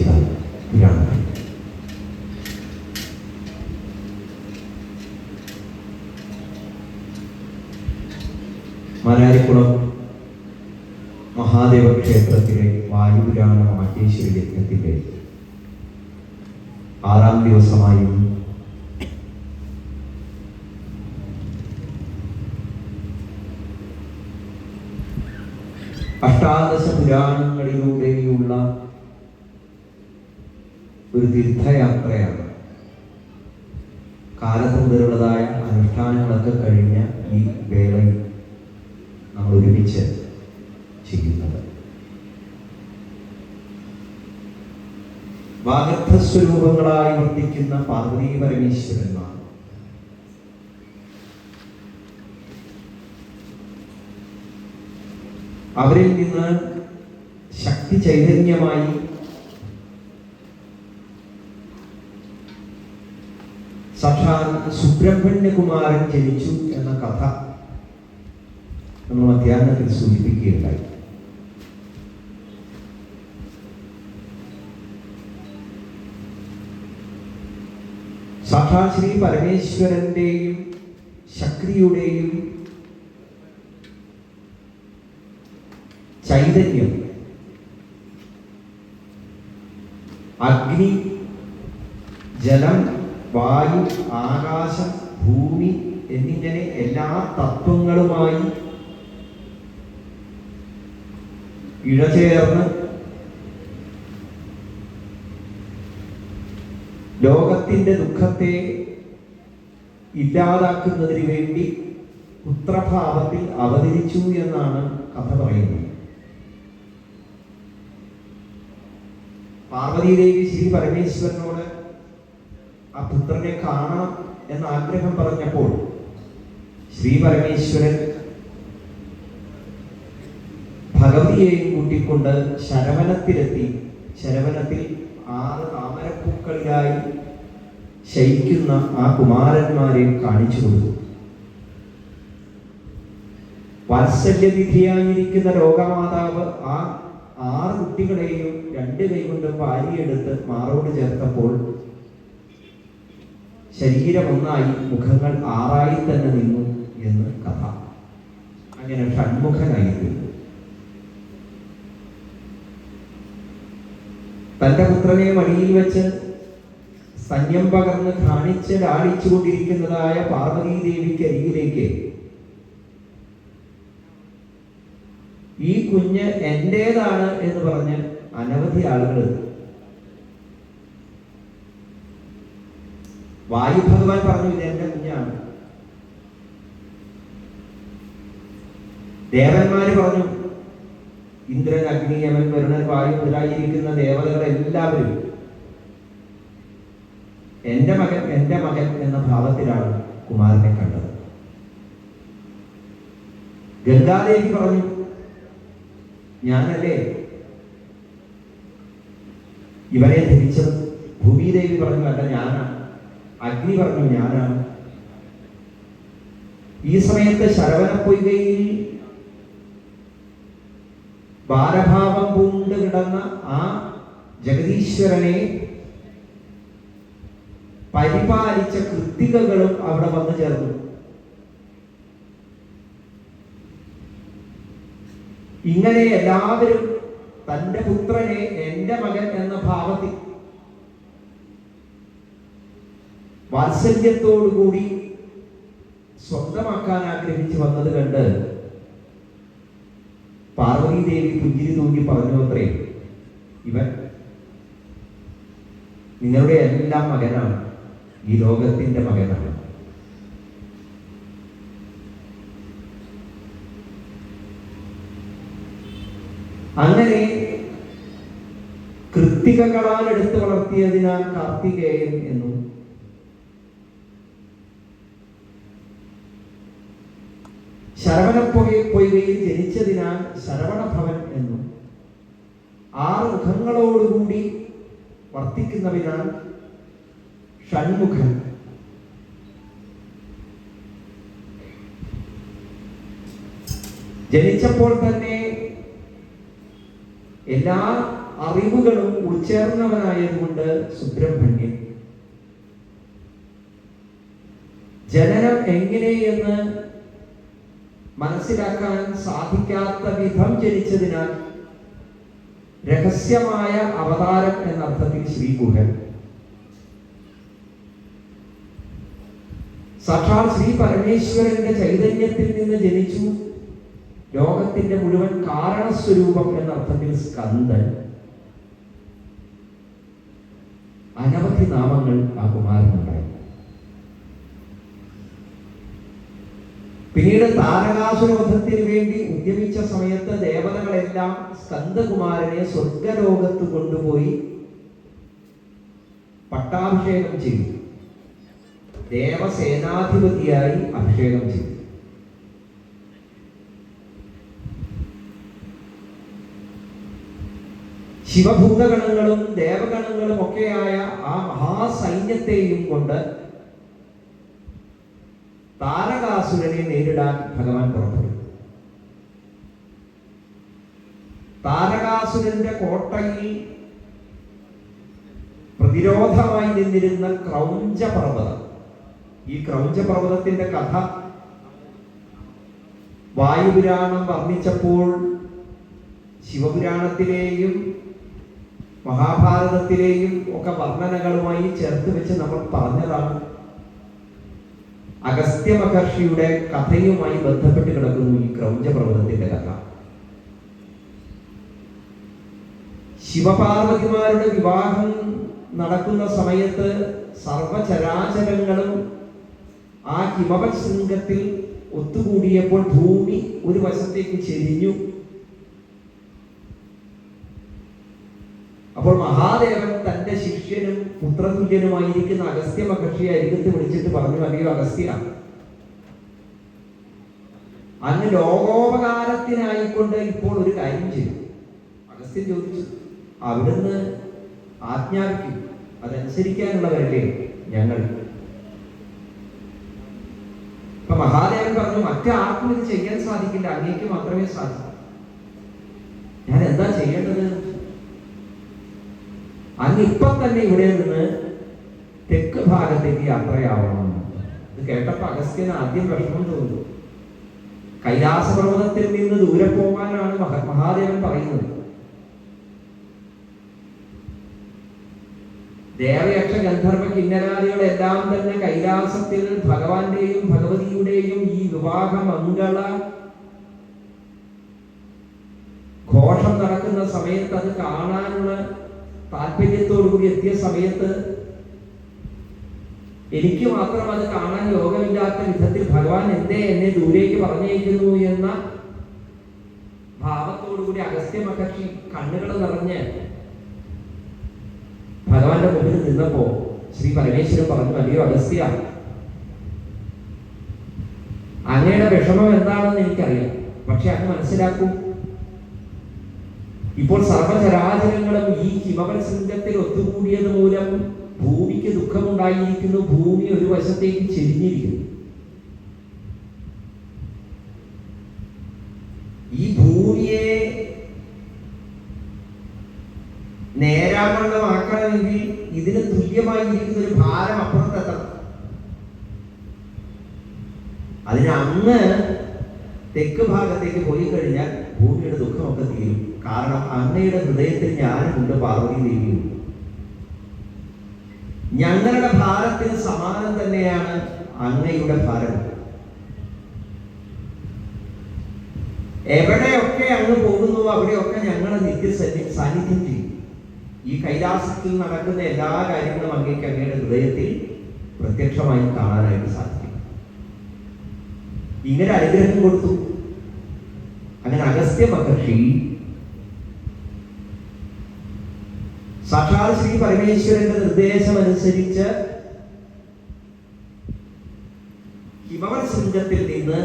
ചെയ്ത പുരാണം. മാരാരിക്കുളം മഹാദേവ ക്ഷേത്രത്തിലെ വായുപുരാണ മാറ്റേശ്വരി യജ്ഞത്തിൻ്റെ 6ാം ദിവസമായും അഷ്ടാദശ പുരാണങ്ങളിലൂടെയുള്ള ഒരു തീർത്ഥയാത്രയാണ്. കാലത്ത് മുതലുള്ളതായ അനുഷ്ഠാനങ്ങളൊക്കെ കഴിഞ്ഞ ഈ വേളയിൽ നമ്മൾ ഒരുമിച്ച് ചെയ്യുന്നത്. വാഗർത്ഥസ്വരൂപങ്ങളായി വർത്തിക്കുന്ന പാർവതീ പരമേശ്വരന്മാർ അവരിൽ നിന്ന് ശക്തി ചൈതന്യമായി സാക്ഷാൽ സുബ്രഹ്മണ്യകുമാരൻ ജനിച്ചു എന്ന കഥ നമ്മൾ മധ്യാഹ്നത്തിൽ സൂചിപ്പിക്കുകയുണ്ടായി. സാക്ഷാൽ ശ്രീ പരമേശ്വരന്റെയും ശക്തിയുടെയും ചൈതന്യം അഗ്നി, ജലം, വായു, ആകാശം, ഭൂമി എന്നിങ്ങനെ എല്ലാ തത്വങ്ങളുമായി ഇഴചേർന്ന് ലോകത്തിന്റെ ദുഃഖത്തെ ഇല്ലാതാക്കുന്നതിന് വേണ്ടി പുത്രഭാവത്തിൽ അവതരിച്ചു എന്നാണ് കഥ പറയുന്നത്. പാർവതീദേവി ശ്രീ പരമേശ്വരനോട് ആ പുത്രനെ കാണണം എന്ന ആഗ്രഹം പറഞ്ഞപ്പോൾ ശ്രീ പരമേശ്വരൻ ഭഗവതിയെയും കൂട്ടിക്കൊണ്ട് ശരവണത്തിലെത്തി. ശരവണത്തിൽ 6 താമരപ്പൂക്കളിലായി ശയിക്കുന്ന ആ കുമാരന്മാരെ കാണിച്ചു കൊടുത്തു. വാത്സല്യനിധിയായിരിക്കുന്ന ലോകമാതാവ് ആ 6 കുട്ടികളെയും 2 കൈകൊണ്ട് വാരിയെടുത്ത് മാറോട് ചേർത്തപ്പോൾ ശരീരം ഒന്നായി, മുഖങ്ങൾ 6ആയി തന്നെ നിന്നു എന്ന് കഥ. അങ്ങനെ ഷൺമുഖനായിരുന്നു. തന്റെ പുത്രനെ മടിയിൽ വെച്ച് സന്യം പകർന്ന് കാണിച്ച് ലാളിച്ചു കൊണ്ടിരിക്കുന്നതായ പാർവതീ ദേവിക്ക് അരികിലേക്ക് ഈ കുഞ്ഞ് എന്റേതാണ് എന്ന് പറഞ്ഞ് അനവധി ആളുകൾ. വായു ഭഗവാൻ പറഞ്ഞു, ഇത് എന്റെ കുഞ്ഞാണ്. ദേവന്മാര് പറഞ്ഞു, ഇന്ദ്രൻ, അഗ്നി, യമൻ, വരുണൻ, വായു മുതലായിരിക്കുന്ന ദേവതകൾ എല്ലാവരും എന്റെ മകൻ എന്റെ മകൻ എന്ന ഭാവത്തിലാണ് കുമാരനെ കണ്ടത്. ഗംഗാദേവി പറഞ്ഞു, ഞാനല്ലേ ഇവനെ ധരിച്ചത്. ഭൂമിദേവി പറഞ്ഞു, അല്ല ഞാനാണ്. അഗ്നി പറഞ്ഞു, ഞാനാണ്. ഈ സമയത്ത് ശരവണപ്പൊയ്കയിൽ ബാലഭാവം പൂണ്ട് കിടന്ന ആ ജഗദീശ്വരനെ പരിപാലിച്ച കൃത്തികകളും അവിടെ വന്നു ചേർന്നു. ഇങ്ങനെ എല്ലാവരും തന്റെ പുത്രനെ എന്റെ മകൻ എന്ന ഭാവത്തിൽ വാത്സല്യത്തോടുകൂടി സ്വന്തമാക്കാൻ ആഗ്രഹിച്ചു വന്നത് കണ്ട് പാർവതീ ദേവി പുഞ്ചിരി തൂങ്ങി പറഞ്ഞു അത്രേ, ഇവൻ നിങ്ങളുടെ എല്ലാം മകനാണ്, ഈ ലോകത്തിന്റെ മകനാണ്. അങ്ങനെ കൃത്തികകളാൽ എടുത്തു വളർത്തിയതിനാൽ കാർത്തികേയൻ എന്നും, ശരവണപ്പൊയ്കയിൽ ജനിച്ചതിനാൽ ശരവണഭവൻ എന്നും, 6 മുഖങ്ങളോടുകൂടി വർത്തിക്കുന്നതിനാൽ ഷൺമുഖൻ. ജനിച്ചപ്പോൾ തന്നെ എല്ലാ അറിവുകളും ഉൾച്ചേർന്നവനായതുകൊണ്ട് സുബ്രഹ്മണ്യൻ. ജനനം എങ്ങനെയെന്ന് മനസ്സിലാക്കാൻ സാധിക്കാത്ത വിധം ജനിച്ചതിനാൽ രഹസ്യമായ അവതാരം എന്നർത്ഥത്തിൽ ശ്രീഗുഹൻ. സാക്ഷാൽ ശ്രീ പരമേശ്വരന്റെ ചൈതന്യത്തിൽ നിന്ന് ജനിച്ചു. ലോകത്തിന്റെ മുഴുവൻ കാരണസ്വരൂപം എന്നർത്ഥത്തിൽ സ്കന്ദൻ. അനവധി നാമങ്ങൾ ആ കുമാരനുണ്ടായി. പിന്നീട് താരകാസുരവധത്തിന് വേണ്ടി ഉദ്യമിച്ച സമയത്ത് ദേവതകളെല്ലാം സ്കന്ദകുമാരനെ സ്വർഗലോകത്ത് കൊണ്ടുപോയി പട്ടാഭിഷേകം ചെയ്തു. ദേവസേനാധിപതിയായി അഭിഷേകം ചെയ്തു. ശിവഭൂതഗണങ്ങളും ദേവഗണങ്ങളും ഒക്കെയായ ആ മഹാസൈന്യത്തെയും കൊണ്ട് താരകാസുരനെ നേരിടാൻ ഭഗവാൻ പുറപ്പെട്ടു. താരകാസുരന്റെ കോട്ടയിൽ പ്രതിരോധമായി നിന്നിരുന്ന ക്രൗഞ്ചപർവ്വതം. ഈ ക്രൗഞ്ചപർവ്വതത്തിന്റെ കഥ വായുപുരാണം വർണ്ണിച്ചപ്പോൾ ശിവപുരാണത്തിലെയും മഹാഭാരതത്തിലെയും ഒക്കെ വർണ്ണനകളുമായി ചേർത്ത് വെച്ച് നമ്മൾ പറഞ്ഞതാണ്. അഗസ്ത്യ മഹർഷിയുടെ കഥയുമായി ബന്ധപ്പെട്ട് കിടക്കുന്നു ഈ ക്രൗഞ്ചപർവ്വതത്തിന്റെ കഥ. ശിവപാർവതിമാരുടെ വിവാഹം നടക്കുന്ന സമയത്ത് സർവചരാചരങ്ങളും ആ ഹിമവത് ശൃംഗത്തിൽ ഒത്തുകൂടിയപ്പോൾ ഭൂമി ഒരു വശത്തേക്ക് ചെരിഞ്ഞു. അപ്പോൾ മഹാദേവൻ തന്റെ ശിഷ്യനും പുത്രതുല്യനുമായിരിക്കുന്ന അഗസ്ത്യ മഹർഷിയെ അരികത്ത് വിളിച്ചിട്ട് പറഞ്ഞു, അല്ലയോ അഗസ്ത്യ, അങ്ങ് ലോകോപകാരത്തിനായിക്കൊണ്ട് ഇപ്പോൾ ഒരു കാര്യം ചെയ്യും. അഗസ്ത്യൻ ചോദിച്ചു, അവിടുന്ന് ആജ്ഞാപിക്കും, അതനുസരിക്കാനുള്ളവരല്ലേ ഞങ്ങൾ. അപ്പൊ മഹാദേവൻ പറഞ്ഞു, മറ്റാർക്കും ഇത് ചെയ്യാൻ സാധിക്കില്ല, അങ്ങേക്ക് മാത്രമേ സാധിക്കൂ. ഞാൻ എന്താ ചെയ്യേണ്ടത്? അങ്ങ് ഇപ്പൊ തന്നെ ഇവിടെ നിന്ന് തെക്ക് ഭാഗത്തേക്ക് യാത്രയാവണം. ഇത് കേട്ടപ്പോ അഗസ്ത്യന് ആദ്യം വിഷമം തോന്നുന്നു. കൈലാസപർവ്വതത്തിൽ നിന്ന് ദൂരെ പോകാനാണ് മഹാദേവൻ പറയുന്നത്. ദേവയക്ഷ ഗന്ധർവ കിന്നരാദികളെല്ലാം തന്നെ കൈലാസത്തിൽ ഭഗവാന്റെയും ഭഗവതിയുടെയും ഈ വിവാഹ മംഗള ഘോഷം നടക്കുന്ന സമയത്ത് അത് കാണാനുള്ള താല്പര്യത്തോടുകൂടി എത്തിയ സമയത്ത് എനിക്ക് മാത്രം അത് കാണാൻ യോഗമില്ലാത്ത വിധത്തിൽ ഭഗവാൻ എന്നെ ദൂരേക്ക് പറഞ്ഞേക്കുന്നു എന്ന ഭാവത്തോടുകൂടി അഗസ്ത്യ മഹർഷി കണ്ണുകൾ നിറഞ്ഞ് ഭഗവാന്റെ മുമ്പിൽ നിന്നപ്പോ ശ്രീ പരമേശ്വരൻ പറഞ്ഞു, അല്ലയോ അഗസ്ത്യ, അങ്ങയുടെ വിഷമം എന്താണെന്ന് എനിക്കറിയാം. പക്ഷെ അങ്ങ് മനസ്സിലാക്കൂ, ഇപ്പോൾ സർവചരാചരങ്ങളും ഈ ഹിമവത് ശൃംഗത്തിൽ ഒത്തുകൂടിയത് മൂലം ഭൂമിക്ക് ദുഃഖമുണ്ടായിരിക്കുന്നു. ഭൂമി ഒരു വശത്തേക്ക് ചെരിഞ്ഞിരിക്കുന്നു. ഈ ഭൂമിയെ നേരാവണ്ണമാക്കണമെങ്കിൽ ഇതിന് തുല്യമായിരിക്കുന്ന ഒരു ഭാരം അപ്പുറത്തെത്തണം. അതിന് അങ്ങ് തെക്ക് ഭാഗത്തേക്ക് പോയി കഴിഞ്ഞാൽ ഭൂമിയുടെ ദുഃഖമൊക്കെ തീരും. കാരണം അങ്ങയുടെ ഹൃദയത്തിൽ ഞാനുമുണ്ട്, പാർവതി ദേവിയുണ്ട്. ഞങ്ങളുടെ ഭാരത്തിന് സമാനം തന്നെയാണ് അങ്ങയുടെ ഭാരം. എവിടെയൊക്കെ അങ്ങ് പോകുന്നു അവിടെയൊക്കെ ഞങ്ങൾ നിത്യ സാന്നിധ്യം ചെയ്യും. ഈ കൈലാസത്തിൽ നടക്കുന്ന എല്ലാ കാര്യങ്ങളും അങ്ങേക്ക് അങ്ങയുടെ ഹൃദയത്തിൽ പ്രത്യക്ഷമായി കാണാനായിട്ട് സാധിക്കും. ഇങ്ങനെ അനുഗ്രഹം കൊടുത്തു. അങ്ങനെ അഗസ്ത്യ മഹർഷി സാക്ഷാൽ ശ്രീ പരമേശ്വരന്റെ നിർദ്ദേശമനുസരിച്ച് ഹിമവത് ശൃംഗത്തിൽ നിന്ന്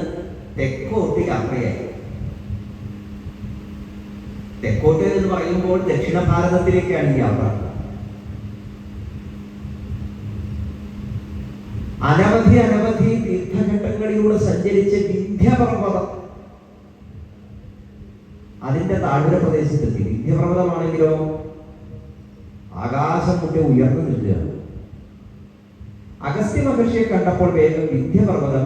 തെക്കോട്ട് യാത്രയായി. തെക്കോട്ട് എന്ന് പറയുമ്പോൾ ദക്ഷിണ ഭാരതത്തിലേക്കാണ് ഈ യാത്ര. അനവധി തീർത്ഥഘട്ടങ്ങളിലൂടെ സഞ്ചരിച്ച് വിന്ധ്യപർവ്വതം, അതിന്റെ താഴ്വര പ്രദേശത്തെത്തി. വിന്ധ്യപർവ്വതമാണെങ്കിലോ ആകാശം മുട്ടെ ഉയർന്നു നിൽക്കുകയാണ്. അഗസ്ത്യ മഹർഷിയെ കണ്ടപ്പോൾ വേഗം വിന്ധ്യപർവ്വതം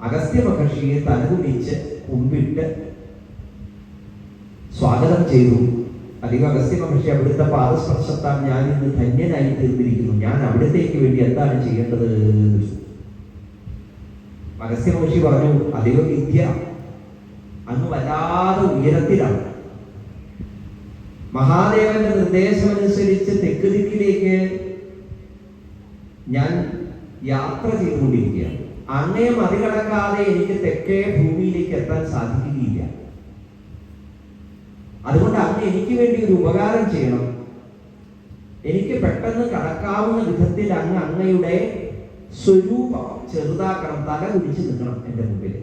അഗസ്ത്യ മഹർഷിയെ തലകുനിച്ച് കുമ്പിട്ട് സ്വാഗതം ചെയ്തു. അല്ലെങ്കിൽ അഗസ്ത്യ മഹർഷി, അവിടുത്തെ പാദസ്പർശത്താൽ ഞാൻ ഇന്ന് ധന്യനായി തീർന്നിരിക്കുന്നു, ഞാൻ അവിടത്തേക്ക് വേണ്ടി എന്താണ് ചെയ്യേണ്ടത്? അഗസ്ത്യ മഹർഷി പറഞ്ഞു, അധികം വിദ്യ അങ്ങ് വല്ലാതെ ഉയരത്തിലാണ്. മഹാദേവന്റെ നിർദ്ദേശമനുസരിച്ച് തെക്ക് ദിക്കിലേക്ക് ഞാൻ യാത്ര ചെയ്തുകൊണ്ടിരിക്കുകയാണ്. അങ്ങയെ മറികടക്കാതെ എനിക്ക് തെക്കേ ഭൂമിയിലേക്ക് എത്താൻ സാധിക്കുകയില്ല. അതുകൊണ്ട് അങ്ങ് എനിക്ക് വേണ്ടി ഒരു ഉപകാരം ചെയ്യണം. എനിക്ക് പെട്ടെന്ന് കടക്കാവുന്ന വിധത്തിൽ അങ്ങയുടെ സ്വരൂപം ചെറുതാക്കണം, തല കുടിച്ച് നിൽക്കണം എന്റെ മുമ്പിൽ.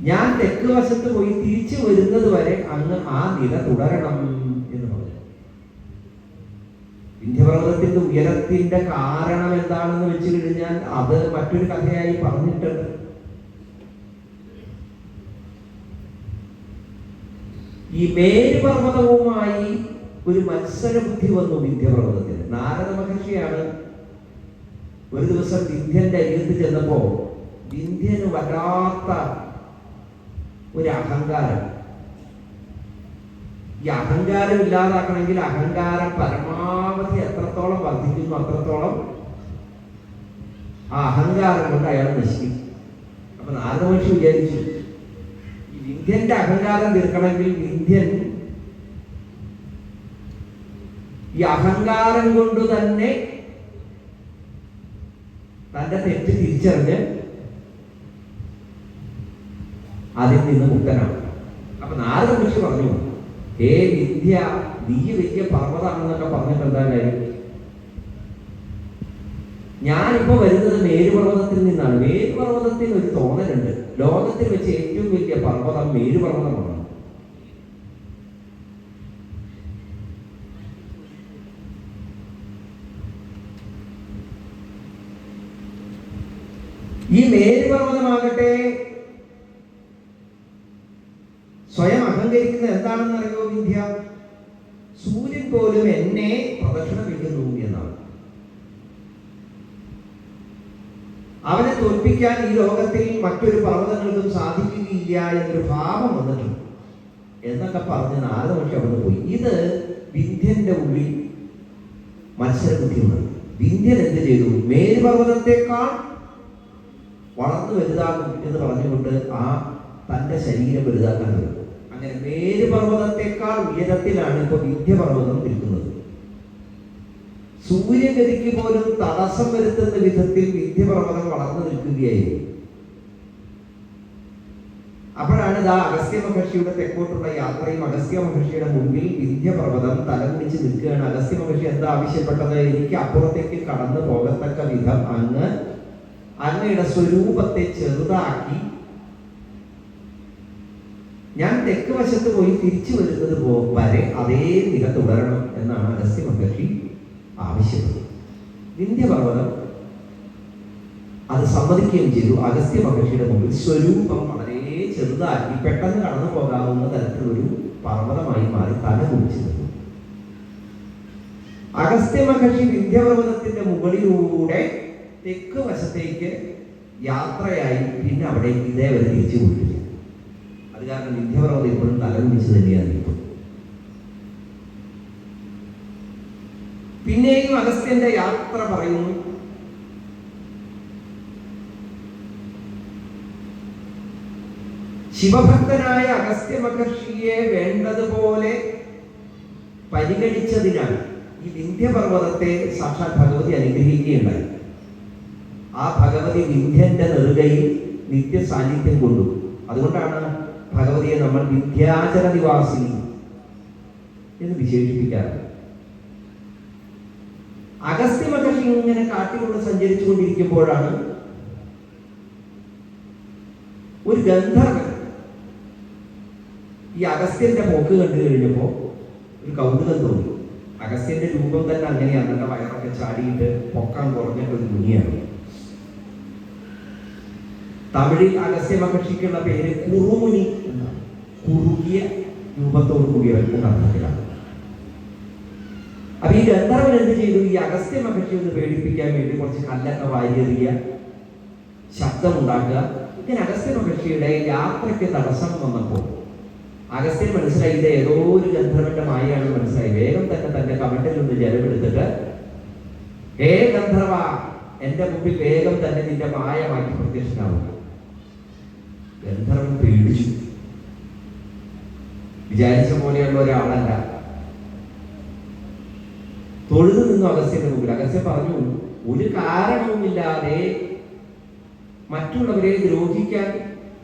ഞാൻ തെക്ക് വശത്ത് പോയി തിരിച്ചു വരുന്നത് വരെ അങ്ങ് ആ നില തുടരണം എന്ന് പറഞ്ഞു. വിന്ധ്യപർവ്വതത്തിന്റെ ഉയരത്തിന്റെ കാരണം എന്താണെന്ന് വെച്ച് കഴിഞ്ഞാൽ അത് മറ്റൊരു കഥയായി പറഞ്ഞിട്ടുണ്ട്. ഈ മേരുപർവ്വതവുമായി ഒരു മത്സര ബുദ്ധി വന്നു വിന്ധ്യപർവ്വതത്തിന്. നാരദ മഹർഷിയാണ് ഒരു ദിവസം വിന്ധ്യന്റെ അരികത്ത് ചെന്നപ്പോ വിന്ധ്യന് വല്ലാത്ത ഒരു അഹങ്കാരം. ഈ അഹങ്കാരം ഇല്ലാതാക്കണമെങ്കിൽ അഹങ്കാരം പരമാവധി എത്രത്തോളം വർദ്ധിക്കുന്നു അത്രത്തോളം ആ അഹങ്കാരം കൊണ്ട് അയാൾ നശിക്കും. അപ്പൊ നാരദ മഹർഷി വിചാരിച്ചു, ഈ വിന്ധ്യന്റെ അഹങ്കാരം തീർക്കണമെങ്കിൽ വിന്ധ്യൻ ഈ അഹങ്കാരം കൊണ്ട് തന്നെ തന്റെ തെറ്റ് തിരിച്ചറിഞ്ഞ് അതിൽ നിന്ന് മുക്തനാണ്. അപ്പൊ നാരദ മഹർഷി പറഞ്ഞു, ഹേ വിദ്യ, നീ വലിയ പർവ്വതാണെന്നൊക്കെ പറഞ്ഞിട്ട് എന്താ കാര്യം? ഞാനിപ്പോ വരുന്നത് മേരുപർവ്വതത്തിൽ നിന്നാണ്. മേരുപർവ്വതത്തിന് ഒരു തോന്നലുണ്ട്, ലോകത്തിൽ വെച്ച് ഏറ്റവും വലിയ പർവ്വതം മേരുപർവ്വതമാണ്. ഈ മേരുപർവ്വതമാകട്ടെ സ്വയം അഹങ്കരിക്കുന്നത് എന്താണെന്ന് അറിയോ വിദ്യ? സൂര്യൻ പോലും എന്നെ പ്രദക്ഷിണം വയ്ക്കുന്നു എന്നാണ്. അവനെ തോൽപ്പിക്കാൻ ഈ ലോകത്തിൽ മറ്റൊരു പർവ്വതങ്ങൾക്കും സാധിക്കുകയില്ല എന്നൊരു ഭാവം വന്നിട്ടുണ്ട് എന്നൊക്കെ പറഞ്ഞ് നാരദ മഹർഷി അവിടെ പോയി. ഇത് വിന്ധ്യന്റെ ഉള്ളിൽ മത്സരബുദ്ധിയുണ്ട്. വിന്ധ്യൻ എന്ത് ചെയ്തു? മേരുപർവ്വതത്തെക്കാൾ വളർന്നു വലുതാകും എന്ന് പറഞ്ഞുകൊണ്ട് ആ തന്റെ ശരീരം വലുതാക്കാൻ തുടങ്ങി. അങ്ങനെ മേരുപർവ്വതത്തെക്കാൾ ഉയരത്തിലാണ് ഇപ്പൊ വിന്ധ്യപർവ്വതം നിൽക്കുന്നത്. സൂര്യഗതിക്ക് പോലും തടസ്സം വരുത്തുന്ന വിധത്തിൽ വിന്ധ്യപർവ്വതം വളർന്നു നിൽക്കുകയായിരുന്നു. അപ്പോഴാണ് ഇതാ അഗസ്ത്യ മഹർഷിയുടെ തെക്കോട്ടുള്ള യാത്രയും അഗസ്ത്യ മഹർഷിയുടെ മുമ്പിൽ വിന്ധ്യപർവ്വതം തലകുടിച്ച് നിൽക്കുകയാണ്. അഗസ്ത്യ മഹർഷി എന്താ ആവശ്യപ്പെട്ടത്? എനിക്ക് അപ്പുറത്തേക്ക് കടന്നു പോകത്തക്ക വിധം അങ്ങയുടെ സ്വരൂപത്തെ ചെറുതാക്കി ഞാൻ തെക്ക് വശത്ത് പോയി തിരിച്ചു വരുന്നത് വരെ അതേ നില തുടരണം എന്നാണ് അഗസ്ത്യ മഹർഷി ആവശ്യപ്പെട്ടത്. വിന്ധ്യപർവ്വതം അത് സമ്മതിക്കുകയും ചെയ്തു. അഗസ്ത്യ മഹർഷിയുടെ മുമ്പിൽ സ്വരൂപം വളരെ ചെറുതാക്കി പെട്ടെന്ന് കടന്നു പോകാവുന്ന തരത്തിലൊരു പർവ്വതമായി മാറി തല കുടിച്ചു നിന്നു. അഗസ്ത്യ മഹർഷി വിന്ധ്യപർവ്വതത്തിന്റെ മുകളിലൂടെ തെക്ക് വശത്തേക്ക് യാത്രയായി പിന്നെ അവിടെ ഇതേവരെ തിരിച്ചു കൊണ്ടിരിക്കുക. അത് കാരണം വിന്ധ്യപർവ്വതം ഇപ്പോഴും തലകുടിച്ച് തന്നെയാണ് ഇപ്പോൾ. പിന്നെയും അഗസ്ത്യന്റെ യാത്ര പറയുന്നു. ശിവഭക്തനായ അഗസ്ത്യ മഹർഷിയെ വേണ്ടതുപോലെ പരിഗണിച്ചതിനാൽ ഈ വിന്ധ്യപർവ്വതത്തെ സാക്ഷാത് ഭഗവതി അനുഗ്രഹിക്കുകയുണ്ടായി. ആ ഭഗവതി വിന്ധ്യന്റെ നെറുകയിൽ നിത്യ സാന്നിധ്യം കൊണ്ടു. അതുകൊണ്ടാണ് ഭഗവതിയെ നമ്മൾ വിന്ധ്യാചല നിവാസിനി എന്ന് വിശേഷിപ്പിക്കാറ്. അഗസ്ത്യ മഹർഷി ഇങ്ങനെ കാട്ടിലൂടെ സഞ്ചരിച്ചു കൊണ്ടിരിക്കുമ്പോഴാണ് ഒരു ഗന്ധർവൻ ഈ അഗസ്ത്യന്റെ പോക്ക് കണ്ടു കഴിഞ്ഞപ്പോ ഒരു കൗതുകം തോന്നി. അഗസ്ത്യന്റെ രൂപം തന്നെ അങ്ങനെയാണ്, നല്ല വയറൊക്കെ ചാടിയിട്ട് പൊക്കം കുറഞ്ഞ ഒരു മുനിയാണ്. തമിഴിൽ അഗസ്ത്യ മഹർഷിക്കുള്ള പേര് കുറുമുനി എന്നാണ്. കുറുകിയ രൂപത്തോടു കൂടിയവൻ എന്ന അർത്ഥത്തിലാണ്. അപ്പൊ ഈ ഗന്ധർവൻ എന്ത് ചെയ്തു? ഈ അഗസ്ത്യ മഹർഷി ഒന്ന് പേടിപ്പിക്കാൻ വേണ്ടി കുറച്ച് കല്ലൊക്കെ വാരിയെറിയ, ശബ്ദമുണ്ടാക്കുക. ഇങ്ങനെ അഗസ്ത്യ മഹർഷിയുടെ യാത്രയ്ക്ക് തടസ്സം വന്നപ്പോൾ അഗസ്ത്യൻ മനസ്സിലായി ഇത് ഏതോ ഒരു ഗന്ധർവന്റെ മായയാണെന്ന് മനസ്സിലായി. വേഗം തന്നെ തന്റെ കമണ്ടിൽ നിന്ന് ജലമെടുത്തിട്ട്, ഹേ ഗന്ധർവ, എന്റെ മുമ്പിൽ വേഗം തന്നെ നിന്റെ മായ മാറ്റി പ്രത്യക്ഷനാവുക. ഗന്ധർവൻ പേടിച്ചു. വിചാരിച്ച പോലെയുള്ള ഒരാളല്ല. തൊഴുതു നിന്നു അഗസ്ത്യന്റെ മുമ്പിൽ. അഗസ്ത്യൻ പറഞ്ഞു, ഒരു കാരണവുമില്ലാതെ മറ്റുള്ളവരെ ദ്രോഹിക്കാൻ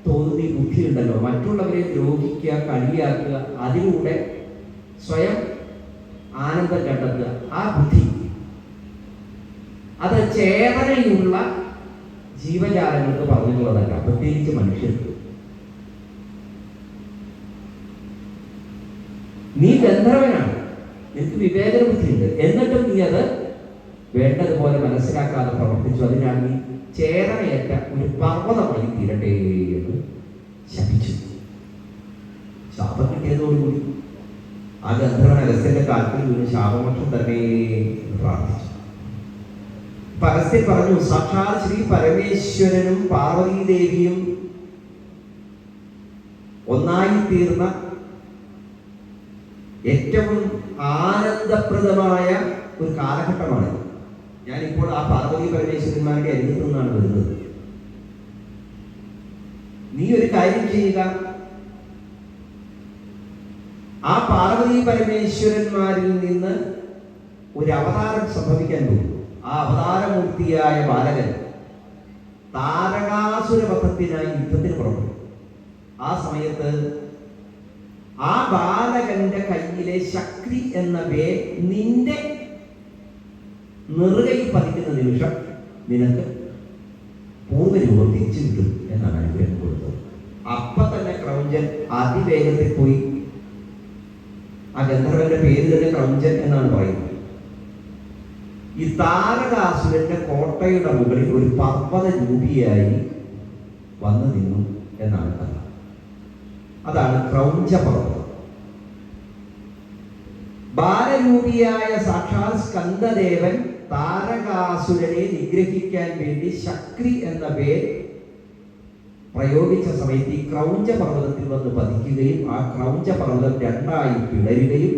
തോന്നുന്ന ഈ ബുദ്ധി ഉണ്ടല്ലോ, മറ്റുള്ളവരെ ദ്രോഹിക്കുക, കളിയാക്കുക, അതിലൂടെ സ്വയം ആനന്ദം കണ്ടെത്തുക, ആ ബുദ്ധി അത് ചേതനയുള്ള ജീവജാലങ്ങൾക്ക് പറഞ്ഞിട്ടുള്ളതല്ല, പ്രത്യേകിച്ച് മനുഷ്യർക്ക്. നീ ഗന്ധർവനാണ്, നിനക്ക് വിവേചന ബുദ്ധിയുണ്ട്, എന്നിട്ടും നീ അത് വേണ്ടതുപോലെ മനസ്സിലാക്കാതെ പ്രവർത്തിച്ചു. അതിനാൽ നീ ചേതനയേറ്റ ഒരു പർവ്വതമായി തീരട്ടെ എന്ന് ശപിച്ചു. ശാപം കിട്ടിയതോടുകൂടി ആ ഗന്ധർവൻ അഗസ്ത്യന്റെ കാൽക്കൽ വീണ് ശാപമോക്ഷം തന്നെ പ്രാർത്ഥിച്ചു. അഗസ്ത്യൻ പറഞ്ഞു, സാക്ഷാൽ ശ്രീ പരമേശ്വരനും പാർവതീദേവിയും ഒന്നായി തീർന്ന ഏറ്റവും ആനന്ദപ്രദമായ ഒരു കാലഘട്ടമാണ്. ഞാനിപ്പോൾ ആ പാർവതി പരമേശ്വരന്മാരുടെ അരികത്തു നിന്നാണ് വരുന്നത്. നീ ഒരു കാര്യം ചെയ്യുക, ആ പാർവതി പരമേശ്വരന്മാരിൽ നിന്ന് ഒരു അവതാരം സംഭവിക്കാൻ പോകും. ആ അവതാരമൂർത്തിയായ ബാലകൻ താരകാസുരവധത്തിനായി യുദ്ധത്തിന് പുറപ്പെടും. ആ സമയത്ത് ആ ബാലകന്റെ കയ്യിലെ ശക്തി എന്ന വേ നിന്റെ നെറുകയിൽ പതിക്കുന്ന നിമിഷം നിനക്ക് പൂർവ്വരൂപം തിരിച്ചു കിട്ടും എന്നാണ് അനുഗ്രഹം കൊടുത്തത്. അപ്പൊ തന്നെ ക്രൗഞ്ചൻ അതിവേഗത്തിൽ പോയി, ആ ഗന്ധർവന്റെ പേര് തന്നെ ക്രൗഞ്ചൻ എന്നാണ് പറയുന്നത്. ഈ താരകാസുരന്റെ കോട്ടയുടെ മുകളിൽ ഒരു പർവ്വത രൂപിയായി വന്നു നിന്നു എന്നാണ് കഥ. അതാണ് ക്രൗഞ്ച പർവ്വതം. ബാലരൂപിയായ സാക്ഷാൽ സ്കന്ദദേവൻ താരകാസുരനെ നിഗ്രഹിക്കാൻ വേണ്ടി ശക്തി എന്ന പേര് പ്രയോഗിച്ച സമയത്ത് ഈ ക്രൗഞ്ച പർവ്വതത്തിൽ വന്ന് പതിക്കുകയും ആ ക്രൗഞ്ച പർവ്വതം രണ്ടായി പിളരുകയും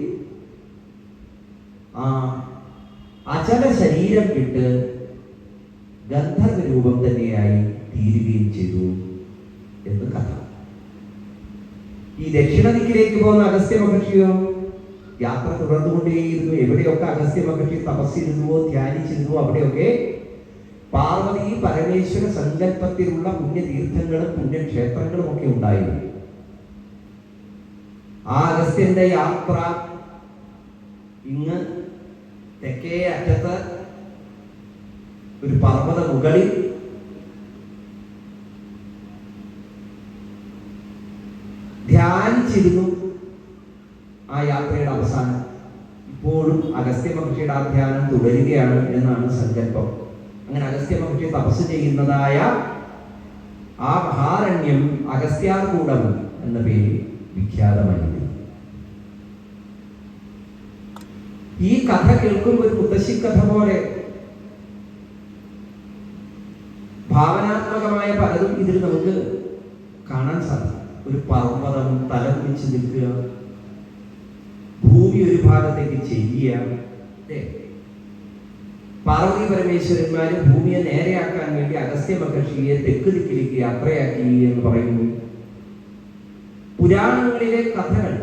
ആ അചല ശരീരം വിട്ട് ഗന്ധർവ രൂപം തന്നെയായി തീരുകയും ചെയ്തു എന്ന് കഥ. ഈ ദക്ഷിണ ദിക്കിലേക്ക് പോകുന്ന അഗസ്ത്യ മഹർഷിയോ യാത്ര തുടർന്നുകൊണ്ടേയിരുന്നു. എവിടെയൊക്കെ അഗസ്ത്യ മഹർഷി തപസ്സിരുന്നുവോ, ധ്യാനിച്ചിരുന്നുവോ, അവിടെയൊക്കെ പാർവതി പരമേശ്വര സങ്കല്പത്തിലുള്ള പുണ്യതീർത്ഥങ്ങളും പുണ്യക്ഷേത്രങ്ങളും ഒക്കെ ഉണ്ടായിരുന്നു. ആ അഗസ്ത്യന്റെ യാത്ര ഇങ്ങ് തെക്കേ അറ്റത്ത് ഒരു പർവ്വത മുകളിൽ ധ്യാനിച്ചിരുന്നു. ആ യാത്രയുടെ അവസാനം ഇപ്പോഴും അഗസ്ത്യ മഹർഷിയുടെ ആ ധ്യാനം തുടരുകയാണ് എന്നാണ് സങ്കല്പം. അങ്ങനെ അഗസ്ത്യ മഹർഷി തപസ് ചെയ്യുന്നതായ ആ മഹാരണ്യം അഗസ്ത്യാർകൂടം എന്ന പേരിൽ വിഖ്യാതമായിരുന്നു. ഈ കഥ കേൾക്കുമ്പോൾ ഒരു മുത്തശ്ശി കഥ പോലെ ഭാവനാത്മകമായ പലതും ഇതിൽ നമുക്ക് കാണാൻ സാധിക്കും. ഒരു പർവ്വതം തലകുനിച്ച് നിൽക്കുക, ഭൂമി ഒരു ഭാഗത്തേക്ക് ചെയ്യുക, പാർവതി പരമേശ്വരന്മാര് ഭൂമിയെ നേരെയാക്കാൻ വേണ്ടി അഗസ്ത്യ മഹർഷിയെ തെക്ക് ദിക്കിലേക്ക് യാത്രയാക്കി എന്ന് പറയുന്നു. പുരാണങ്ങളിലെ കഥകൾ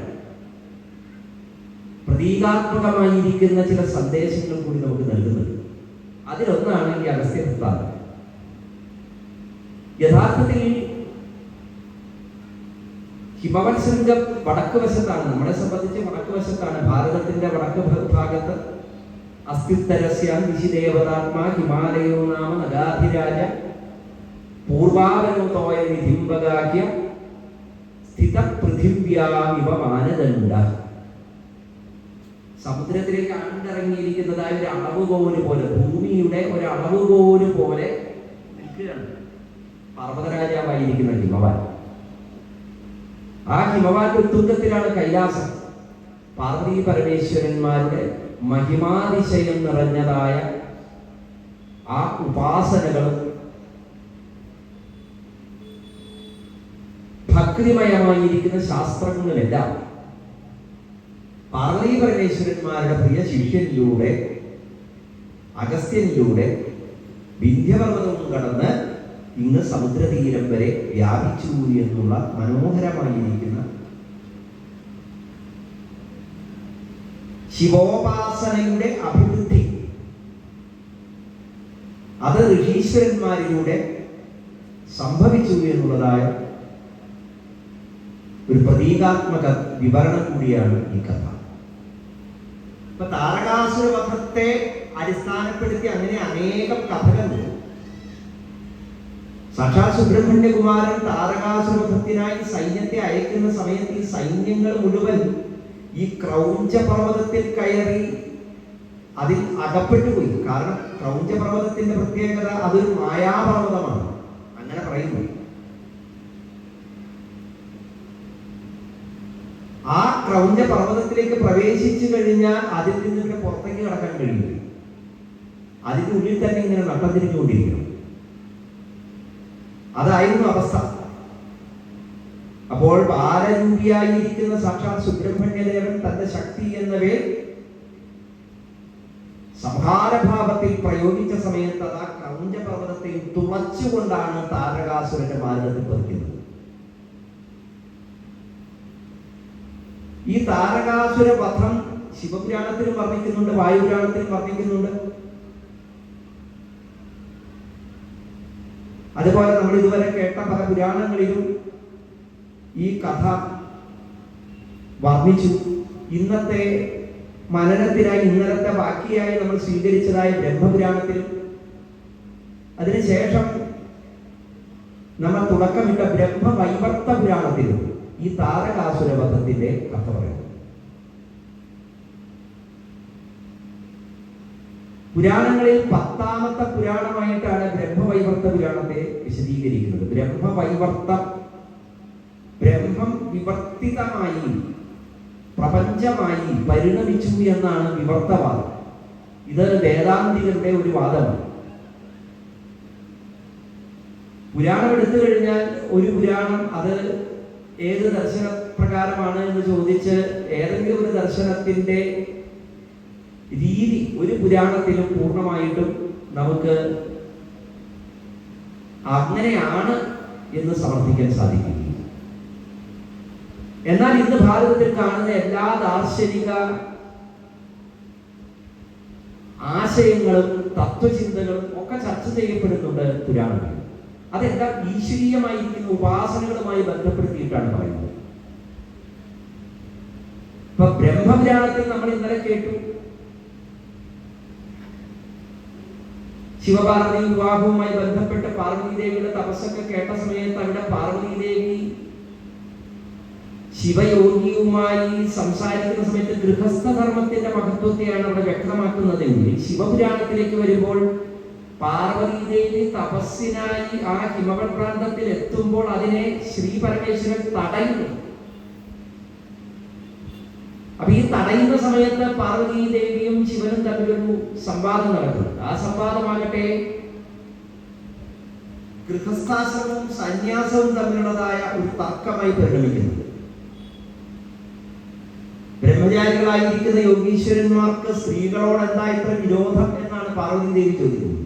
പ്രതീകാത്മകമായിരിക്കുന്ന ചില സന്ദേശങ്ങൾ കൂടി നമുക്ക് നൽകുന്നത്. അതിലൊന്നാണ് ഈ അഗസ്ത്യ വൃത്താന്തം. യഥാർത്ഥത്തിൽ ഹിമവത് ശൃംഗം വടക്ക് വശത്താണ്, നമ്മളെ സംബന്ധിച്ച് വടക്ക് വശത്താണ്. ഭാരതത്തിന്റെ വടക്ക് ഭാഗത്ത് അസ്ഥിത്തരസ്യാം വിശിദേവതാത്മാ ഹിമാലയോ നാമ നഗാധിരാജ പൂർവാവനോതോയ നിധിംബഗാഹ്യ സ്ഥിത പൃഥിവ്യാമിവ മാനദണ്ഡ. സമുദ്രത്തിലേക്ക് അണ്ടിറങ്ങിയിരിക്കുന്നതായ ഒരു അളവുകോല് പോലെ, ഭൂമിയുടെ ഒരു അളവുകോല് പോലെ നിൽക്കുകയാണ് പർവ്വതരാജാവായിരിക്കുന്ന ഹിമവാൻ. ആ ഹിമവാന്റെ ഉത്തുംഗത്തിലാണ് കൈലാസം. പാർവതി പരമേശ്വരന്മാരുടെ മഹിമാതിശയം നിറഞ്ഞതായ ആ ഉപാസനകളും ഭക്തിമയമായിരിക്കുന്ന ശാസ്ത്രങ്ങളുമെല്ലാം പാർവതി പരമേശ്വരന്മാരുടെ പ്രിയ ശിഷ്യനിലൂടെ, അഗസ്ത്യനിലൂടെ വിന്ധ്യപർവ്വതവും കടന്ന് ഇന്ന് സമുദ്രതീരം വരെ വ്യാപിച്ചു എന്നുള്ള മനോഹരമായിരിക്കുന്ന ശിവോപാസനയുടെ അഭിവൃദ്ധി അത് ഋഷീശ്വരന്മാരിലൂടെ സംഭവിച്ചു എന്നുള്ളതായ ഒരു പ്രതീകാത്മക വിവരണം കൂടിയാണ് ഈ കഥ. ഇപ്പൊ താരകാസുര വധത്തെ അടിസ്ഥാനപ്പെടുത്തി അങ്ങനെ അനേകം കഥകളുണ്ട്. സാക്ഷാൽ സുബ്രഹ്മണ്യകുമാരൻ താരകാസുര വധത്തിനായി സൈന്യത്തെ അയക്കുന്ന സമയത്ത് ഈ സൈന്യങ്ങൾ മുഴുവൻ ഈ ക്രൗഞ്ചപർവ്വതത്തിൽ കയറി അതിൽ അകപ്പെട്ടുപോയി. കാരണം ക്രൗഞ്ചപർവ്വതത്തിന്റെ പ്രത്യേകത അതൊരു മായാപർവ്വതമാണ്, അങ്ങനെ പറയുന്നു. ആ ക്രൗഞ്ചപർവ്വതത്തിലേക്ക് പ്രവേശിച്ചു കഴിഞ്ഞാൽ അതിൽ നിന്ന് പിന്നെ പുറത്തേക്ക് കടക്കാൻ കഴിയില്ല. അതിന്റെ ഉള്ളിൽ തന്നെ ഇങ്ങനെ നട്ടം തിരിഞ്ഞുകൊണ്ടിരിക്കണം. അതായിരുന്നു അവസ്ഥ. അപ്പോൾ ബാലരൂപിയായിരിക്കുന്ന സാക്ഷാൽ സുബ്രഹ്മണ്യദേവൻ തന്റെ ശക്തി എന്നവയെ സംഹാരഭാവത്തിൽ പ്രയോഗിച്ച സമയത്ത് അത് ആ ക്രൗഞ്ചപർവ്വതത്തെ തുളച്ചുകൊണ്ടാണ് താരകാസുരന്റെ മാർഗത്തിൽ പതിക്കുന്നത്. ഈ താരകാസുര വധം ശിവപുരാണത്തിലും വർണ്ണിക്കുന്നുണ്ട്, വായുപുരാണത്തിലും വർണ്ണിക്കുന്നുണ്ട്. അതുപോലെ നമ്മൾ ഇതുവരെ കേട്ട പല പുരാണങ്ങളിലും ഈ കഥ വർണ്ണിച്ചു. ഇന്നത്തെ മനനത്തിനായി, ഇന്നലത്തെ ബാക്കിയായി നമ്മൾ സ്വീകരിച്ചതായ ബ്രഹ്മപുരാണത്തിലും, അതിനുശേഷം നമ്മൾ തുടക്കമിട്ട ബ്രഹ്മവൈവർത്ത പുരാണത്തിലും ഈ താരകാസുര വധത്തിന്റെ കഥ പറയുന്നു. പുരാണങ്ങളിൽ 10ാമത്തെ പുരാണമായിട്ടാണ് ബ്രഹ്മവൈവർത്ത പുരാണത്തെ വിശദീകരിക്കുന്നത്. ബ്രഹ്മം വിവർത്തിതമായി, പ്രപഞ്ചമായി പരിണമിച്ചു എന്നാണ് വിവർത്തവാദം. ഇത് വേദാന്തികളുടെ ഒരു വാദമാണ്. പുരാണം എടുത്തു കഴിഞ്ഞാൽ ഒരു പുരാണം അത് ഏത് ദർശനപ്രകാരമാണ് എന്ന് ചോദിച്ച് ഏതെങ്കിലും ഒരു ദർശനത്തിന്റെ രീതി ഒരു പുരാണത്തിലും പൂർണ്ണമായിട്ടും നമുക്ക് അങ്ങനെയാണ് എന്ന് സമർത്ഥിക്കാൻ സാധിക്കും. എന്നാൽ ഇന്ന് ഭാരതത്തിൽ കാണുന്ന എല്ലാ ദാർശനിക ആശയങ്ങളും തത്വചിന്തകളും ഒക്കെ ചർച്ച ചെയ്യപ്പെടുന്നുണ്ട് പുരാണങ്ങളിൽ. അതെല്ലാം ഈശ്വരീയമായിരിക്കുന്ന ഉപാസനകളുമായി ബന്ധപ്പെടുത്തിയിട്ടാണ് പറയുന്നത്. ഇപ്പൊ ബ്രഹ്മപുരാണത്തിൽ നമ്മൾ ഇന്നലെ കേട്ടു ശിവപാർവതി വിവാഹവുമായി ബന്ധപ്പെട്ട് പാർവതീദേവിയുടെ തപസ്സൊക്കെ കേട്ട സമയത്ത് അവിടെ പാർവതീദേവി ശിവയോഗിയുമായി സംസാരിക്കുന്ന സമയത്ത് ഗൃഹസ്ഥധർമ്മത്തിന്റെ മഹത്വത്തെയാണ് അവിടെ വ്യക്തമാക്കുന്നതെങ്കിൽ ശിവപുരാണത്തിലേക്ക് വരുമ്പോൾ പാർവതീദേവി തപസ്സിനായി ആ ഹിമവൽ പ്രാന്തത്തിൽ എത്തുമ്പോൾ അതിനെ ശ്രീ പരമേശ്വരൻ തടയുന്നു. അപ്പൊ ഈ തടയുന്ന സമയത്ത് പാർവതീദേവിയും ശിവനും തമ്മിലൊരു സംവാദം നടക്കുന്നു. ആ സംവാദമാകട്ടെ ഗൃഹസ്ഥാശ്രമവും സന്യാസവും തമ്മിലുള്ളതായ ഒരു തർക്കമായി പരിണമിക്കുന്നു. ബ്രഹ്മചാരികളായിരിക്കുന്ന യോഗീശ്വരന്മാർക്ക് സ്ത്രീകളോട് എന്താ ഇത്ര വിരോധം എന്നാണ് പാർവതീദേവി ചോദിക്കുന്നത്.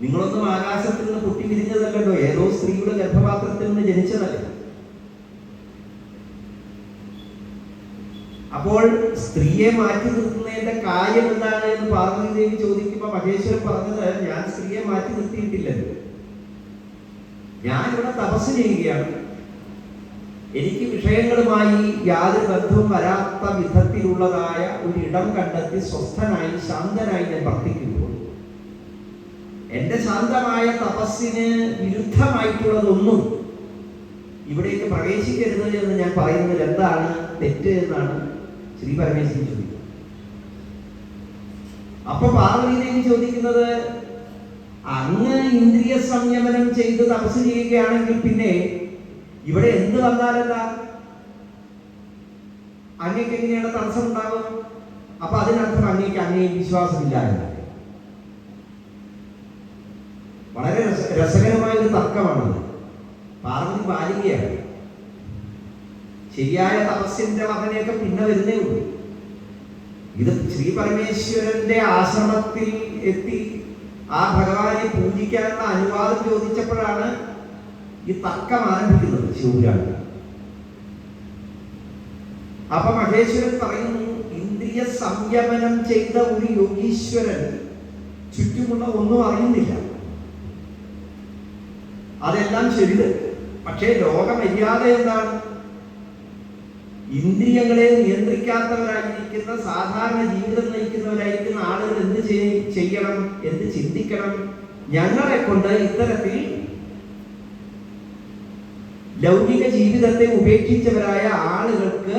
നിങ്ങളൊന്നും ആകാശത്തിൽ നിന്ന് പൊട്ടി വിരിഞ്ഞതല്ലോ, ഏതോ സ്ത്രീയുടെ ഗർഭപാത്രത്തിൽ നിന്ന് ജനിച്ചതല്ലേ. അപ്പോൾ സ്ത്രീയെ മാറ്റി നിർത്തുന്നതിന്റെ കാര്യം എന്താണ് എന്ന് പാർവതീദേവി ചോദിക്കുമ്പോൾ മഹേശ്വരൻ പറഞ്ഞത്, ഞാൻ സ്ത്രീയെ മാറ്റി നിർത്തിയിട്ടില്ലല്ലോ, ഞാനിവിടെ തപസ് ചെയ്യുകയാണ്. എനിക്ക് വിഷയങ്ങളുമായി യാതൊരു ബന്ധവും വരാത്ത വിധത്തിലുള്ളതായ ഒരു ഇടം കണ്ടെത്തി സ്വസ്ഥനായി ശാന്തനായി ഞാൻ വർത്തിക്കുമ്പോൾ എന്റെ ശാന്തമായ തപസ്സിന് വിരുദ്ധമായിട്ടുള്ളതൊന്നും ഇവിടേക്ക് പ്രവേശിക്കരുത് എന്ന് ഞാൻ പറയുന്നത് എന്താണ് തെറ്റ് എന്നാണ് ശ്രീ പരമേശ്വരൻ ചോദിക്കുന്നത്. അപ്പൊ പാർവതീദേവി ചോദിക്കുന്നത്, അങ്ങ് ഇന്ദ്രിയ സംയമനം ചെയ്ത് തപസ് ചെയ്യുകയാണെങ്കിൽ പിന്നെ ഇവിടെ എന്ത് വന്നാലല്ല അങ്ങേക്ക് എങ്ങനെയാണ് തടസ്സം ഉണ്ടാകും? അപ്പൊ അതിനർത്ഥം അങ്ങേ വിശ്വാസമില്ല എന്നല്ല. വളരെ രസകരമായ ഒരു തർക്കമാണത്. പാർവതി ബാലികയാണ്. ശരിയായ തപസ്സിന്റെ വർണ്ണനയൊക്കെ പിന്നെ വരുന്നേ ഉള്ളൂ. ഇത് ശ്രീ പരമേശ്വരന്റെ ആശ്രമത്തിൽ എത്തി ആ ഭഗവാനെ പൂജിക്കാനുള്ള അനുവാദം ചോദിച്ചപ്പോഴാണ് ഈ തർക്കം ആരംഭിക്കുന്നത് ശിവപുരാണം. അപ്പൊ മഹേശ്വരൻ പറയുന്നു, ഇന്ദ്രിയ സംയമനം ചെയ്ത ഒരു യോഗീശ്വരൻ ചുറ്റുമുള്ള ഒന്നും അറിയുന്നില്ല. അതെല്ലാം ശരിത്. പക്ഷേ ലോകമര്യാദ എന്താണ്? ഇന്ദ്രിയങ്ങളെ നിയന്ത്രിക്കാത്തവരായിരിക്കുന്ന, സാധാരണ ജീവിതം നയിക്കുന്നവരായിരിക്കുന്ന ആളുകൾ എന്ത് ചെയ്യണം, എന്ത് ചിന്തിക്കണം? ഞങ്ങളെ കൊണ്ട് ഇത്തരത്തിൽ ലൗകിക ജീവിതത്തെ ഉപേക്ഷിച്ചവരായ ആളുകൾക്ക്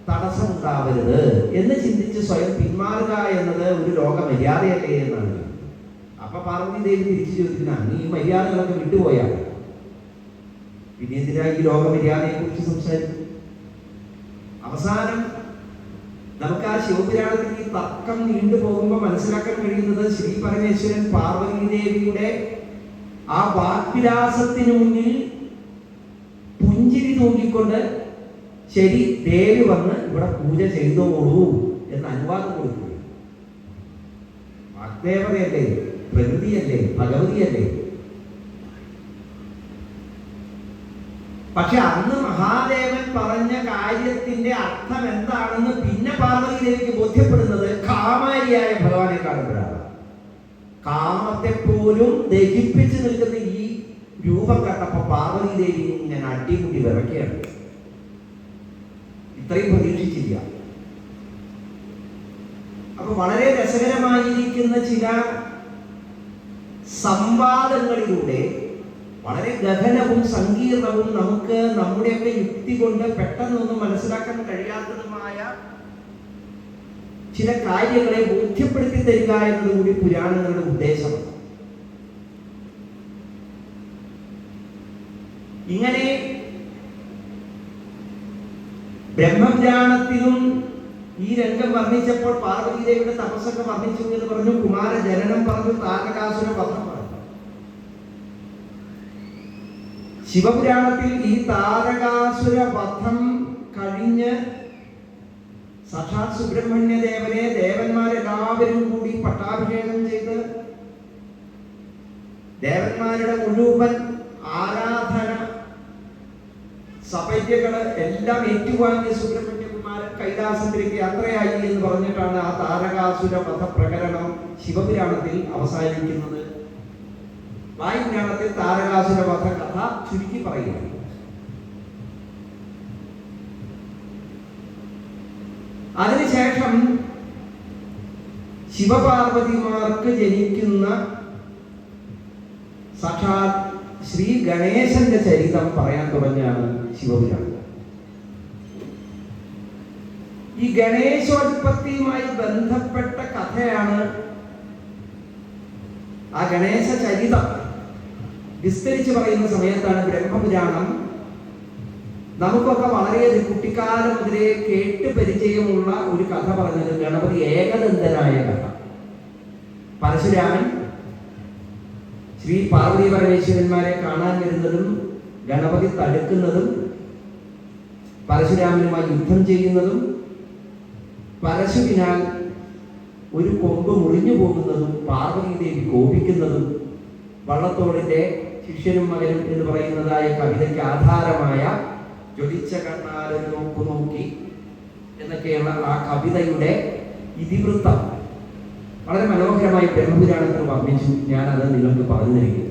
തടസ്സമുണ്ടാവരുത് എന്ന് ചിന്തിച്ച് സ്വയം പിന്മാറുക എന്നത് ഒരു ലോക മര്യാദയല്ലേ എന്നാണ്. അപ്പൊ പാർവതി ദേവി തിരിച്ചു ചോദിക്കുന്ന, ഈ മര്യാദകളൊക്കെ വിട്ടുപോയാൽ പിന്നെ എന്തിനാ ഈ ലോക മര്യാദയെ കുറിച്ച് സംസാരിക്കും? അവസാനം നമുക്ക് ആ ശിവപുരാണത്തിൽ ഈ തർക്കം നീണ്ടുപോകുമ്പോൾ മനസ്സിലാക്കാൻ കഴിയുന്നത്, ശ്രീ പരമേശ്വരൻ പാർവതി ദേവിയുടെ ആ വാഗ്വിലാസത്തിന് മുന്നിൽ പുഞ്ചിരി തൂക്കിക്കൊണ്ട് ശരി ദേവി വന്ന് ഇവിടെ പൂജ ചെയ്തോളൂ എന്ന് അനുവാദം കൊടുക്കുക. വാഗ്ദേവതയല്ലേ, പ്രകൃതിയല്ലേ, ഭഗവതിയല്ലേ. പക്ഷെ അന്ന് മഹാദേവൻ പറഞ്ഞ കാര്യത്തിന്റെ അർത്ഥം എന്താണെന്ന് പിന്നെ പാർവതി ദേവിക്ക് ബോധ്യപ്പെടുന്നത് കാമാരിയായ ഭഗവാനെ കാണുമ്പോഴാണ്. കാമത്തെ പോലും ദഹിപ്പിച്ചു നിൽക്കുന്ന ഈ രൂപം കണ്ടപ്പോ പാർവതി ദേവി ഞാൻ അടിമുടി വിറക്കുകയാണ്. ഇത്രയും പ്രതീക്ഷിച്ചില്ല. അപ്പൊ വളരെ രസകരമായിരിക്കുന്ന ചില സംവാദങ്ങളിലൂടെ വളരെ ഗഹനവും സങ്കീർണവും നമുക്ക് നമ്മുടെയൊക്കെ യുക്തി കൊണ്ട് പെട്ടെന്നൊന്നും മനസ്സിലാക്കാൻ കഴിയാത്തതുമായ ചില കാര്യങ്ങളെ ബോധ്യപ്പെടുത്തി തരിക എന്നതുകൂടി പുരാണങ്ങളുടെ ഉദ്ദേശമാണ്. ഇങ്ങനെ ബ്രഹ്മപുരാണത്തിലും ഈ രംഗം വർണ്ണിച്ചപ്പോൾ പാർവതി ദേവിയുടെ തപസ്സൊക്കെ വർണ്ണിച്ചു എന്ന് പറഞ്ഞു, കുമാര ജനനം പറഞ്ഞു, താരകാസുര വധം പറഞ്ഞു. ശിവപുരാണത്തിൽ ഈ താരകാസുര വധം കഴിഞ്ഞ് സാക്ഷാത് സുബ്രഹ്മണ്യ ദേവനെ ദേവന്മാരെല്ലാവരും കൂടി പട്ടാഭിഷേകം ചെയ്ത് ദേവന്മാരുടെ മുഴുവൻ ആരാധന സപര്യകള് എല്ലാം ഏറ്റുവാങ്ങിയ സുബ്രഹ്മണ്യകുമാരൻ കൈലാസത്തിലേക്ക് യാത്രയായി എന്ന് പറഞ്ഞിട്ടാണ് ആ താരകാസുര വധ പ്രകരണം ശിവപുരാണത്തിൽ അവസാനിക്കുന്നത്. വായുപുരാണത്തിൽ താരകാസുര വധ കഥ ചുരുക്കി പറയുകയാണ്. അതിനുശേഷം ശിവപാർവതിമാർക്ക് ജനിക്കുന്ന സാക്ഷാത് ശ്രീ ഗണേശന്റെ ചരിതം പറയാൻ തുടങ്ങിയാണ് ശിവപുരാണം. ഈ ഗണേശോത്പത്തിയുമായി ബന്ധപ്പെട്ട കഥയാണ് ആ ഗണേശ ചരിതം വിസ്തരിച്ച് പറയുന്ന സമയത്താണ് ബ്രഹ്മപുരാണം നമുക്കൊക്കെ വളരെയധികം കുട്ടിക്കാലം മുതലേ കേട്ട് പരിചയമുള്ള ഒരു കഥ പറഞ്ഞത്. ഗണപതി ഏകദന്തനായ കഥ. പരശുരാമൻ ശ്രീ പാർവതി പരമേശ്വരന്മാരെ കാണാൻ വരുന്നതും ഗണപതി തടുക്കുന്നതും പരശുരാമനുമായി യുദ്ധം ചെയ്യുന്നതും പരശുവിനാൽ ഒരു കൊമ്പ് മുറിഞ്ഞു പോകുന്നതും പാർവതി ദേവി കോപിക്കുന്നതും വള്ളത്തോളിന്റെ ശിഷ്യനും മകനും എന്ന് പറയുന്നതായ കവിതയ്ക്ക് ആധാരമായ ജ്വലിച്ച കണ്ണാലും നോക്കി എന്നൊക്കെയുള്ള ആ കവിതയുടെ ഇതിവൃത്തം വളരെ മനോഹരമായി ബ്രഹ്മപുരാണത്തിൽ വർണ്ണിച്ചു. ഞാനത് നിങ്ങൾക്ക് പറഞ്ഞു തരികയും.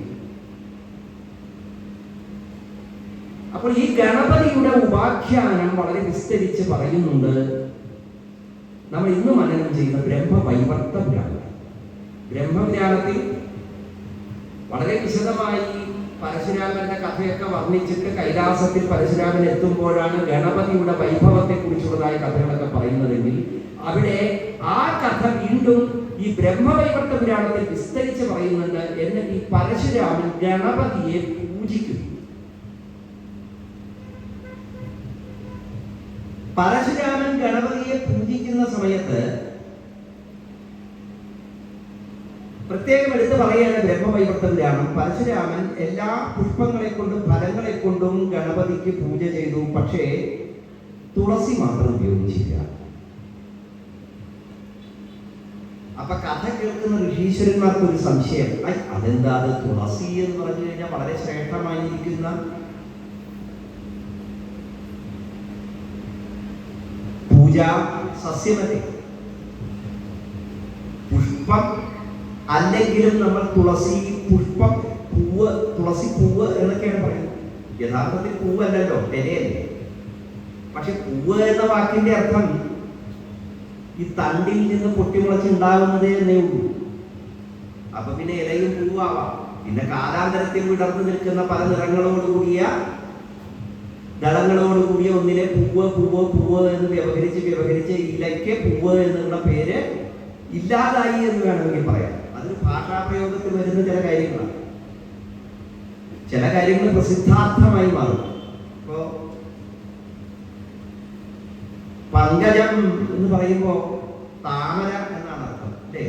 അപ്പോൾ ഈ ഗണപതിയുടെ ഉപാഖ്യാനം വളരെ വിസ്തരിച്ച് പറയുന്നുണ്ട്. നമ്മൾ ഇന്ന് മനനം ചെയ്യുന്ന ബ്രഹ്മവൈവർത്ത പുരാണം. ബ്രഹ്മപുരാണത്തിൽ വളരെ വിശദമായി പരശുരാമന്റെ കഥയൊക്കെ വർണ്ണിച്ചിട്ട് കൈലാസത്തിൽ പരശുരാമൻ എത്തുമ്പോഴാണ് ഗണപതിയുടെ വൈഭവത്തെ കുറിച്ചുള്ളതായ കഥകളൊക്കെ പറയുന്നതെങ്കിൽ അവിടെ ആ കഥ വീണ്ടും ഈ ബ്രഹ്മവൈവർത്ത പുരാണത്തിൽ വിസ്തരിച്ച് പറയുന്നുണ്ട്. എന്നിട്ട് ഈ പരശുരാമൻ ഗണപതിയെ പൂജിക്കുന്നു. പരശുരാമൻ ഗണപതിയെ പൂജിക്കുന്ന സമയത്ത് പ്രത്യേകം എടുത്ത് പറയുകയാണ് ബ്രഹ്മവൈവർത്ത പുരാണം. പരശുരാമൻ എല്ലാ പുഷ്പങ്ങളെ കൊണ്ടും ഫലങ്ങളെ കൊണ്ടും ഗണപതിക്ക് പൂജ ചെയ്തു. പക്ഷേ തുളസി മാത്രം ഉപയോഗിച്ചില്ല. അപ്പൊ കഥ കേൾക്കുന്ന ഋഷീശ്വരന്മാർക്ക് ഒരു സംശയം, അതെന്താ അത് തുളസി എന്ന് പറഞ്ഞു കഴിഞ്ഞാൽ വളരെ ശ്രേഷ്ഠമായിരിക്കുന്ന പൂജാ സസ്യമല്ലേ, പുഷ്പം അല്ലെങ്കിലും നമ്മൾ തുളസി പുഷ്പം പൂവ് തുളസി പൂവ് എന്നൊക്കെയാണ് പറയുന്നത്. യഥാർത്ഥത്തിൽ പൂവല്ലല്ലോ, ഇലയല്ലേ. പക്ഷെ പൂവ് എന്ന വാക്കിന്റെ അർത്ഥം ഈ തണ്ടിൽ നിന്ന് പൊട്ടിമുളച്ചുണ്ടാകുന്നതേ എന്നേ ഉള്ളൂ. അപ്പൊ പിന്നെ ഇലയും പൂവാവാം. പിന്നെ കാലാന്തരത്തിൽ വിടർന്നു നിൽക്കുന്ന പല നിറങ്ങളോടുകൂടിയ ദളങ്ങളോടുകൂടിയ ഒന്നിനെ പൂവ് പൂവ് പൂവ് എന്ന് വ്യവഹരിച്ച് ഇലയ്ക്ക് പൂവ് എന്നുള്ള പേര് ഇല്ലാതായി എന്ന് വേണമെങ്കിൽ പറയാം. അതൊരു ഭാഷാപ്രയോഗത്തിൽ വരുന്ന ചില കാര്യങ്ങളാണ്. ചില കാര്യങ്ങൾ പ്രസിദ്ധാർത്ഥമായി മാറും. ഇപ്പോ പങ്കജം എന്ന് പറയുമ്പോൾ താമര എന്നാണ് അർത്ഥം, അല്ലേ?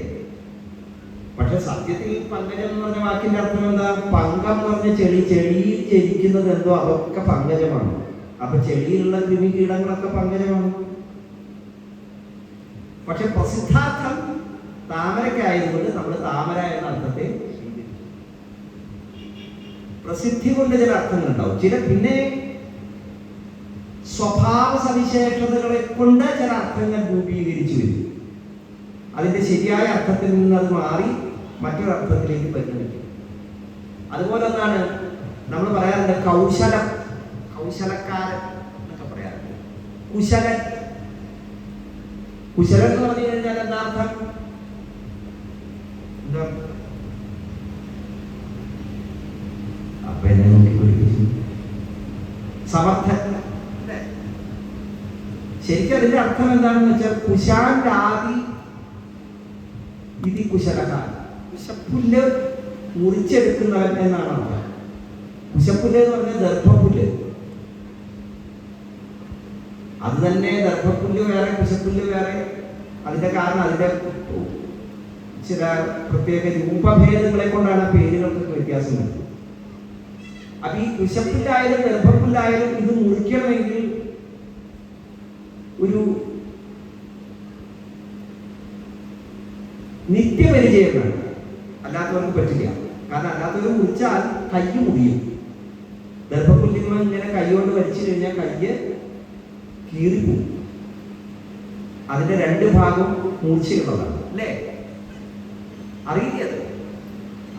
പക്ഷെ സത്യത്തിൽ പങ്കജം എന്ന് പറഞ്ഞ വാക്കിന്റെ അർത്ഥം എന്താ? പങ്കം എന്ന് പറഞ്ഞ ചെളിയിൽ ജനിക്കുന്നത് എന്തോ അതൊക്കെ പങ്കജമാണ്. അപ്പൊ ചെളിയിലുള്ള കൃമി കീടങ്ങളൊക്കെ പങ്കജമാണ്. പക്ഷെ പ്രസിദ്ധാർത്ഥം താമരയ്ക്കായതുകൊണ്ട് നമ്മൾ താമര എന്ന അർത്ഥത്തെ പ്രസിദ്ധി കൊണ്ട് ചില അർത്ഥങ്ങൾ ഉണ്ടാവും. ചില പിന്നെ സ്വഭാവ സവിശേഷതകളെ കൊണ്ട് ചില അർത്ഥങ്ങൾ രൂപീകരിച്ചു വരും. അതിന്റെ ശരിയായ അർത്ഥത്തിൽ നിന്ന് അത് മാറി മറ്റൊരർത്ഥത്തിലേക്ക് പരിണമിക്കും. അതുപോലെ ഒന്നാണ് നമ്മൾ പറയാറുണ്ട് കൗശലം, കൗശലക്കാരൻ എന്നൊക്കെ പറയാറുണ്ട്. കുശലൻ, കുശലൻ എന്ന് പറഞ്ഞു കഴിഞ്ഞാൽ എന്താ അർത്ഥം? എന്താ? അപ്പൊ എന്നെ നോക്കി പഠിപ്പിച്ചു സമർത്ഥൻ. ശരിക്കും അതിന്റെ അർത്ഥം എന്താണെന്ന് വെച്ചാൽ കുശാന്റെ ആദി ഇത് കുശലകാരൻ, കുശപ്പുല്ല് മുറിച്ചെടുക്കുന്നവൻ എന്നാണ് അർത്ഥം. കുശപ്പുല്ല് എന്ന് പറഞ്ഞാൽ ദർഭപ്പുല്ല്. അത് തന്നെ ദർഭപ്പുല്ല് വേറെ കുശപ്പുല്ല് വേറെ. അതിന്റെ കാരണം അതിന്റെ ചില പ്രത്യേക രൂപഭേദങ്ങളെ കൊണ്ടാണ് പേരുകൾക്കൊക്കെ വ്യത്യാസം വരുന്നത്. അപ്പൊ ഈ കുശപ്പുല്ലായാലും ദർഭപ്പുല്ലായാലും ഇത് മുറിക്കണമെങ്കിൽ ഒരു നിത്യപരിചയം വേണം, അല്ലാത്തവർക്ക് പറ്റില്ല. കാരണം അല്ലാത്തവർ മുറിച്ചാൽ കൈ മുറിയും. ദർഭപ്പുല്ലിന്മ ഇങ്ങനെ കൈ കൊണ്ട് വലിച്ചു കഴിഞ്ഞാൽ കയ്യ് കീറിപ്പോവും. അതിന്റെ രണ്ട് ഭാഗവും മൂർച്ചയുള്ളതാണ്, അല്ലേ? അറിയില്ല. അത്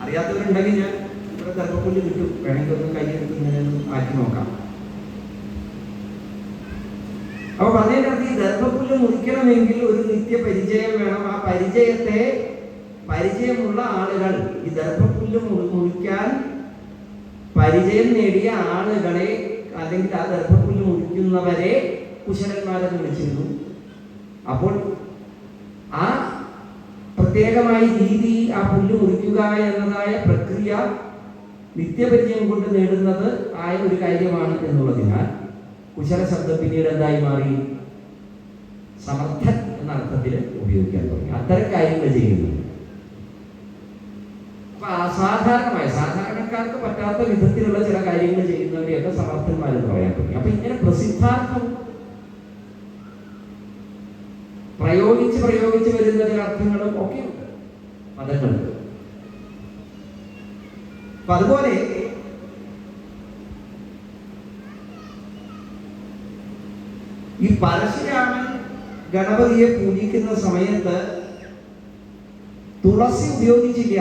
അറിയാത്തവരുണ്ടെങ്കിൽ ഞാൻ ഇവിടെ ദർഭപ്പുല്ല് കിട്ടും, വേണമെങ്കിൽ ഒന്ന് കൈയെടുത്ത് ഇങ്ങനെ ആക്കി നോക്കാം. അപ്പൊ പറഞ്ഞതിനകത്ത് ഈ ദർഭപ്പുല്ല് മുറിക്കണമെങ്കിൽ ഒരു നിത്യപരിചയം വേണം. ആ പരിചയമുള്ള ആളുകൾ, ഈ ദർഭപ്പുല്ല് മുറിക്കാൻ പരിചയം നേടിയ ആളുകളെ അല്ലെങ്കിൽ ആ ദർഭപ്പുല്ല് മുറിക്കുന്നവരെ കുശലന്മാരെന്ന് വിളിച്ചിരുന്നു. അപ്പോൾ ആ പ്രത്യേകമായ രീതി, ആ പുല്ല് മുറിക്കുക എന്നതായ പ്രക്രിയ നിത്യപരിചയം കൊണ്ട് നേടുന്നത് ആയ ഒരു കാര്യമാണ് എന്നുള്ളതിനാൽ കുശല ശബ്ദം പിന്നീട് എന്തായി മാറി? സമർത്ഥൻ എന്ന അർത്ഥത്തിൽ ഉപയോഗിക്കാൻ തുടങ്ങി. അത്തരം കാര്യങ്ങൾ ചെയ്യുന്നു. അപ്പൊ സാധാരണക്കാർക്ക് പറ്റാത്ത വിധത്തിലുള്ള ചില കാര്യങ്ങൾ ചെയ്യുന്നവരെയൊക്കെ സമർത്ഥന്മാരെന്ന് പറയാൻ തുടങ്ങി. അപ്പൊ ഇങ്ങനെ പ്രസിദ്ധാർത്ഥം പ്രയോഗിച്ച് വരുന്ന ചില അർത്ഥങ്ങളും ഒക്കെ ഉണ്ട് പദങ്ങൾക്ക്. അപ്പൊ അതുപോലെ ഈ പരശുരാമൻ ഗണപതിയെ പൂജിക്കുന്ന സമയത്ത് തുളസി ഉപയോഗിച്ചില്ല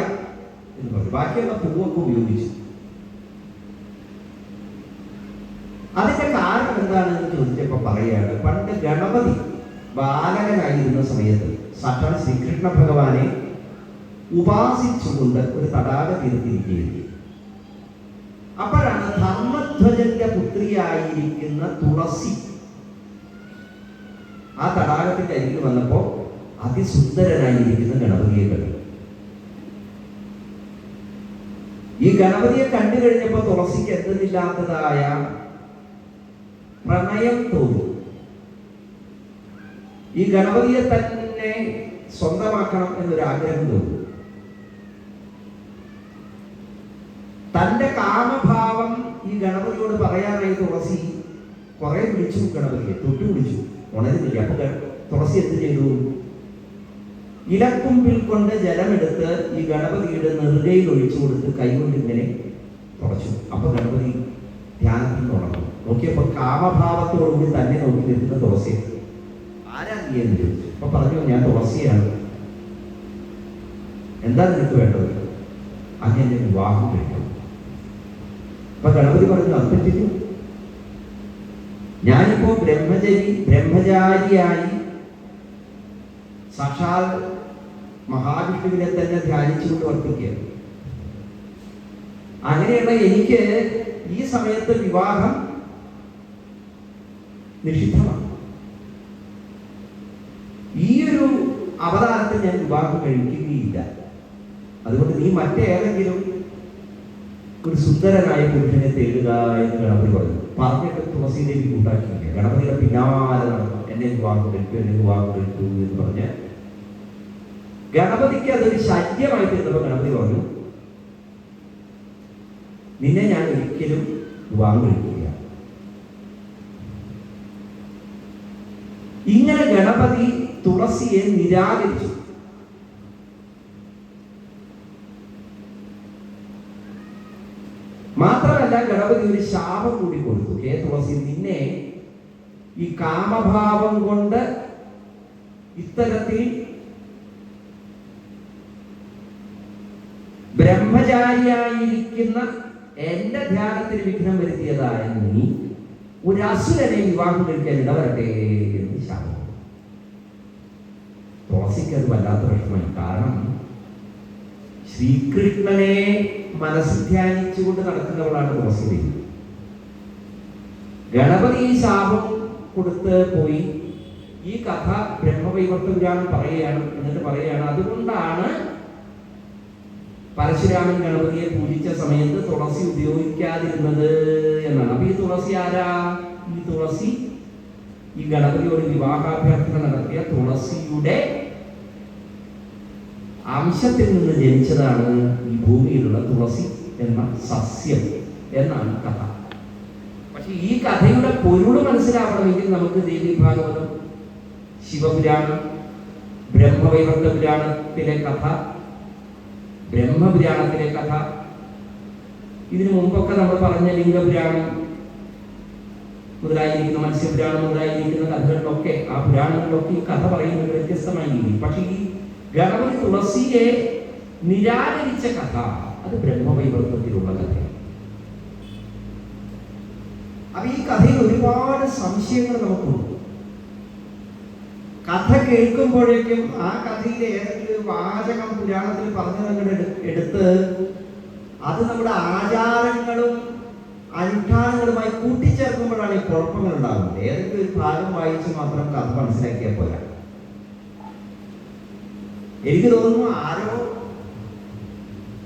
എന്ന് പറഞ്ഞു, ബാക്കിയുള്ള പൂവൊക്കെ ഉപയോഗിച്ചു. അതിന്റെ കാരണം എന്താണെന്ന് ചോദിച്ചപ്പോ പറയാണ്, പണ്ട് ഗണപതി ബാലകനായിരുന്ന സമയത്ത് സാക്ഷാൽ ശ്രീകൃഷ്ണ ഭഗവാനെ ഉപാസിച്ചുകൊണ്ട് ഒരു തടാക തീർത്തിരിക്കുകയാണ്. അപ്പോഴാണ് ധർമ്മധ്വജന്റെ പുത്രിയായിരിക്കുന്ന തുളസി ആ തടാകത്തിന്റെ അരികിൽ വന്നപ്പോ അതിസുന്ദരനായിരിക്കുന്ന ഗണപതിയെ കണ്ടു. ഈ ഗണപതിയെ കണ്ടു കഴിഞ്ഞപ്പോൾ തുളസിക്ക് എന്തെന്നില്ലാത്തതായ പ്രണയം തോന്നി. ഈ ഗണപതിയെ തന്നെ സ്വന്തമാക്കണം എന്നൊരാഗ്രഹം തോന്നി. തന്റെ കാമഭാവം ഈ ഗണപതിയോട് പറയാനായി തുളസി കുറെ വിളിച്ചു. ഗണപതിയെ തൊട്ടു വിളിച്ചു, ഉണരുന്നില്ല. അപ്പൊ തുളസി എന്ത് ചെയ്തു? ഇലക്കുമ്പിൽ കൊണ്ട് ജലമെടുത്ത് ഈ ഗണപതിയുടെ നെറുകയിൽ ഒഴിച്ചു കൊടുത്ത് കൈകൊണ്ട് ഇങ്ങനെ തുടച്ചു. അപ്പൊ ഗണപതി ധ്യാനത്തിൽ തുടങ്ങും. നോക്കിയപ്പോ കാമഭാവത്തോടുകൂടി തന്നെ നോക്കി നിൽക്കുന്ന തുളസിയെ. ആരാ നീ എന്ന് ചോദിച്ചു. അപ്പൊ പറഞ്ഞു, ഞാൻ തുളസിയാണ്. എന്താ നിനക്ക് വേണ്ടത്? അങ്ങനെ വിവാഹം കഴിക്കണം. അപ്പൊ ഗണപതി പറഞ്ഞു, അത് പറ്റില്ല. ഞാനിപ്പോ ബ്രഹ്മചാരിയായി സാക്ഷാൽ മഹാവിഷ്ണുവിനെ തന്നെ ധ്യാനിച്ചുകൊണ്ട് വർത്തിക്കുകയാണ്. അങ്ങനെയുള്ള എനിക്ക് ഈ സമയത്ത് വിവാഹം നിഷിദ്ധമാണ്. ഈ ഒരു അവതാരത്തിൽ ഞാൻ വിവാഹം കഴിക്കുകയില്ല. അതുകൊണ്ട് നീ മറ്റേതെങ്കിലും ഒരു സുന്ദരനായ പുരുഷനെ തേടുക എന്ന് ഗണപതി പറഞ്ഞു. പറഞ്ഞിട്ട് തുളസീദേവി കൂട്ടാക്കിയില്ല. ഗണപതിയുടെ പിന്നാലെ നടന്നു. എന്നെ വിവാഹം കഴിക്കൂ, എന്നെ വിവാഹം കഴിക്കൂ എന്ന് പറഞ്ഞ് ഗണപതിക്ക് അതൊരു ശല്യമായി തീർന്നപ്പോൾ ഗണപതി പറഞ്ഞു, നിന്നെ ഞാൻ ഒരിക്കലും വിവാഹം കഴിക്കില്ല. ഇങ്ങനെ ഗണപതി തുളസിയെ നിരാകരിച്ചു. മാത്രമല്ല ഗണപതി ഒരു ശാപം കൂടി കൊടുത്തു. തുളസി, നിന്നെ ഈ കാമഭാവം കൊണ്ട് ഇത്തരത്തിൽ ബ്രഹ്മചാരിയായിരിക്കുന്ന എന്റെ ധ്യാനത്തിന് വിഘ്നം വരുത്തിയതായ നീ ഒരു അസുരനെ വിവാഹം കഴിക്കാൻ ഇടവരട്ടെ എന്ന് ശാപം. തുളസിക്ക് അത് വല്ലാത്ത പ്രശ്നമായി. കാരണം ശ്രീകൃഷ്ണനെ മനസ്സിൽ ധ്യാനിച്ചുകൊണ്ട് നടക്കുന്നവളാണ് തുളസി. ഗണപതി ഈ ശാപം കൊടുത്ത് പോയി. ഈ കഥ ബ്രഹ്മവൈവർത്ത പുരാണം പറയുകയാണ്. എന്നിട്ട് പറയുകയാണ്, അതുകൊണ്ടാണ് പരശുരാമൻ ഗണപതിയെ പൂജിച്ച സമയത്ത് തുളസി ഉപയോഗിക്കാതിരുന്നത് എന്നാണ്. അപ്പൊ ഈ തുളസി ആരാ? ഈ തുളസി ഈ ഗണപതിയോട് വിവാഹാഭ്യർത്ഥന നടത്തിയ തുളസിയുടെ അംശത്തിൽ നിന്ന് ജനിച്ചതാണ് ഈ ഭൂമിയിലുള്ള തുളസി എന്ന സസ്യം എന്നാണ് കഥ. പക്ഷെ ഈ കഥയുടെ പൊരുൾ മനസ്സിലാവണമെങ്കിൽ നമുക്ക് ദേവി ഭാഗവതം, ശിവപുരാണം, ബ്രഹ്മവൈവർത്ത പുരാണത്തിലെ കഥ, ബ്രഹ്മപുരാണത്തിലെ കഥ, ഇതിനു മുമ്പൊക്കെ നമ്മൾ പറഞ്ഞ ലിംഗപുരാണം മുതലായിരിക്കുന്ന മത്സ്യപുരാണം മുതലായിരിക്കുന്ന കഥകളിലൊക്കെ, ആ പുരാണങ്ങളിലൊക്കെ ഈ കഥ പറയുന്നത് വ്യത്യസ്തമായി രീതിയിൽ. പക്ഷെ ഈ ഗണപതി തുളസിയെ നിരാകരിച്ച കഥ അത് ബ്രഹ്മവൈവർത്തത്തിലുള്ള കഥയാണ്. അപ്പൊ ഈ കഥയിൽ ഒരുപാട് സംശയങ്ങൾ നമുക്കുണ്ട്. കഥ കേൾക്കുമ്പോഴേക്കും ആ കഥയിലെ ഏതെങ്കിലും വാചകം പുരാണത്തിൽ പറഞ്ഞത് എടുത്ത് അത് നമ്മുടെ ആചാരങ്ങളും അനുഷ്ഠാനങ്ങളുമായി കൂട്ടിച്ചേർക്കുമ്പോഴാണ് ഈ കുഴപ്പങ്ങൾ ഉണ്ടാകുന്നത്. ഏതെങ്കിലും ഒരു ഭാഗം വായിച്ച് മാത്രം കഥ മനസ്സിലാക്കിയാൽ പോരാ. എനിക്ക് തോന്നുന്നു ആരോ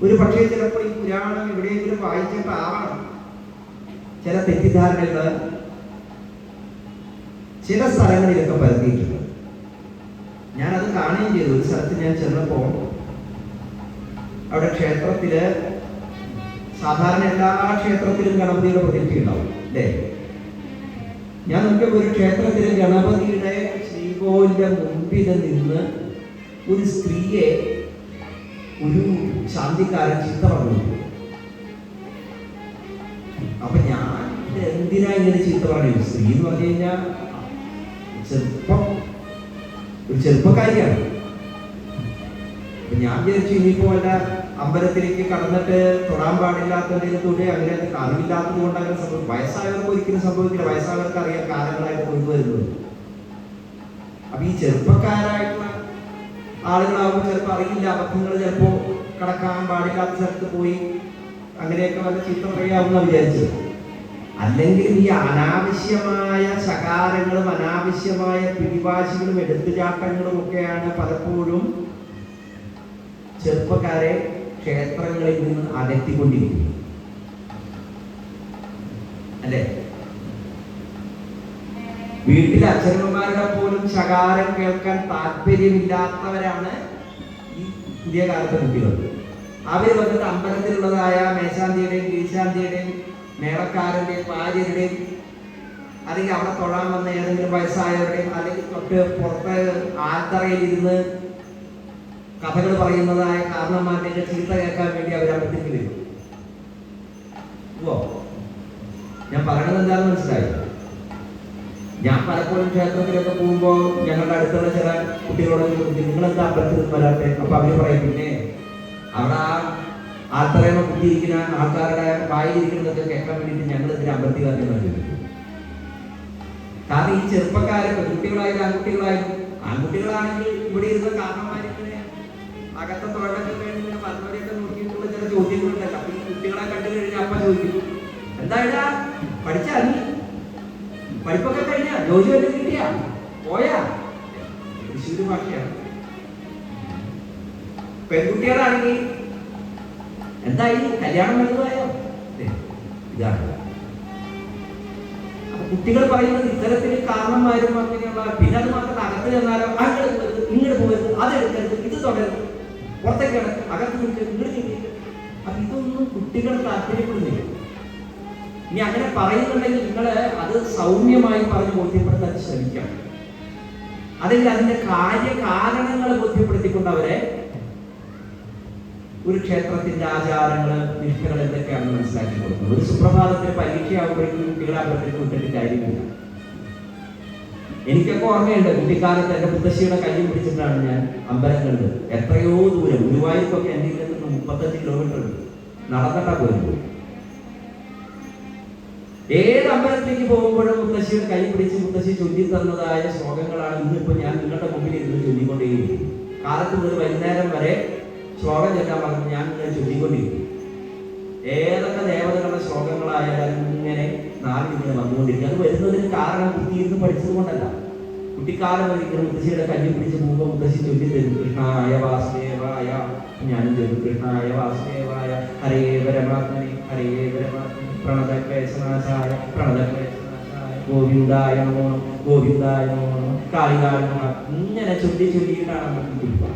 ഒരു പക്ഷേ ചിലപ്പോൾ ഈ പുരാണം എവിടെയെങ്കിലും വായിച്ചിട്ടാവണം ചില തെറ്റിദ്ധാരണകൾ ചില സ്ഥലങ്ങളിലൊക്കെ പരത്തിയിട്ടുണ്ട്. ഞാനത് കാണുകയും ചെയ്തു. ഒരു സ്ഥലത്ത് ഞാൻ ചെന്നപ്പോൾ അവിടെ ക്ഷേത്രത്തില് സാധാരണ എല്ലാ ക്ഷേത്രത്തിലും ഗണപതിയുടെ പ്രതിഷ്ഠ ഉണ്ടാവും അല്ലേ? ഞാൻ നോക്കിയപ്പോൾ ഒരു ക്ഷേത്രത്തില് ഗണപതിയുടെ ശ്രീകോവിലിന്റെ മുമ്പിൽ നിന്ന് ഒരു സ്ത്രീയെ ഒരു ശാന്തിക്കാരൻ ചീത്ത പറഞ്ഞു. അപ്പൊ ഞാൻ എന്തിനാ ഇങ്ങനെ ചീത്ത പറയുന്നത്? സ്ത്രീ എന്ന് പറഞ്ഞു കഴിഞ്ഞാൽ ഒരു ചെറുപ്പക്കാരിയാണ്. ഞാൻ വിചാരിച്ചു ഇനിയിപ്പോ വല്ല അമ്പലത്തിലേക്ക് കടന്നിട്ട് തൊടാൻ പാടില്ലാത്തതിനെ തൊട്ട് അങ്ങനെ അറിവില്ലാത്തത് കൊണ്ട് അങ്ങനെ സംഭവിക്കും. വയസ്സായവർക്ക് ഒരിക്കലും സംഭവിക്കില്ല. വയസ്സായവർക്ക് അറിയാം കാലങ്ങളായിട്ട് കൊണ്ടുവരുന്നത്. അപ്പൊ ഈ ചെറുപ്പക്കാരായിട്ടുള്ള ആളുകളാവുമ്പോൾ ചിലപ്പോൾ അറിയില്ല, അബദ്ധങ്ങൾ ചിലപ്പോൾ കടക്കാൻ പാടില്ലാത്ത സ്ഥലത്ത് പോയി അങ്ങനെയൊക്കെ വല്ല ചീത്ത പറയാവുന്ന വിചാരിച്ചത്. അല്ലെങ്കിൽ ഈ അനാവശ്യമായ ശകാരങ്ങളും അനാവശ്യമായ പിടിവാശികളും എടുത്തുചാട്ടങ്ങളും ഒക്കെയാണ് പലപ്പോഴും ചെറുപ്പക്കാരെ ക്ഷേത്രങ്ങളിൽ നിന്ന് അകറ്റിക്കൊണ്ടിരിക്കുന്നത്, അല്ലേ? വീട്ടിലെ അച്ഛനമ്മമാരുടെ പോലും ശകാരം കേൾക്കാൻ താല്പര്യമില്ലാത്തവരാണ് ഈ പുതിയ കാലത്തെ കുട്ടികൾ. അവർ വന്നിട്ട് അമ്പലത്തിലുള്ളതായ മേശാന്തിയുടെയും ഗീശാന്തിയുടെയും മേളക്കാരന്റെയും ഭാര്യരുടെയും അല്ലെങ്കിൽ അവിടെ തൊഴാൻ വന്ന ഏതെങ്കിലും വയസ്സായവരുടെയും അല്ലെങ്കിൽ തൊട്ട് പുറത്ത് ആൽത്തറയിലിരുന്ന് കഥകൾ പറയുന്നതായ കാരണന്മാരുടെയൊക്കെ ചീത്ത കേൾക്കാൻ വേണ്ടി അവർ അമ്പലത്തിലേക്ക് വരും. ഞാൻ പറയണത് എന്താണെന്ന് മനസ്സിലായി? ഞാൻ പലപ്പോഴും ക്ഷേത്രത്തിലൊക്കെ പോകുമ്പോൾ ഞങ്ങളുടെ അടുത്തുള്ള ചില കുട്ടികളോട് നിങ്ങളെന്താ അമ്പലത്തിൽ വരാട്ടെ? അപ്പൊ അവര് പറയും, പിന്നെ അവിടെ ആൽത്തറയുമ്പോൾ കുത്തിയിരിക്കുന്ന ആൾക്കാരുടെ വായിരിക്കുന്നതൊക്കെ കേൾക്കാൻ വേണ്ടിയിട്ട് ഞങ്ങൾ ഇതിന് അമ്പലത്തിൽ വരണമെന്ന് ചോദിക്കും. കാരണം ഈ ചെറുപ്പക്കാരെ പെൺകുട്ടികളായാലും ആൺകുട്ടികളാണെങ്കിൽ ഇവിടെ ഇരുന്ന കാരണന്മാരിങ്ങനെ അകത്തെ തൊഴിലൊക്കെ വേണ്ടി പറഞ്ഞവരെയൊക്കെ നോക്കിയിട്ടുള്ള ചില ചോദ്യങ്ങളുണ്ടല്ലോ. അപ്പൊ ഈ കുട്ടികളെ കണ്ടു കഴിഞ്ഞാൽ അപ്പ ചോദിക്കും, എന്താ പഠിച്ചാ നീ? പഠിപ്പൊക്കെ കഴിഞ്ഞാ? ജോലി വല്ലതും കിട്ടിയാ? പോയാ? തൃശ്ശൂര് ഭാഷയാണ്. പെൺകുട്ടികളാണെങ്കിൽ എന്തായി, കല്യാണം വലുതായോ? ഇതാണ്. അപ്പൊ കുട്ടികൾ പറയുന്നത് ഇത്തരത്തിൽ കാരണന്മാരും അങ്ങനെയുള്ള. പിന്നെ അത് മാത്രം അകത്ത് ചെന്നാലോ അങ്ങോട്ട് പോകരുത്, ഇങ്ങോട്ട് പോകരുത്, അതെടുക്കരുത്, ഇത് തുടരുത്, പുറത്തേക്ക് കിടക്ക്, അകത്ത് നിൽക്ക്, ഇങ്ങോട്ട് നീക്കി. അപ്പൊ ഇതൊന്നും കുട്ടികൾ താല്പര്യപ്പെടുന്നില്ല. ഇനി അങ്ങനെ പറയുന്നുണ്ടെങ്കിൽ നിങ്ങൾ അത് സൗമ്യമായി പറഞ്ഞ് ബോധ്യപ്പെടുത്താൻ ശ്രമിക്കണം. അല്ലെങ്കിൽ അതിന്റെ കാര്യകാരണങ്ങൾ ബോധ്യപ്പെടുത്തിക്കൊണ്ട് അവരെ ഒരു ക്ഷേത്രത്തിന്റെ ആചാരങ്ങൾ നിഷ്ഠകൾ എന്തൊക്കെയാണെന്ന് മനസ്സിലാക്കി കൊടുക്കുന്നത്. ഒരു സുപ്രഭാതത്തിന് പരീക്ഷയാകുമ്പോഴേക്കും കുട്ടികളെ അമ്പലത്തിലേക്ക് വിട്ടിട്ട് കാര്യമില്ല. എനിക്കൊക്കെ ഓർമ്മയുണ്ട്, കുട്ടിക്കാലത്ത് എന്റെ മുത്തശ്ശിയുടെ കയ്യിൽ പിടിച്ചിട്ടാണ് ഞാൻ അമ്പലങ്ങളിൽ എത്രയോ ദൂരം, ഗുരുവായൂർക്കൊക്കെ എൻ്റെ നിന്ന് 35 കിലോമീറ്റർ ഉണ്ട്, നടന്നിട്ടാ പോയത്. ഏത് അമ്പലത്തിലേക്ക് പോകുമ്പോഴും മുത്തശ്ശിയുടെ കൈ പിടിച്ച് മുത്തശ്ശി ചൊല്ലി തന്നതായ ശ്ലോകങ്ങളാണ് ഇന്നിപ്പോ ഞാൻ നിങ്ങളുടെ മുമ്പിൽ ഇരുന്ന് ചൊല്ലിക്കൊണ്ടേയിരിക്കും. കാലത്ത് മുതൽ വൈകുന്നേരം വരെ ശ്ലോകം ചൊല്ലാൻ പറഞ്ഞ് ഞാൻ ഇങ്ങനെ ചൊല്ലിക്കൊണ്ടിരിക്കും. ഏതൊക്കെ ദേവതകളുടെ ശ്ലോകങ്ങളായാലും ഇങ്ങനെ നാവിലിങ്ങനെ വന്നുകൊണ്ടിരിക്കും. അത് വരുന്നതിന് കാരണം കുത്തിയിരുന്ന് പഠിച്ചത് കൊണ്ടല്ല. കുട്ടിക്കാലം വരെ ഇങ്ങനെ മുത്തശ്ശിയുടെ കഞ്ഞി പിടിച്ച് പോകുമ്പോൾ മുത്തശ്ശി ചൊല്ലി തരും, കൃഷ്ണായ വാസുദേവായ. ഞാനും ചൊല്ലും, കൃഷ്ണായ വാസുദേവായ ഹരേ പരമാത്മനെ ഹരേ പരമാത്മനെ പ്രണതക്ലേശനാശായ പ്രണതക്ലേശനാശായ ഗോവിന്ദായ നമോ ഗോവിന്ദായ നമോ കാളികായ നമോ. ഇങ്ങനെ ചൊല്ലിയിട്ടാണ് നമുക്ക് കുടിക്കുക.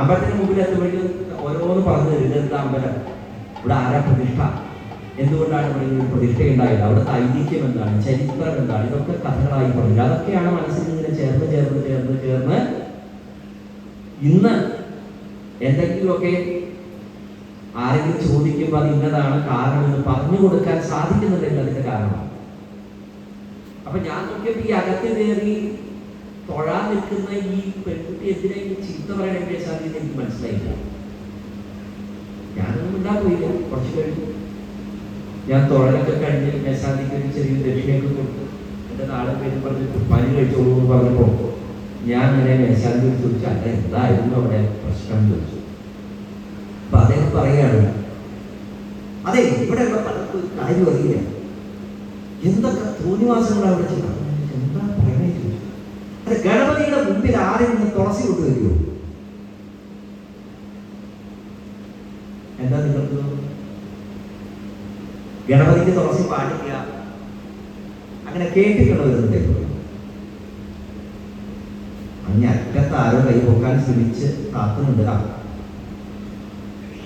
അമ്പലത്തിന് മുമ്പിൽ എത്തുമ്പോഴേക്കും ഓരോന്ന് പറഞ്ഞു തരും, ഇതെന്താ അമ്പലം, ഇവിടെ ആരാ പ്രതിഷ്ഠ, എന്തുകൊണ്ടാണ് ഇവിടെ ഒരു പ്രതിഷ്ഠ ഉണ്ടായത്, അവിടുത്തെ ഐതിഹ്യം എന്താണ്, ചരിത്രം എന്താണ്, ഇതൊക്കെ കഥകളായി പറഞ്ഞു. അതൊക്കെയാണ് മനസ്സിൽ ഇങ്ങനെ ചേർന്ന് ഇന്ന് എന്തെങ്കിലുമൊക്കെ ആരെങ്കിലും ചോദിക്കുമ്പോൾ അത് ഇന്നതാണ് കാരണം എന്ന് പറഞ്ഞു കൊടുക്കാൻ സാധിക്കുന്നുണ്ടെങ്കിൽ അതിന്റെ കാരണമാണ്. അപ്പൊ ഞാൻ നോക്കിയപ്പോൾ ഈ അകത്ത് കയറി തൊഴാൻ നിൽക്കുന്ന ഈ പെൺകുട്ടി എന്തിനാ ഈ ചീത്ത പറയണ സാധ്യത എനിക്ക് മനസ്സിലായില്ല. ഞാനൊന്നും ഉണ്ടാക്കില്ല. കുറച്ച് കഴിഞ്ഞു ഞാൻ തൊഴലൊക്കെ കഴിഞ്ഞ് മേശാന്തിക്ക് ഒരു ചെറിയ ദക്ഷിണയൊക്കെ കൊടുത്ത് എൻ്റെ നാളെ പേര് പറഞ്ഞ് പനി കഴിച്ചോളൂ എന്ന് പറഞ്ഞപ്പോ ഞാൻ അങ്ങനെ മേശാന്തി ചോദിച്ചു, അല്ല എന്തായിരുന്നു അവിടെ പ്രശ്നം ചോദിച്ചു. അപ്പൊ അദ്ദേഹം പറയാണ്, അതെ ഇവിടെയുള്ള പലർക്കും ഒരു കാര്യം അറിയില്ല, എന്തൊക്കെ തോന്നിവാസങ്ങളാണ് അവിടെ ചെയ്യുന്നത്. എന്താ പറയണേ ചോദിച്ചു. അല്ല ഗണപതിയുടെ മുമ്പിൽ ആരെങ്കിലും തുളസി കൊണ്ടുവരുമോ? എന്താ നിങ്ങൾക്ക് തോന്നുന്നു? ഗണപതിക്ക് തുളസി പാടില്ല, അങ്ങനെ കേട്ടിട്ടുള്ളവരുണ്ട്. അങ്ങ് അറ്റത്ത് ആരോ കൈ പൊക്കാൻ ശ്രമിച്ച് കാത്തുന്നുണ്ട്.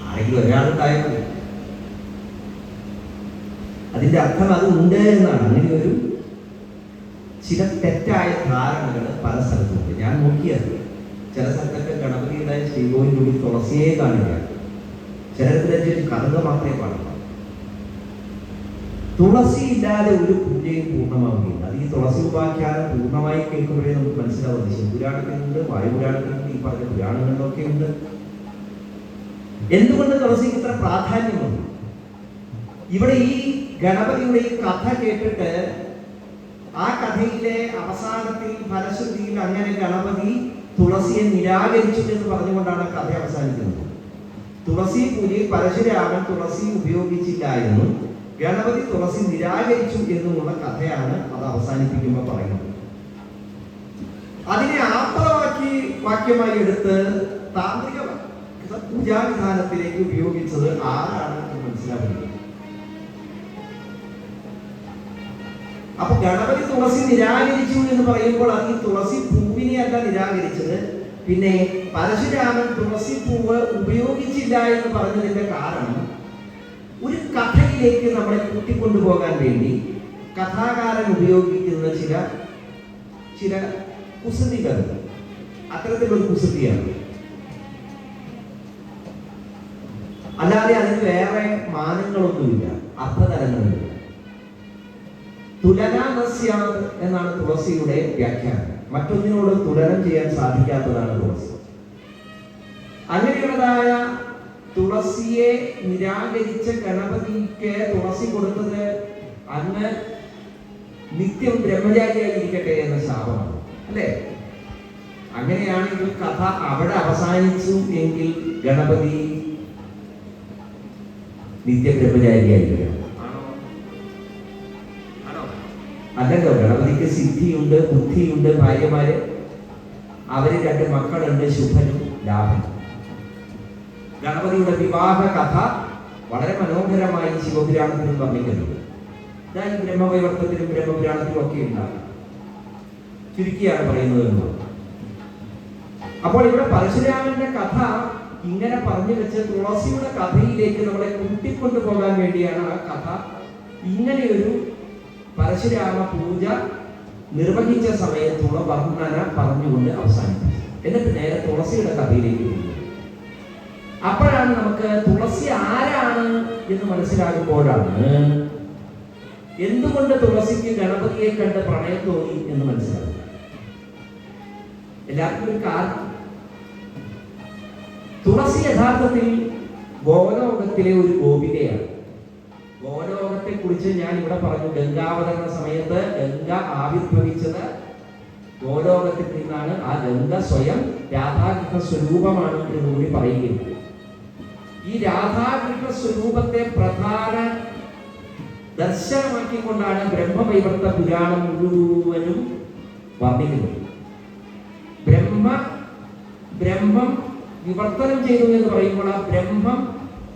ആരെങ്കിലും ഒരാളുണ്ടായാൽ മതി. അതിന്റെ അർത്ഥം അത് ഉണ്ട് എന്നാണ്. അങ്ങനെ ഒരു ചില തെറ്റായ ധാരണകൾ പല സ്ഥലത്തുണ്ട്. ഞാൻ നോക്കിയത് ചില സ്ഥലത്തൊക്കെ ഗണപതിയുടെ ശ്രീകോവിലുള്ളിൽ തുളസിയെ കാണില്ല, ചിലർക്ക് കറുക മാത്രമേ പാടുള്ളൂ. തുളസി ഇല്ലാതെ ഒരു പൂജയും പൂർണ്ണമാവുകയില്ല. അത് ഈ തുളസി ഉപാഖ്യാനം പൂർണ്ണമായി കേൾക്കുമ്പോഴേ നമുക്ക് മനസ്സിലാവുന്നത്. ശിവപുരാണത്തിലുണ്ട്, വായുപുരാണത്തിലുണ്ട്, ഈ പറഞ്ഞ പുരാണങ്ങളിലൊക്കെ ഉണ്ട്. എന്തുകൊണ്ട് തുളസിക്ക് ഇത്ര പ്രാധാന്യമുണ്ട്? ഇവിടെ ഈ ഗണപതിയുടെ ഈ കഥ കേട്ടിട്ട് ആ കഥയിലെ അവസാനത്തിൽ ഫലശ്രുതിയിൽ അങ്ങനെ ഗണപതി തുളസിയെ നിരാകരിച്ചു എന്ന് പറഞ്ഞുകൊണ്ടാണ് കഥ അവസാനിക്കുന്നത്. തുളസി പൂജയിൽ പരശുരാമൻ തുളസി ഉപയോഗിച്ചില്ല എന്നും ഗണപതി തുളസി നിരാകരിച്ചു എന്നുമുള്ള കഥയാണ് അത് അവസാനിപ്പിക്കുമ്പോൾ പറയുന്നത്. അതിനെ വാക്യമായി എടുത്ത് താന്ത്രിക പൂജാവിധാനത്തിലേക്ക് ഉപയോഗിച്ചത് ആരാണ് എന്ന് മനസ്സിലാക്കുന്നത്. അപ്പൊ ഗണപതി തുളസി നിരാകരിച്ചു എന്ന് പറയുമ്പോൾ അത് ഈ തുളസി പൂവിനെയല്ല നിരാകരിച്ചത്. പിന്നെ പരശുരാമൻ തുളസി പൂവ് ഉപയോഗിച്ചില്ല എന്ന് പറഞ്ഞതിന്റെ കാരണം ഒരു കഥയിലേക്ക് നമ്മളെ കൂട്ടിക്കൊണ്ടുപോകാൻ വേണ്ടി കഥാകാരൻ ഉപയോഗിക്കുന്ന ചില കുസൃതികൾ അത്തരത്തിലൊരു കുസൃതിയാണ്. അല്ലാതെ അതിന് വേറെ മാനങ്ങളൊന്നുമില്ല, അർത്ഥതലങ്ങളില്ല. തുലനാനസ്യാത് എന്നാണ് തുളസിയുടെ വ്യാഖ്യാനം. മറ്റൊന്നിനോട് തുലനം ചെയ്യാൻ സാധിക്കാത്തതാണ് തുളസി. അങ്ങനെയുള്ളതായ തുളസിയെ നിരാകരിച്ച ഗണപതിക്ക് തുളസി കൊടുത്തത് അങ്ങ് നിത്യം ബ്രഹ്മചാരിയായിരിക്കട്ടെ എന്ന ശാപമാണ്, അല്ലേ? അങ്ങനെയാണെങ്കിൽ കഥ അവിടെ അവസാനിച്ചു എങ്കിൽ ഗണപതി നിത്യബ്രഹ്മചാരിയായിരിക്കണം. അല്ലല്ലോ, ഗണപതിക്ക് സിദ്ധിയുണ്ട്, ബുദ്ധിയുണ്ട്, ഭാര്യമാര്, അവര് 2 മക്കളുണ്ട്, ശുഭനും ലാഭനും. ഗണപതിയുടെ വിവാഹ കഥ വളരെ മനോഹരമായി ശിവപുരാണത്തിലും വർണ്ണിക്കുന്നുണ്ട്. ഈ ബ്രഹ്മവൈവർത്തത്തിലും ബ്രഹ്മപുരാണത്തിലും ഒക്കെ ഉണ്ടാകും. ചുരുക്കിയാണ് പറയുന്നത് എന്ന്. അപ്പോൾ ഇവിടെ പരശുരാമന്റെ കഥ ഇങ്ങനെ പറഞ്ഞു വെച്ച് തുളസിയുടെ കഥയിലേക്ക് നമ്മളെ കൂട്ടിക്കൊണ്ടുപോകാൻ വേണ്ടിയാണ് ആ കഥ ഇങ്ങനെയൊരു പരശുരാമ പൂജ നിർവഹിച്ച സമയത്തുള്ള വർണ്ണന പറഞ്ഞുകൊണ്ട് അവസാനിപ്പിച്ചു. എന്നിട്ട് നേരെ തുളസിയുടെ കഥയിലേക്ക് പോകുന്നു. അപ്പോഴാണ് നമുക്ക് തുളസി ആരാണ് എന്ന് മനസ്സിലാകുമ്പോഴാണ് എന്തുകൊണ്ട് തുളസിക്ക് ഗണപതിയെ കണ്ട് പ്രണയം തോന്നി എന്ന് മനസ്സിലാകും. എല്ലാവർക്കും ഒരു കാരണം. തുളസി യഥാർത്ഥത്തിൽ ഗോലോകത്തിലെ ഒരു ഗോപികയാണ്. ഗോലോകത്തെ കുറിച്ച് ഞാൻ ഇവിടെ പറഞ്ഞു. ഗംഗാവതരണ സമയത്ത് ഗംഗ ആവിർഭവിച്ചത് ഗോലോകത്തിൽ നിന്നാണ്. ആ ഗംഗ സ്വയം രാധാകൃഷ്ണ സ്വരൂപമാണ് എന്ന് കൂടി പറയുകയുണ്ട്. ഈ രാധാകൃഷ്ണ സ്വരൂപത്തെ പ്രധാന ദർശനമാക്കിക്കൊണ്ടാണ് ബ്രഹ്മവൈവർത്ത പുരാണം മുഴുവനും വർണ്ണിക്കുന്നത്. ബ്രഹ്മം വിവർത്തനം ചെയ്തു എന്ന് പറയുമ്പോൾ ആ ബ്രഹ്മം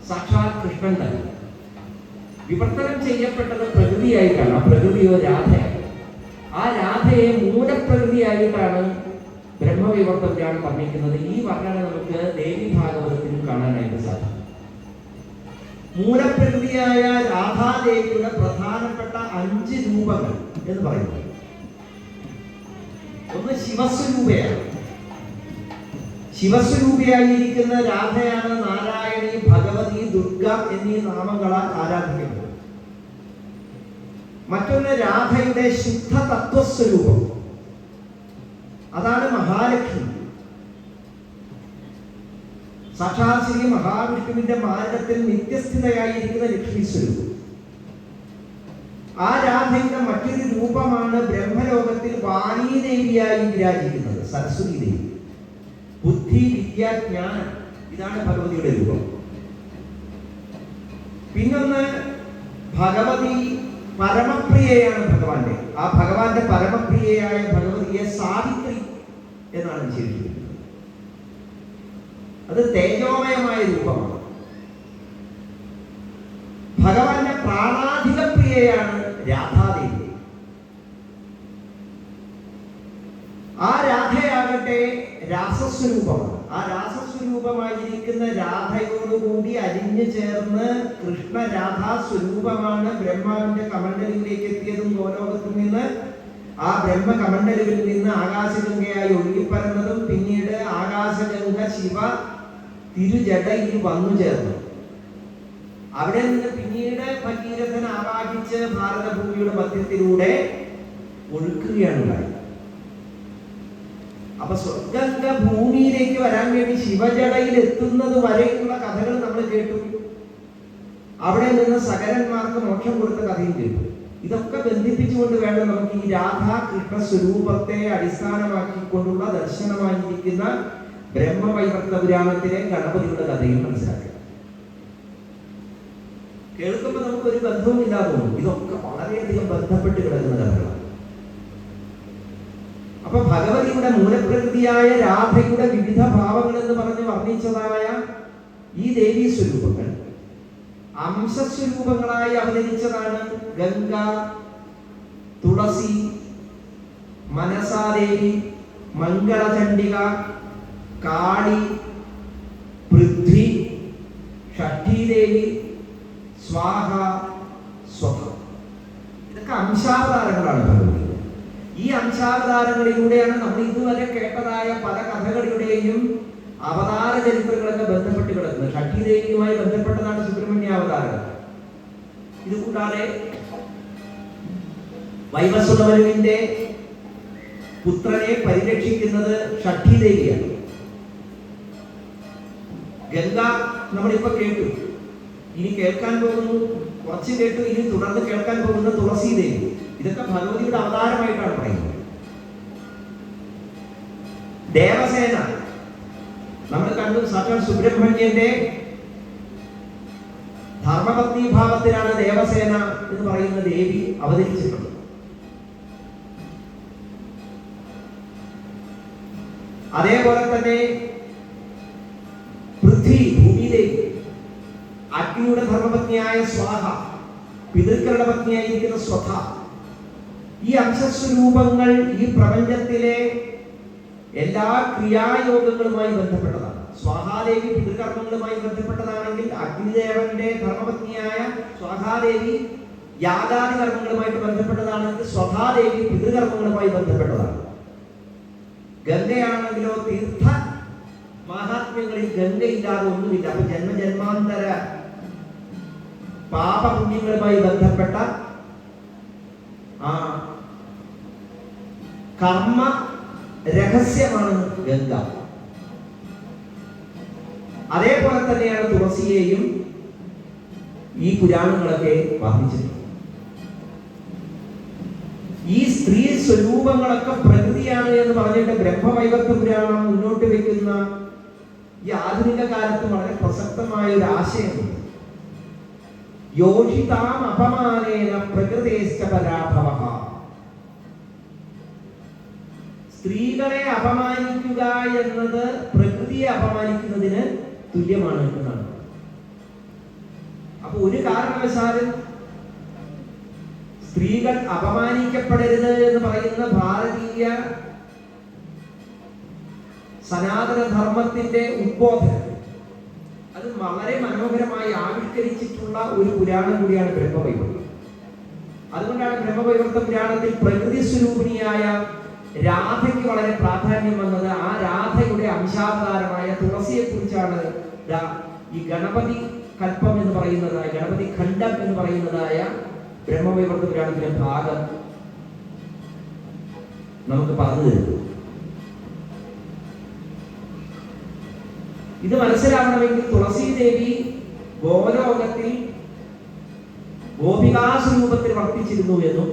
സാക്ഷാത് കൃഷ്ണൻ തന്നെ. വിവർത്തനം ചെയ്യപ്പെട്ടത് പ്രകൃതിയായിട്ടാണ്. ആ പ്രകൃതിയോ രാധയാണ്. ആ രാധയെ മൂലപ്രകൃതിയായിട്ടാണ് ബ്രഹ്മവിവർത്ത പുരാണം വർണ്ണിക്കുന്നത്. ഈ വർണ്ണന നമുക്ക് ദേവി ഭാഗവതത്തിലും കാണാനായിട്ട് സാധിക്കും. മൂലപ്രകൃതിയായ രാധാദേവിയുടെ പ്രധാനപ്പെട്ട 5 രൂപങ്ങൾ എന്ന് പറയുന്നത്, ഒന്ന് ശിവസ്വരൂപയാണ്. ശിവസ്വരൂപിയായിരിക്കുന്ന രാധയാണ് നാരായണി, ഭഗവതി, ദുർഗ എന്നീ നാമങ്ങളാൽ ആരാധിക്കുന്നത്. മറ്റൊന്ന് രാധയുടെ ശുദ്ധ തത്വസ്വരൂപം, അതാണ് മഹാലക്ഷ്മി. സാക്ഷാത് ശ്രീ മഹാവിഷ്ണുവിന്റെ മാർഗത്തിൽ നിത്യസ്ഥിതയായിരിക്കുന്ന ലക്ഷ്മി സ്വരൂപം. ആ രാധയുടെ മറ്റൊരു രൂപമാണ് ബ്രഹ്മലോകത്തിൽ വാണീദേവിയായി വിരാജിക്കുന്നത് സരസ്വതി ദേവി. ബുദ്ധി, വിദ്യ, ജ്ഞാനം, ഇതാണ് ഭഗവതിയുടെ രൂപം. പിന്നൊന്ന് ഭഗവതി പരമപ്രിയയാണ് ഭഗവാന്റെ. ആ ഭഗവാന്റെ പരമപ്രിയയായ ഭഗവതിയെ സാവിത്രി എന്നാണ് വിശേഷിപ്പിക്കുന്നത്. അത് തേജോമയമായ രൂപമാണ്. ഭഗവാന്റെ പ്രാണാധിക പ്രിയയാണ് രാധാദേവി. ആ രാധയാകട്ടെ രാസസ്വരൂപമാണ്. ആ രാസസ്വരൂപമായിരിക്കുന്ന രാധയോടുകൂടി അലിഞ്ഞു ചേർന്ന് കൃഷ്ണ രാധാ സ്വരൂപമാണ് ബ്രഹ്മാവിന്റെ കമണ്ഡലിലേക്ക് എത്തിയതും ഗോലോകത്തിൽ നിന്ന്. ആ ബ്രഹ്മ കമണ്ഡലുവിൽ നിന്ന് ആകാശഗംഗയായി ഒഴുകിപ്പരന്നതും പിന്നീട് ആകാശഗംഗ ശിവ തിരുജടയിൽ വന്നു ചേർന്നു. അവിടെ നിന്ന് പിന്നീട് ഭഗീരഥൻ ആവാഹിച്ച് ഭാരതഭൂമിയുടെ മധ്യത്തിലൂടെ ഒഴുക്കുകയാണ് ഉണ്ടായത്. അപ്പൊ സ്വർഗംഗ ഭൂമിയിലേക്ക് വരാൻ വേണ്ടി ശിവജടയിൽ എത്തുന്നത് വരെയുള്ള കഥകൾ നമ്മൾ കേട്ടു. അവിടെ നിന്ന് സകലന്മാർക്ക് മോക്ഷം കൊടുത്ത കഥയും കേട്ടു. ഇതൊക്കെ ബന്ധിപ്പിച്ചുകൊണ്ട് വേണം നമുക്ക് ഈ രാധാകൃഷ്ണ സ്വരൂപത്തെ അടിസ്ഥാനമാക്കിക്കൊണ്ടുള്ള ദർശനമായിരിക്കുന്ന ബ്രഹ്മവൈവർത്ത പുരാണത്തിലെ ഗണപതിയുടെ കഥയും മനസ്സിലാക്കുക. കേൾക്കുമ്പോൾ നമുക്കൊരു ബന്ധവും ഇല്ലാതെ തോന്നും. ഇതൊക്കെ വളരെയധികം ബന്ധപ്പെട്ട് കിടക്കുന്ന കഥകളാണ്. അപ്പൊ ഭഗവതിയുടെ മൂലപ്രകൃതിയായ രാധയുടെ വിവിധ ഭാവങ്ങൾ എന്ന് പറഞ്ഞ് വർണ്ണിച്ചതായ ഈ ദേവീ സ്വരൂപങ്ങൾ അംശസ്വരൂപങ്ങളായി അവതരിച്ചതാണ് ഗംഗ, തുളസി, മനസാദേവി, മംഗളചണ്ഡിക, കാളി, പൃഥ്വി, ഷഠ്ഠീദേവി, സ്വാഹ, സ്വഭ. ഇതൊക്കെ അംശാവതാരങ്ങളാണ് ഭഗവതി. ഈ അംശാവതാരങ്ങളിലൂടെയാണ് നമ്മൾ ഇതുവരെ കേട്ടതായ പല കഥകളുടെയും അവതാര ചരിത്രങ്ങളൊക്കെ ബന്ധപ്പെട്ട് കിടക്കുന്നത്. ഷഠ്ഠീദേവിയുമായി ബന്ധപ്പെട്ടതാണ് സുബ്രഹ്മണ്യാവതാരം. ഇതുകൂടാതെ വൈവസ്വതമനുവിന്റെ പുത്രനെ പരിരക്ഷിക്കുന്നത് ഷഠ്ഠീദേവിയാണ്. ഗംഗ നമ്മളിപ്പോ കേട്ടു, ഇനി കേൾക്കാൻ പോകുന്നു, കുറച്ച് കേട്ടു, ഇനി തുടർന്ന് കേൾക്കാൻ പോകുന്ന തുളസീദേവി. ഇതൊക്കെ ഭഗവതിയുടെ അവതാരമായിട്ടാണ് പറയുന്നത്. ദേവസേന നമ്മൾ കണ്ടു, സാക്ഷാൽ സുബ്രഹ്മണ്യന്റെ ധർമ്മപത്നി ഭാവത്തിലാണ് ദേവസേന എന്ന് പറയുന്ന ദേവി അവതരിച്ചിട്ടുള്ളത്. അതേപോലെ തന്നെ പൃഥ്വി, ഭൂമിദേവി, അഗ്നിയുടെ ധർമ്മപത്നിയായ സ്വാഹ, പിതൃക്കളുടെ പത്നിയായിരിക്കുന്ന സ്വധ. ഈ അംശസ്വരൂപങ്ങൾ ഈ പ്രപഞ്ചത്തിലെ എല്ലാ ക്രിയായോഗങ്ങളുമായി ബന്ധപ്പെട്ടതാണ്. സ്വാഹാദേവി പിതൃകർമ്മങ്ങളുമായി ബന്ധപ്പെട്ടതാണെങ്കിൽ അഗ്നിദേവന്റെ ധർമ്മപത്നിയായ സ്വാഹാദേവി യാഗാദി കർമ്മങ്ങളുമായിട്ട് ബന്ധപ്പെട്ടതാണെങ്കിൽ സ്വധാദേവി പിതൃകർമ്മങ്ങളുമായി ബന്ധപ്പെട്ടതാണ്. ഗംഗയാണെങ്കിലോ തീർത്ഥ മഹാത്മ്യങ്ങളിൽ ഗംഗയില്ലാതെ ഒന്നുമില്ല. അപ്പൊ ജന്മജന്മാന്തര പാപപുണ്യങ്ങളുമായി ബന്ധപ്പെട്ട ആ കർമ്മ രഹസ്യമാണ് ഗംഗ. അതേപോലെ തന്നെയാണ് തുളസിയെയും ഈ പുരാണങ്ങളൊക്കെ വർണ്ണിച്ചിട്ടുള്ളത്. ഈ സ്ത്രീ സ്വരൂപങ്ങളൊക്കെ പ്രകൃതിയാണ് എന്ന് പറഞ്ഞിട്ട് ബ്രഹ്മവൈവർത്ത പുരാണം മുന്നോട്ട് വെക്കുന്ന ഈ ആധുനിക കാലത്ത് വളരെ പ്രസക്തമായ ഒരു ആശയമുണ്ട്. യോഷിതാം അപമാനേന പ്രകൃതേശ്ച പരാഭവഃ. സ്ത്രീകളെ അപമാനിക്കുക എന്നത് പ്രകൃതിയെ അപമാനിക്കുന്നതിന് തുല്യമാണ് എന്നാണ്. അപ്പൊ ഒരു കാരണവശാലും സ്ത്രീകൾ അപമാനിക്കപ്പെടരുത് എന്ന് പറയുന്ന ഭാരതീയ സനാതന ധർമ്മത്തിന്റെ ഉദ്ബോധനം അത് വളരെ മനോഹരമായി ആവിഷ്കരിച്ചിട്ടുള്ള ഒരു പുരാണം കൂടിയാണ് ബ്രഹ്മവൈവർത്തം. അതുകൊണ്ടാണ് ബ്രഹ്മവൈവർത്ത പുരാണത്തിൽ പ്രകൃതി സ്വരൂപിണിയായ രാധയ്ക്ക് വളരെ പ്രാധാന്യം വന്നത്. ആ രാധയുടെ അംശാവതാരമായ തുളസിയെ കുറിച്ചാണ് ഈ ഗണപതി കൽപ്പം എന്ന് പറയുന്നതായ, ഗണപതി ഖണ്ഡം എന്ന് പറയുന്നതായ ബ്രഹ്മവൈവർത്ത പുരാണത്തിലെ ഭാഗം നമുക്ക് പറഞ്ഞു തരുന്നു. ഇത് മനസ്സിലാവണമെങ്കിൽ തുളസീദേവി ഗോലോകത്തിൽ ഗോപികാസ്വരൂപത്തിൽ വർത്തിച്ചിരുന്നു എന്നും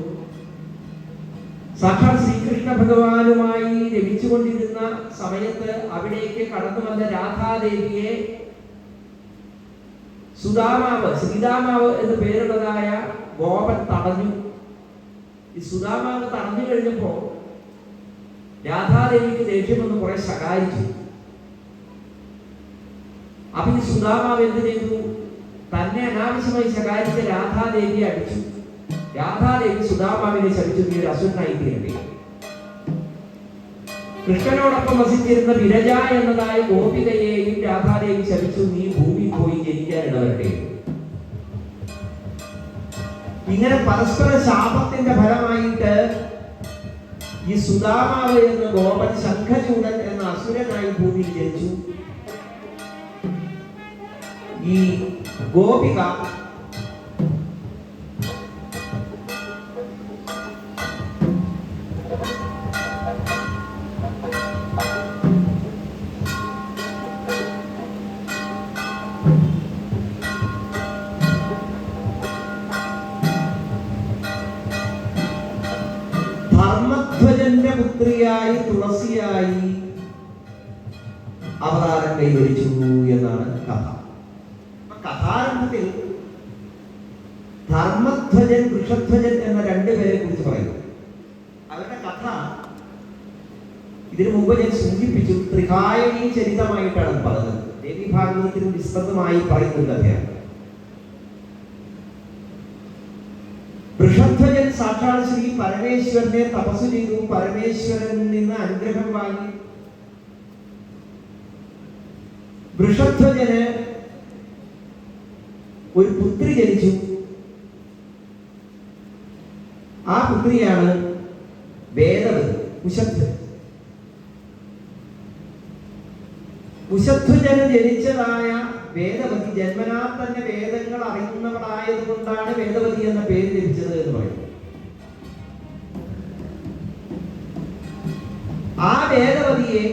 സാക്ഷാൽ ശ്രീകൃഷ്ണ ഭഗവാനുമായി രമിച്ചുകൊണ്ടിരുന്ന സമയത്ത് അവിടേക്ക് കടന്നു വന്ന രാധാദേവിയെ സുദാമാവ്, ശ്രീദാമാവ് എന്ന് പേരുള്ളതായ ഗോപൻ തടഞ്ഞു. ഈ സുദാമാവ് തടഞ്ഞു കഴിഞ്ഞപ്പോ രാധാദേവിക്ക് ദേഷ്യം വന്ന് കുറെ ശകാരിച്ചു. അപ്പൊ ഈ സുദാമാവ് എന്ത് ചെയ്തു? തന്നെ അനാവശ്യമായി ശകാരിച്ച രാധാദേവിയെ അടിച്ചു. രാധാദേവി സുദാമാവിനെ ശപിച്ചു, നീ ഒരു അസുരനായി തീരട്ടെ. കൃഷ്ണനോടൊപ്പം വസിച്ചിരുന്ന വിരജ എന്നതായ ഗോപികയെയും രാധാദേവി ശപിച്ചു, നീ ഭൂമി പോയി ജനിക്കാൻ ഇടവരട്ടെ. ഇങ്ങനെ പരസ്പര ശാപത്തിന്റെ ഫലമായിട്ട് ഈ സുദാമാവ് എന്ന ഗോപൻ ശംഖചൂടൻ എന്ന അസുരനായി ഭൂമിയിൽ ജനിച്ചു. ഈ ഗോപിക ധർമ്മധ്വജന്റെ പുത്രിയായി തുളസിയായി അവതാരം കൈവരിച്ചു എന്നാണ് കഥ. കഥാരംഭത്തിൽ ധർമ്മധ്വജൻ, വൃഷധ്വജൻ എന്ന രണ്ടുപേരെ കുറിച്ച് പറയുന്നു. അവരുടെ കഥ ഇതിനു മുമ്പ് ഞാൻ സൂചിപ്പിച്ചു. ത്രികായണീ ചരിതമായിട്ടാണ് പറഞ്ഞത്. ദേവി ഭാഗവതത്തിനും വിസ്തൃതമായി പറയുന്ന ഒരു കഥയാണ്. വൃഷധ്വജൻ സാക്ഷാൽ ശ്രീ പരമേശ്വരനെ തപസ് ചെയ്തു. പരമേശ്വരനിൽ നിന്ന് അനുഗ്രഹം വാങ്ങി. വൃഷധ്വജന് ഒരു പുത്രി ജനിച്ചു. ആ പുത്രിയാണ് വേദവതി, ഉശധ്വജൻ. ഉശധ്വജന് ജനിച്ചതായ വേദവതി ജന്മനാ തന്നെ വേദങ്ങൾ അറിയുന്നവളായതുകൊണ്ടാണ് വേദവതി എന്ന പേര് ലഭിച്ചത് എന്ന് പറയുന്നു. ആ വേദവതിയെ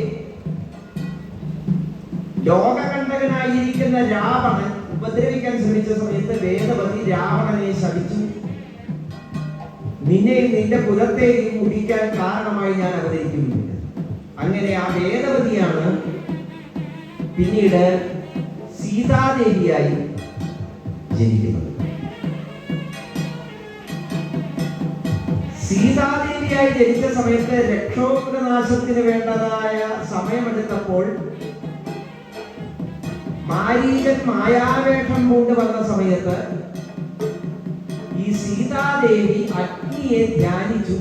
ലോകകണ്ടകനായിരിക്കുന്ന രാവണൻ ഉപദ്രവിക്കാൻ ശ്രമിച്ച സമയത്ത് വേദവതി രാവണനെ ശപിച്ചു. നിന്നെയും നിന്റെ കുലത്തെയും മുടിക്കാൻ കാരണമായി ഞാൻ അവതരിക്കുന്നില്ല. അങ്ങനെ ആ വേദവതിയാണ് പിന്നീട് സീതാദേവിയായി ജനിക്കുന്നത്. സീതാദേവിയായി ജനിച്ച സമയത്ത് രക്ഷോഗ്രനാശത്തിന് വേണ്ടതായ സമയമെടുത്തപ്പോൾ മാരീചൻ മായാവേഷം കൊണ്ട് വന്ന സമയത്ത് ഈ സീതാദേവി അഗ്നിയെ ധ്യാനിച്ചു.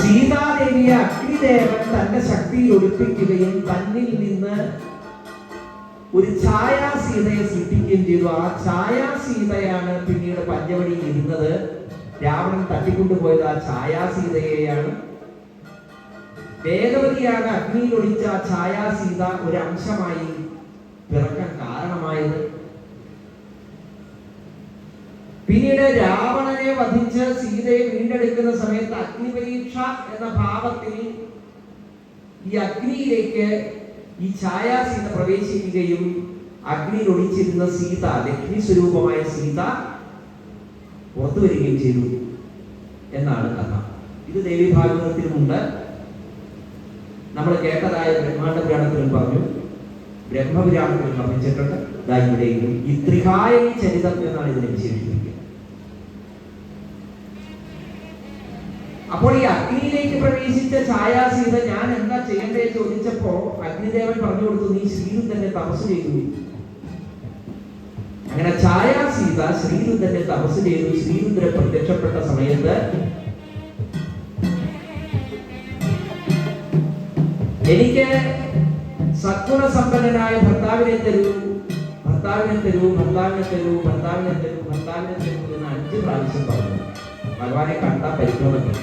സീതാദേവിയെ അഗ്നിദേവൻ തന്റെ ശക്തിയിൽ ഒളിപ്പിക്കുകയും തന്നിൽ നിന്ന് ഒരു ഛായാസീതയെ സൃഷ്ടിക്കുകയും ചെയ്തു. ആ ഛായാസീതയാണ് പിന്നീട് പഞ്ചവടിയിൽ ഇരുന്നത്. രാവണൻ തട്ടിക്കൊണ്ടുപോയത് ആ ഛായാസീതയെയാണ്. വേദവതിയാണ് അഗ്നിയിൽ ഒളിച്ച ആ ഛായാസീത ഒരു അംശമായി പിറക്കാൻ കാരണമായത്. പിന്നീട് രാവണനെ വധിച്ച് സീതയെ വീണ്ടെടുക്കുന്ന സമയത്ത് അഗ്നിപരീക്ഷ എന്ന ഭാവത്തിൽ ഈ അഗ്നിയിലേക്ക് ഈ ഛായാസീത പ്രവേശിക്കുകയും അഗ്നിയിൽ ഒളിച്ചിരുന്ന സീത, ലക്ഷ്മി സ്വരൂപമായ സീത പുറത്തു വരികയും ചെയ്തു എന്നാണ് കഥ. ഇത് ദേവി ഭാഗവതത്തിലുമുണ്ട്. നമ്മൾ കേട്ടതായ ബ്രഹ്മാണ്ഡ പുരാണത്തിലും പറഞ്ഞു, ബ്രഹ്മപുരാണത്തിലും വർണ്ണിച്ചിട്ടുണ്ട്. ഇവിടെയും ഈ ത്രികായണീ ചരിതം എന്നാണ് ഇതിനെ വിശേഷിപ്പിക്കുക. അപ്പോൾ ഈ അഗ്നിയിലേക്ക് പ്രവേശിച്ച ഛായാസീത ഞാൻ എന്താ ചെയ്യേണ്ടത് ചോദിച്ചപ്പോ അഗ്നിദേവൻ പറഞ്ഞു കൊടുത്തു, നീ ശ്രീരുദ്രനെ തപസ് ചെയ്തു. അങ്ങനെ ഛായാസീത ശ്രീരുദ്രനെ തപസ് ചെയ്തു. ശ്രീരുദ്രൻ പ്രത്യക്ഷപ്പെട്ട സമയത്ത് എനിക്ക് സദ്ഗുണസമ്പന്നനായ ഭർത്താവിനെ തരൂ, ഭർത്താവിനെ തരൂ, ഭർത്താവിനെ തരൂ, ഭർത്താവിനെ തരൂ, ഭർത്താവിനെ തരൂ എന്ന് 5 പ്രാവശ്യം പറഞ്ഞു. ഭഗവാനെ കണ്ട പരിഭ്രമത്തിൽ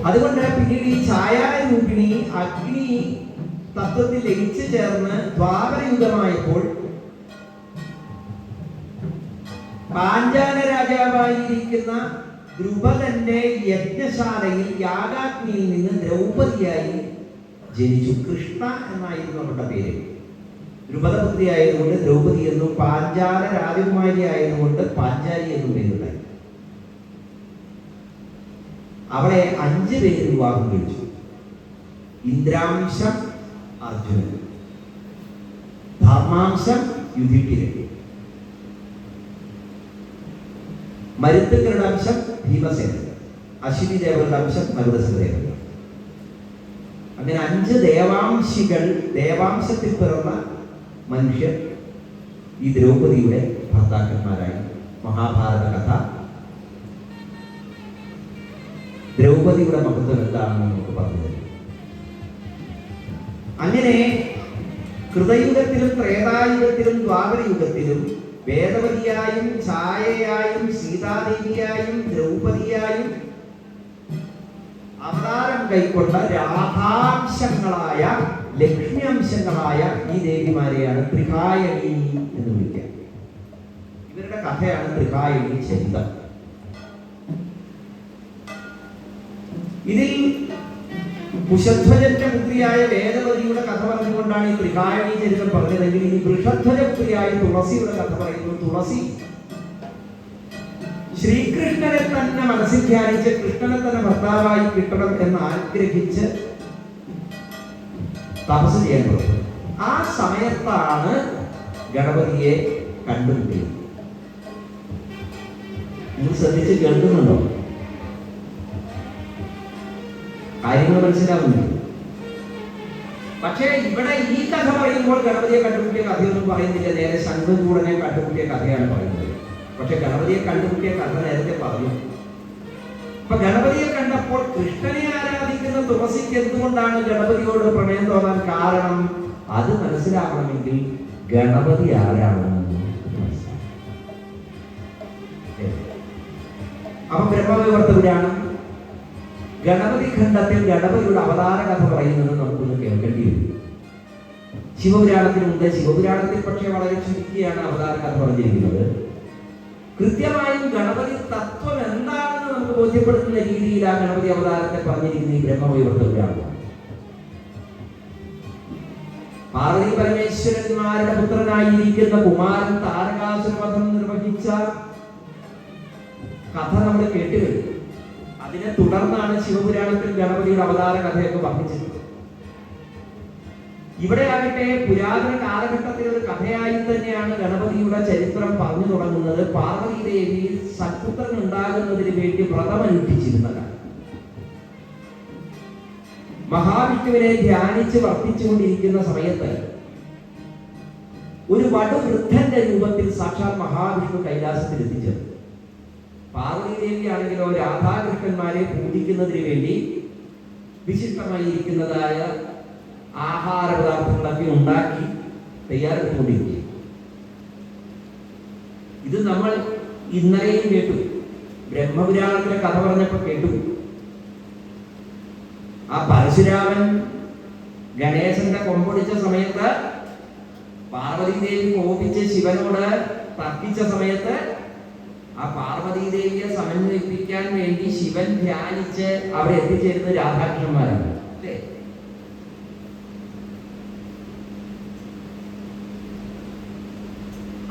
അതുകൊണ്ട് പിന്നീട് ഈ ഛായാരൂപിണി അഗ്നി തത്വത്തിൽ ലയിച്ചു ചേർന്ന് ദ്വാപരയുഗമായപ്പോൾ പാഞ്ചാല രാജാവായിരിക്കുന്ന ദ്രുപദന്റെ യജ്ഞശാലയിൽ യാഗാഗ്നിയിൽ നിന്ന് ദ്രൗപദിയായി ജനിച്ചു. കൃഷ്ണ എന്നായിരുന്നു അവരുടെ പേര്. ദ്രുപദപുത്രി ആയതുകൊണ്ട് ദ്രൗപദി എന്നും, പാഞ്ചാല രാജകുമാരി ആയതുകൊണ്ട് പാഞ്ചാലി എന്നും പേരുണ്ടായി. അവളെ 5 പേര് വിവാഹം കഴിച്ചു. ഇന്ദ്രാംശം അർജുനൻ, ധർമാംശം യുധിഷ്ഠിരൻ, മരുത്തുക്കളുടെ അംശം ഭീമസേനൻ, അശ്വിനി ദേവരുടെ അംശം മരുതസദേവൻ. അങ്ങനെ 5 ദേവാംശികൾ, ദേവാംശത്തിൽ പിറന്ന മനുഷ്യർ ഈ ദ്രൗപദിയുടെ ഭർത്താക്കന്മാരായി. മഹാഭാരത കഥ ദ്രൗപദിയുടെ മഹത്വം എന്താണെന്ന് നമുക്ക് പറഞ്ഞു തരും. അങ്ങനെ കൃതയുഗത്തിലും ത്രേതായുഗത്തിലും ദ്വാപരയുഗത്തിലും വേദവതിയായും ഛായയായും സീതാദേവിയായും ദ്രൗപദിയായും അവതാരം കൈക്കൊണ്ട രാധാംശങ്ങളായ, ലക്ഷ്മി അംശങ്ങളായ ഈ ദേവിമാരെയാണ് ത്രികായണി എന്ന് വിളിക്കുക. ഇവരുടെ കഥയാണ് ത്രികായണി ചരിതം. ഇതിൽ കുശധ്വജന്റെ പുത്രിയായ വേദവതിയുടെ കഥ പറഞ്ഞുകൊണ്ടാണ് ഈ ത്രികായണീ ചരിത്രം പറഞ്ഞതെങ്കിൽ ഇനി വൃഷധ്വജ പുത്രിയായ തുളസിയുടെ കഥ പറയുന്നു. തുളസി ശ്രീകൃഷ്ണനെ തന്നെ മനസ്സിൽ ധ്യാനിച്ച് കൃഷ്ണനെ തന്നെ ഭർത്താവായി കിട്ടണം എന്ന് ആഗ്രഹിച്ച് തപസ് ചെയ്യാൻ തുടങ്ങി. ആ സമയത്താണ് ഗണപതിയെ കണ്ടുമുട്ടിയത്. നിങ്ങൾ ശ്രദ്ധിച്ച് കേൾക്കുന്നുണ്ടോ? കാര്യങ്ങൾ മനസ്സിലാവുന്നു. പക്ഷേ ഇവിടെ ഈ കഥ പറയുമ്പോൾ ഗണപതിയെ കണ്ടുമുട്ടിയ കഥയൊന്നും പറയുന്നില്ല. നേരെ ശംഖചൂടനെ കണ്ടുമുട്ടിയ കഥയാണ് പറയുന്നത്. പക്ഷെ ഗണപതിയെ കണ്ടുമുട്ടിയ കഥ നേരത്തെ പറഞ്ഞു. അപ്പൊ ഗണപതിയെ കണ്ടപ്പോൾ കൃഷ്ണനെ ആരാധിക്കുന്ന തുളസിക്ക് എന്തുകൊണ്ടാണ് ഗണപതിയോട് പ്രണയം തോന്നാൻ കാരണം? അത് മനസ്സിലാക്കണമെങ്കിൽ ഗണപതി ആരാണെന്ന് മനസ്സിലാക്കണം. അപ്പൊ ബ്രഹ്മവിവർത്തകരാണ് ഗണപതി ഖണ്ഡത്തിൽ ഗണപതിയുടെ അവതാര കഥ പറയുന്നത് നമുക്കൊന്ന് കേൾക്കേണ്ടി വരും. ശിവപുരാണത്തിനുണ്ട്. ശിവപുരാണത്തിൽ പക്ഷേ വളരെ ചുരുക്കിയാണ് അവതാര കഥ പറഞ്ഞിരിക്കുന്നത്. കൃത്യമായും ഗണപതി തത്വം എന്താണെന്ന് നമുക്ക് ബോധ്യപ്പെടുത്തുന്ന രീതിയിലാണ് ഗണപതി അവതാരത്തെ പറഞ്ഞിരിക്കുന്ന ഈ ബ്രഹ്മവിവർത്തകരാണ്. പാർവതി പരമേശ്വരന്മാരുടെ പുത്രനായിരിക്കുന്ന കുമാരൻ താരകാസുരവധം നിർവഹിച്ച കഥ നമ്മൾ കേട്ടുകഴിഞ്ഞു. അതിനെ തുടർന്നാണ് ശിവപുരാണത്തിൽ ഗണപതിയുടെ അവതാര കഥയൊക്കെ വർണ്ണിച്ചത്. ഇവിടെ ആകട്ടെ പുരാതന കാലഘട്ടത്തിലെ ഒരു കഥയായി തന്നെയാണ് ഗണപതിയുടെ ചരിത്രം പറഞ്ഞു തുടങ്ങുന്നത്. പാർവതി ദേവി സത്പുത്രൻ ഉണ്ടാകുന്നതിന് വേണ്ടി വ്രതമനുഷ്ഠിച്ചിരുന്ന കാലം. മഹാവിഷ്ണുവിനെ ധ്യാനിച്ച് വർദ്ധിച്ചുകൊണ്ടിരിക്കുന്ന സമയത്ത് ഒരു വടുവൃദ്ധന്റെ രൂപത്തിൽ സാക്ഷാൽ മഹാവിഷ്ണു കൈലാസത്തിൽ എത്തിച്ചേർന്നു. പാർവതി ദേവി ആണെങ്കിലോ രാധാകൃഷ്ണന്മാരെ പൂജിക്കുന്നതിന് വേണ്ടി വിശിഷ്ടമായിരിക്കുന്നതായ ആഹാര പദാർത്ഥങ്ങളൊക്കെ ഉണ്ടാക്കി തയ്യാറെടുത്തുകൊണ്ടിരിക്കുക. ഇത് നമ്മൾ ഇന്നലെയും കേട്ടു. ബ്രഹ്മപുരാണത്തിലെ കഥ പറഞ്ഞപ്പോൾ കേട്ടു. ആ പരശുരാമൻ ഗണേശന്റെ കൊമ്പൊടിച്ച സമയത്ത് പാർവതി ദേവി കോപിച്ച് ശിവനോട് തർക്കിച്ച സമയത്ത് ആ പാർവതി ദേവിയെ സമന്വയിപ്പിക്കാൻ വേണ്ടി ശിവൻ ധ്യാനിച്ച് അവിടെ എത്തിച്ചേരുന്ന രാധാകൃഷ്ണന്മാരാണ്. അല്ലേ?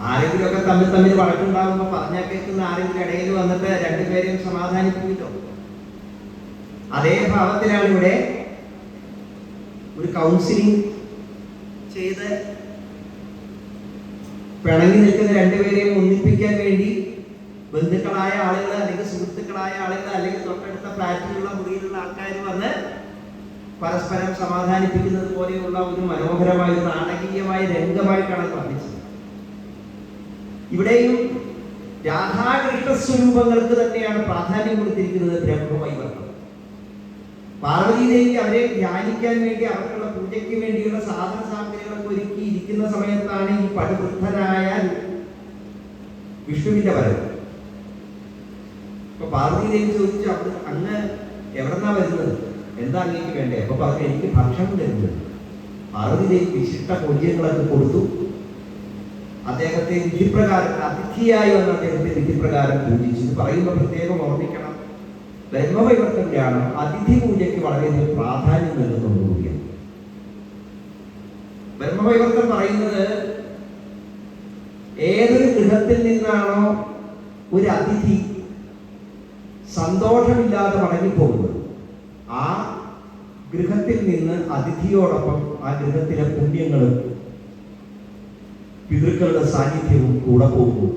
ആരെങ്കിലുമൊക്കെ തമ്മിൽ വഴക്കുണ്ടാകുമ്പോ പറഞ്ഞാൽ കേൾക്കുന്ന ആരെങ്കിലും ഇടയിൽ വന്നിട്ട് രണ്ടുപേരെയും സമാധാനിപ്പിക്കട്ടോ. അതേ ഭാവത്തിലാണ് ഇവിടെ ഒരു കൗൺസിലിംഗ് ചെയ്ത് പിണങ്ങി നിൽക്കുന്ന രണ്ടുപേരെയും ഒന്നിപ്പിക്കാൻ വേണ്ടി ബന്ധുക്കളായ ആളുകൾ അല്ലെങ്കിൽ സുഹൃത്തുക്കളായ ആളുകൾ അല്ലെങ്കിൽ തൊട്ടടുത്ത ഫ്ലാറ്റിലുള്ള മുറിയിലുള്ള ആൾക്കാർ വന്ന് പരസ്പരം സമാധാനിപ്പിക്കുന്നത് പോലെയുള്ള ഒരു മനോഹരമായ ഒരു നാടകീയമായ രംഗമായിട്ടാണ് വർണ്ണിച്ചത്. ഇവിടെയും രാധാകൃഷ്ണ സ്വരൂപങ്ങൾക്ക് തന്നെയാണ് പ്രാധാന്യം കൊടുത്തിരിക്കുന്നത് ബ്രഹ്മവൈവർത്തം. പാർവതി ദേവി അവരെ ധ്യാനിക്കാൻ വേണ്ടി അവർക്കുള്ള പൂജയ്ക്ക് വേണ്ടിയുള്ള സാധന സാമഗ്രികളൊക്കെ ഒരുക്കി ഇരിക്കുന്ന സമയത്താണ് ഈ പടുവൃദ്ധനായ വിഷ്ണുവിന്റെ വരവ്. അപ്പൊ പാർവതി ദേവി ചോദിച്ചു, അപ്പൊ അങ്ങ് എവിടെന്നാ വരുന്നത്, എന്താ അങ്ങേക്ക് വേണ്ടേ? അപ്പൊ പറഞ്ഞു, എനിക്ക് ഭക്ഷണം തരുന്നത്. പാർവതി ദേവി വിശിഷ്ട പൂജ്യങ്ങളൊക്കെ കൊടുത്തു. അദ്ദേഹത്തെ വിധിപ്രകാരം അതിഥിയായി വന്ന അദ്ദേഹത്തെ വിധിപ്രകാരം പൂജിച്ചു. ഇത് പറയുമ്പോൾ പ്രത്യേകം ഓർമ്മിക്കണം, ബ്രഹ്മവൈവർത്തകരാണ് അതിഥി പൂജയ്ക്ക് വളരെയധികം പ്രാധാന്യം നൽകുന്നതുകൂടിയാണ്. ബ്രഹ്മവൈവർത്തം പറയുന്നത് ഏതൊരു ഗൃഹത്തിൽ നിന്നാണോ ഒരു അതിഥി സന്തോഷമില്ലാതെ മടങ്ങിപ്പോകുന്നത്, ആ ഗൃഹത്തിൽ നിന്ന് അതിഥിയോടൊപ്പം ആ ഗൃഹത്തിലെ പുണ്യങ്ങളും പിതൃക്കളുടെ സാന്നിധ്യവും കൂടെ പോകുന്നു.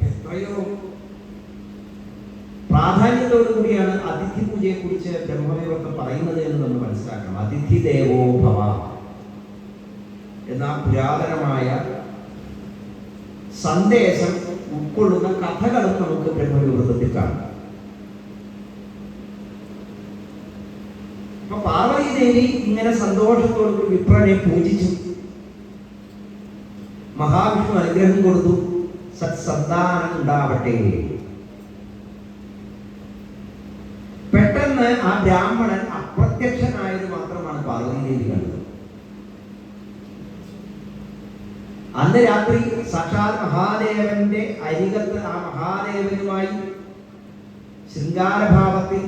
എത്രയോ പ്രാധാന്യത്തോടു കൂടിയാണ് അതിഥി പൂജയെ കുറിച്ച് ബ്രഹ്മവൈവർത്തം പറയുന്നത് എന്ന് നമ്മൾ മനസ്സിലാക്കണം. അതിഥി ദേവോ ഭവ എന്ന പുരാതനമായ സന്ദേശം ഉൾക്കൊള്ളുന്ന കഥകളും നമുക്ക് ബ്രഹ്മവൈവർത്തത്തിൽ കാണാം. അപ്പൊ പാർവതി ദേവി ഇങ്ങനെ സന്തോഷത്തോടു വിപ്രനെ പൂജിച്ചു. മഹാവിഷ്ണു അനുഗ്രഹം കൊടുത്തു, സത്സന്താനം ഉണ്ടാവട്ടെ. പെട്ടെന്ന് ആ ബ്രാഹ്മണൻ അപ്രത്യക്ഷനായത് മാത്രമാണ് പാർവതി ദേവി കണ്ടത്. അന്ന് രാത്രി സാക്ഷാൽ മഹാദേവന്റെ അരികത്ത് ആ മഹാദേവനുമായി ശൃംഗാരഭാവത്തിൽ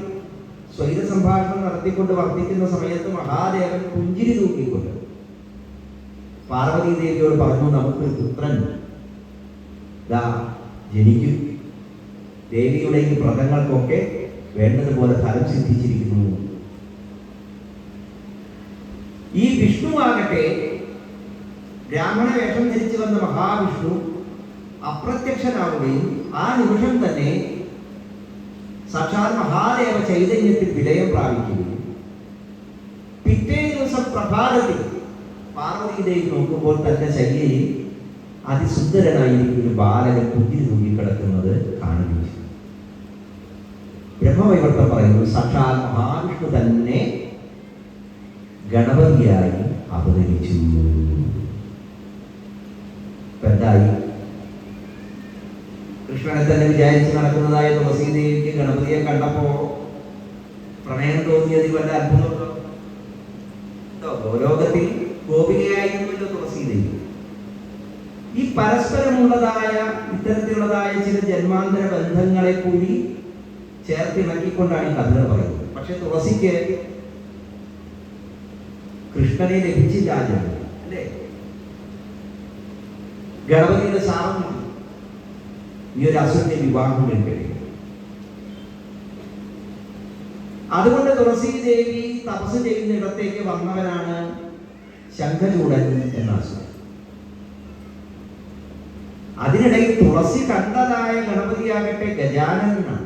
സ്വൈര സംഭാഷണം നടത്തിക്കൊണ്ട് വർദ്ധിക്കുന്ന സമയത്ത് മഹാദേവൻ പുഞ്ചിരി തൂക്കിക്കൊണ്ട് പാർവതി ദേവിയോട് പറഞ്ഞു, നമുക്കൊരു പുത്രൻ ദാ ജനിക്കും, ദേവിയുടെ ഈ വ്രതങ്ങൾക്കൊക്കെ വേണ്ടതുപോലെ ഫലം സിദ്ധിച്ചിരിക്കുന്നു. ഈ വിഷ്ണുവാകട്ടെ ബ്രാഹ്മണ വേഷം ധരിച്ചു വന്ന മഹാവിഷ്ണു അപ്രത്യക്ഷനാവുകയും ആ നിമിഷം തന്നെ സാക്ഷാൽ മഹാദേവ ചൈതന്യത്തിൽ വിലയം പ്രാപിക്കുകയും പിറ്റേ ദിവസം പ്രഭാതത്തിൽ പാർവതി ദേവി നോക്കുമ്പോൾ തന്റെ ശയ്യയിൽ അതിസുന്ദരനായിരിക്കും ഒരു ബാലകൻ പുഞ്ചിരി തൂങ്ങിക്കിടക്കുന്നത് കാണുകയും ചെയ്തു. ബ്രഹ്മവൈവർത്തം പറയുന്നു, സാക്ഷാൽ മഹാവിഷ്ണു തന്നെ ഗണപതിയായി അവതരിച്ചു. എന്തായി? കൃഷ്ണനെ തന്നെ വിചാരിച്ച് നടക്കുന്നതായ തുളസീദേവിക്ക് ഗണപതിയെ കണ്ടപ്പോ പ്രണയം തോന്നിയതിൽ വല്ല അത്ഭുതമുണ്ടോ? ഗോലോകത്തിൽ ഗോപികയായിരുന്നല്ലോ തുളസീദേവി. ഈ പരസ്പരമുള്ളതായ ഇത്തരത്തിലുള്ളതായ ചില ജന്മാന്തര ബന്ധങ്ങളെ കൂടി ചേർത്തിണക്കിക്കൊണ്ടാണ് ഈ കഥകൾ പറയുന്നത്. പക്ഷെ തുളസിക്ക് കൃഷ്ണനെ ലഭിച്ചില്ല, അല്ലേ? ഗണപതിയുടെ ശാപം ഈ ഒരു അസുരന്റെ വിവാഹം കഴിക്കട്ടെ. അതുകൊണ്ട് തുളസി ദേവി തപസ് ചെയ്യുന്നിടത്തേക്ക് വന്നവനാണ് ശംഖചൂടൻ എന്ന അസുരൻ. അതിനിടയിൽ തുളസി കണ്ടതായ ഗണപതിയാകട്ടെ ഗജാനനാണ്.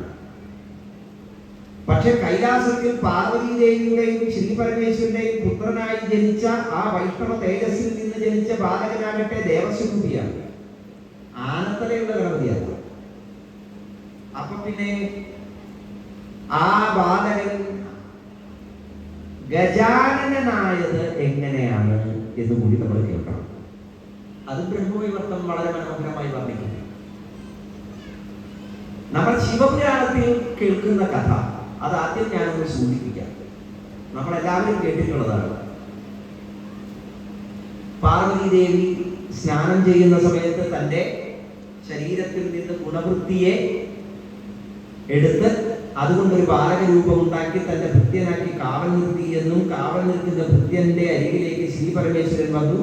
പക്ഷെ കൈലാസത്തിൽ പാർവതി ദേവിയുടെയും ശ്രീ പരമേശ്വരന്റെയും പുത്രനായി ജനിച്ച ആ വൈഷ്ണവ തേജസ്സിൽ നിന്ന് ജനിച്ച ബാലകനാകട്ടെ ദേവസ്വരൂപിയാണ്, ആനത്തലയുള്ള ഗണപതിയാണ്. അപ്പൊ പിന്നെ ആ ബാലകൻ ഗജാനനായത് എങ്ങനെയാണ് എന്ന് കൂടി നമ്മൾ കേൾക്കണം. അത് ബ്രഹ്മവൈവർത്തം വളരെ മനോഹരമായി വർണ്ണിക്കുന്നു. നമ്മൾ ശിവപുരാണത്തിൽ കേൾക്കുന്ന കഥ അത് ആദ്യം ഞാനൊന്ന് സൂചിപ്പിക്കാം. നമ്മളെല്ലാവരും കേട്ടിട്ടുള്ളതാണ്. പാർവതി ദേവി സ്നാനം ചെയ്യുന്ന സമയത്ത് തൻ്റെ ശരീരത്തിൽ നിന്ന് ഗുണവൃത്തിയെ എടുത്ത് അതുകൊണ്ടൊരു ബാലകരൂപം ഉണ്ടാക്കി തന്റെ ഭൃത്യനാക്കി കാവൽ നിർത്തി എന്നും, കാവൽ നിൽക്കുന്ന ഭൃത്യന്റെ അരികിലേക്ക് ശ്രീ പരമേശ്വരൻ വന്നു.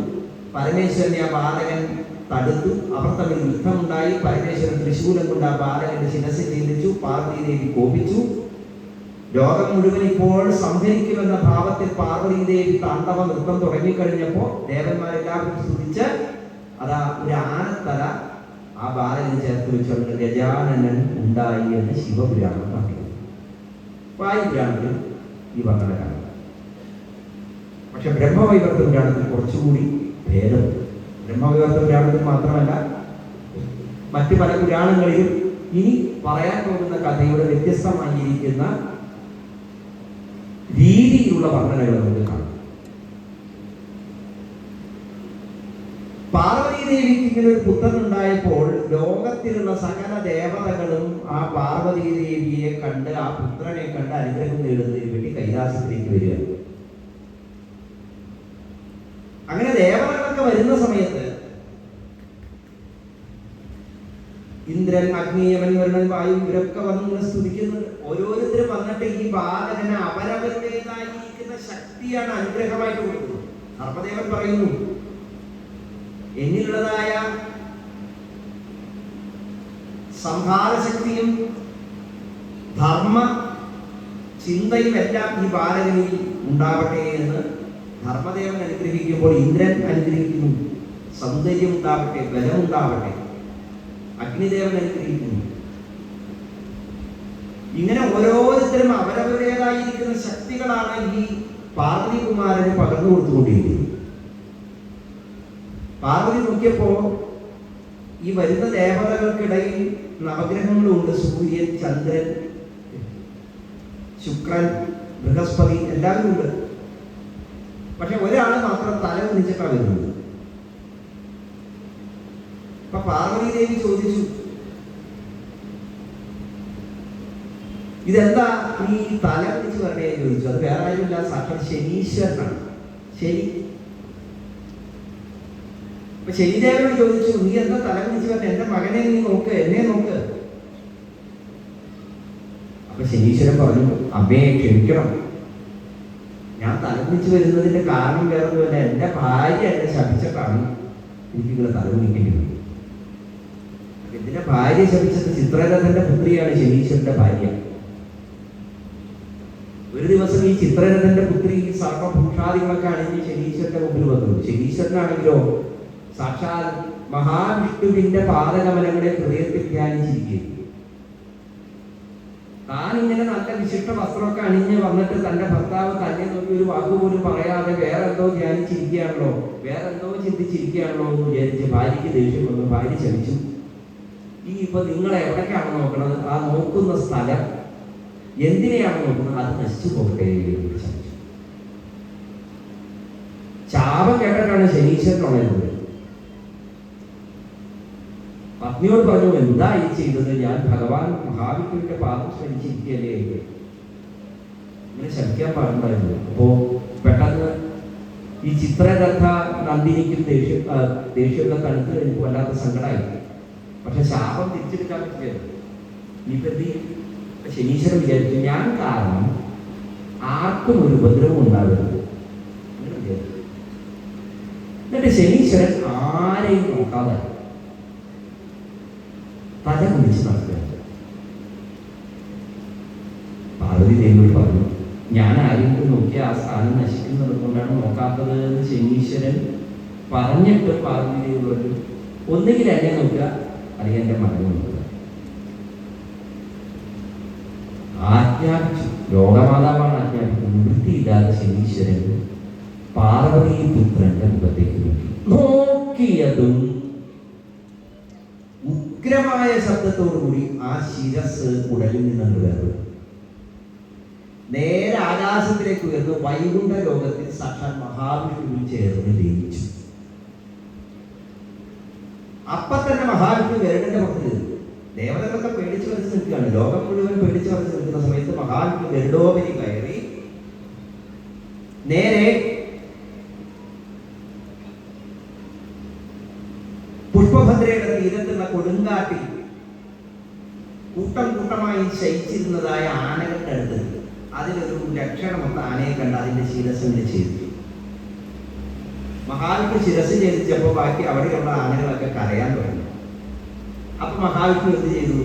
പരമേശ്വരനെ ആ ബാലകൻ തടുത്തു. അവർ തമ്മിൽ യുദ്ധമുണ്ടായി. പരമേശ്വരൻ തൃശൂലം കൊണ്ട് ആ ബാലകന്റെ ശിരസ് ഛേദിച്ചു. പാർവതി ദേവി കോപിച്ചു. ലോകം മുഴുവൻ ഇപ്പോൾ സംഹരിക്കുമെന്ന ഭാവത്തിൽ പാർവതി ദേവി താണ്ഡവ നൃത്തം തുടങ്ങിക്കഴിഞ്ഞപ്പോൾ ദേവന്മാരെല്ലാവരും സ്തുതിച്ച് അതാ ഒരു ആനത്തല ആ ബാലകന് ചേർത്ത് വെച്ചുകൊണ്ട് ഗജാനനൻ ഉണ്ടായി എന്ന് ശിവപുരാണം പറയുന്നു. വായുപുരാണത്തിൽ ഈ വർണ്ണന കാണാം. പക്ഷെ ബ്രഹ്മവൈവർത്ത പുരാണത്തിൽ കുറച്ചുകൂടി ഭേദമുണ്ട്. ബ്രഹ്മവൈവർത്ത പുരാണത്തിൽ മാത്രമല്ല, മറ്റു പല പുരാണങ്ങളിലും ഇനി പറയാൻ പോകുന്ന കഥയുടെ വ്യത്യസ്തമായിരിക്കുന്ന രീതിയിലുള്ള വർണ്ണനകൾ നമുക്ക് കാണാം. പാർവതി ദേവിക്ക് ഇങ്ങനെ ഒരു പുത്രൻ ഉണ്ടായപ്പോൾ ലോകത്തിലുള്ള സകല ദേവതകളും ആ പാർവതി ദേവിയെ കണ്ട്, ആ പുത്രനെ കണ്ട് അനുഗ്രഹം നേടുന്നതിന് വേണ്ടി കൈലാസത്തിലേക്ക് വരിക. അങ്ങനെ ദേവതകളൊക്കെ വരുന്ന സമയത്ത് ഇന്ദ്രൻ, അഗ്നി, യമൻ, വരുണൻ, വായു ഇവരൊക്കെ വന്ന് സ്തുതിക്കുന്നുണ്ട്. ഓരോരുത്തരും വന്നിട്ട് ഈ ബാലകന് അവരവരുടേതായിരിക്കുന്ന ശക്തിയാണ് അനുഗ്രഹമായിട്ട് കൊടുക്കുന്നത്. സർപ്പദേവൻ പറയുന്നു, എന്നിലുള്ളതായ സംഹാരശക്തിയും ധർമ്മ ചിന്തയും എല്ലാം ഈ ബാലകനിൽ ഉണ്ടാവട്ടെ എന്ന് ധർമ്മദേവൻ അനുഗ്രഹിക്കുമ്പോൾ ഇന്ദ്രൻ അനുഗ്രഹിക്കുന്നു, സൗന്ദര്യം ഉണ്ടാവട്ടെ, ബലം ഉണ്ടാവട്ടെ. അഗ്നിദേവൻ അനുഗ്രഹിക്കുന്നു. ഇങ്ങനെ ഓരോരുത്തരും അവരവരുടേതായിരിക്കുന്ന ശക്തികളാണ് ഈ പാർവതി കുമാരന് പകർന്നു കൊടുത്തുകൊണ്ടിരിക്കുന്നത്. പാർവതി നോക്കിയപ്പോ ഈ വരുന്ന ദേവതകൾക്കിടയിൽ നവഗ്രഹങ്ങളുണ്ട്. സൂര്യൻ, ചന്ദ്രൻ, ശുക്രൻ, ബൃഹസ്പതി എല്ലാവരും ഉണ്ട്. പക്ഷെ ഒരാള് മാത്രം തല കുനിച്ചിട്ടാണ് വരുന്നത്. അപ്പൊ പാർവതി ദേവി ചോദിച്ചു, ഇതെന്താ നീ തല കുനിച്ച് വരണേ ചോദിച്ചു. അത് വേറെ ആരുമില്ല, സാക്ഷാൽ ശനീശ്വരനാണ്. ശനി. അപ്പൊ ശനിദേവനോട് ചോദിച്ചു, നീ എന്താ തല കുനിച്ച് വരണേ? എന്റെ മകനെ നീ നോക്ക്, എന്നെ നോക്ക്. അപ്പൊ ശനീശ്വരൻ പറഞ്ഞു, അമ്മയെ ക്ഷമിക്കണം, ഞാൻ തലകുനിച്ച് വരുന്നതിന്റെ കാരണം വേറെ ഒന്നുമല്ല, എൻ്റെ ഭാര്യ എന്നെ ശപിച്ചിട്ടാണ് എനിക്കിങ്ങനെ തലകുനിക്കേണ്ടി വന്നത്. ഇതിന്റെ ഭാര്യ ശപിച്ചത് ചിത്രരഥന്റെ പുത്രിയാണ് ശനീശ്വരന്റെ ഭാര്യ. ഒരു ദിവസം ഈ ചിത്രരഥന്റെ പുത്രി സർവഭൂഷാദികളൊക്കെ അണിഞ്ഞ് ശനീശ്വരന്റെ മുമ്പിൽ വന്നു. ശനീശ്വരനാണെങ്കിലോ സാക്ഷാൽ മഹാവിഷ്ണുവിന്റെ പാദകമലങ്ങളെ ഹൃദയത്തിൽ ധ്യാനിച്ചിരിക്കുകയും താൻ ഇങ്ങനെ നല്ല വിശിഷ്ട വസ്ത്രമൊക്കെ അണിഞ്ഞ് വന്നിട്ട് തന്റെ ഭർത്താവ് തന്നെ നോക്കി ഒരു വാക്കുപോലും പറയാതെ വേറെന്തോ ധ്യാനിച്ചിരിക്കുകയാണല്ലോ, വേറെന്തോ ചിന്തിച്ചിരിക്കുകയാണല്ലോ എന്ന് വിചാരിച്ച് ഭാര്യയ്ക്ക് ദേഷ്യം വന്നു. ഭാര്യ ക്ഷമിച്ചു. ഇപ്പൊ നിങ്ങൾ എവിടേക്കാണ് നോക്കുന്നത്? ആ നോക്കുന്ന സ്ഥലം എന്തിനെയാണ് നോക്കുന്നത്? അത് നശിച്ചു പോകട്ടെ എന്ന് ക്ഷമിച്ചു. ശാപം കേട്ടിട്ടാണ് ശനീശ്വരനുള്ളത്. പത്നിയോട് പറഞ്ഞു, എന്താ ഈ ചെയ്തത്? ഞാൻ ഭഗവാൻ മഹാവിഷ്ണുവിന്റെ പാദം ശ്രമിച്ചിരിക്കുകയല്ലേ, ഇങ്ങനെ ശമിക്കാൻ പാടുണ്ടായിരുന്നു. അപ്പോ പെട്ടെന്ന് ഈ ചിത്രരഥ നന്ദിനിക്കും ദേഷ്യമൊക്കെ തണുത്ത് കഴിഞ്ഞപ്പോൾ വല്ലാത്ത സങ്കടമായി. പക്ഷെ ശാപം തിരിച്ചെടുക്കാൻ പറ്റില്ല. ഇനിയിപ്പത്തി ശനീശ്വരൻ വിചാരിച്ചു, ഞാൻ കാരണം ആർക്കും ഒരു ഉപദ്രവം ഉണ്ടാകരുത് അങ്ങനെ വിചാരിച്ചു. എന്നിട്ട് ശനീശ്വരൻ ആരെയും നോക്കാതെ തല കുടിച്ച് നടക്കുക. പാർവതി ദേവിയോട് പറഞ്ഞു, ഞാൻ ആരെങ്കിലും നോക്കി ആ സ്ഥാനം നശിക്കുന്നത് കൊണ്ടാണ് നോക്കാത്തത് എന്ന് ശനീശ്വരൻ പറഞ്ഞിട്ട് പാർവതി ദേവി പറഞ്ഞു, ഒന്നുകിൽ എന്നെ നോക്കുക അല്ലെങ്കിൽ എൻ്റെ മകനെ നോക്കുക. ആജ്ഞാപിച്ചു. ലോകമാതാവാണ് ആജ്ഞാപിക്കുന്നത്. വൃത്തിയില്ലാത്ത ശനീശ്വരൻ പാർവതി പുത്രന്റെ മുഖത്തേക്ക് നോക്കിയതും ഉഗ്രമായ ശബ്ദത്തോടുകൂടി ആ ശിരസ് ഉടലിൽ നിന്നു വേർപെട്ടു. നേരെ ആകാശത്തിലേക്ക് ഉയർന്ന് വൈകുണ്ഠ ലോകത്തിൽ സാക്ഷാൽ മഹാവിഷ്ണുവിൽ ചേർന്ന് ലയിച്ചു. അപ്പൊ തന്നെ മഹാവിഷ്ണു ഗരുഡന്റെ പുറത്ത് ദേവതകളൊക്കെ പേടിച്ചു വരച്ച് നിൽക്കുകയാണ്. ലോകം മുഴുവൻ പേടിച്ചു വരച്ച് നിൽക്കുന്ന സമയത്ത് മഹാവിഷ്ണു ഗരുഡോപരി കയറി നേരെ പുഷ്പഭദ്രയുടെ തീരത്തുള്ള കൊടുങ്കാട്ടിൽ കൂട്ടം കൂട്ടമായി ശയിച്ചിരുന്നതായ ആനകളുടെ അടുത്ത് അതിലൊരു ലക്ഷണമൊത്ത ആനയെ കണ്ട് അതിന്റെ ശിരസിനെ ചെയ്തു. മഹാവിഷ്ണു ശിരസ് ഛേദിച്ചപ്പോൾ ബാക്കി അവിടെയുള്ള ആനകളൊക്കെ കരയാൻ തുടങ്ങി. അപ്പൊ മഹാവിഷ്ണു എന്ത് ചെയ്തു?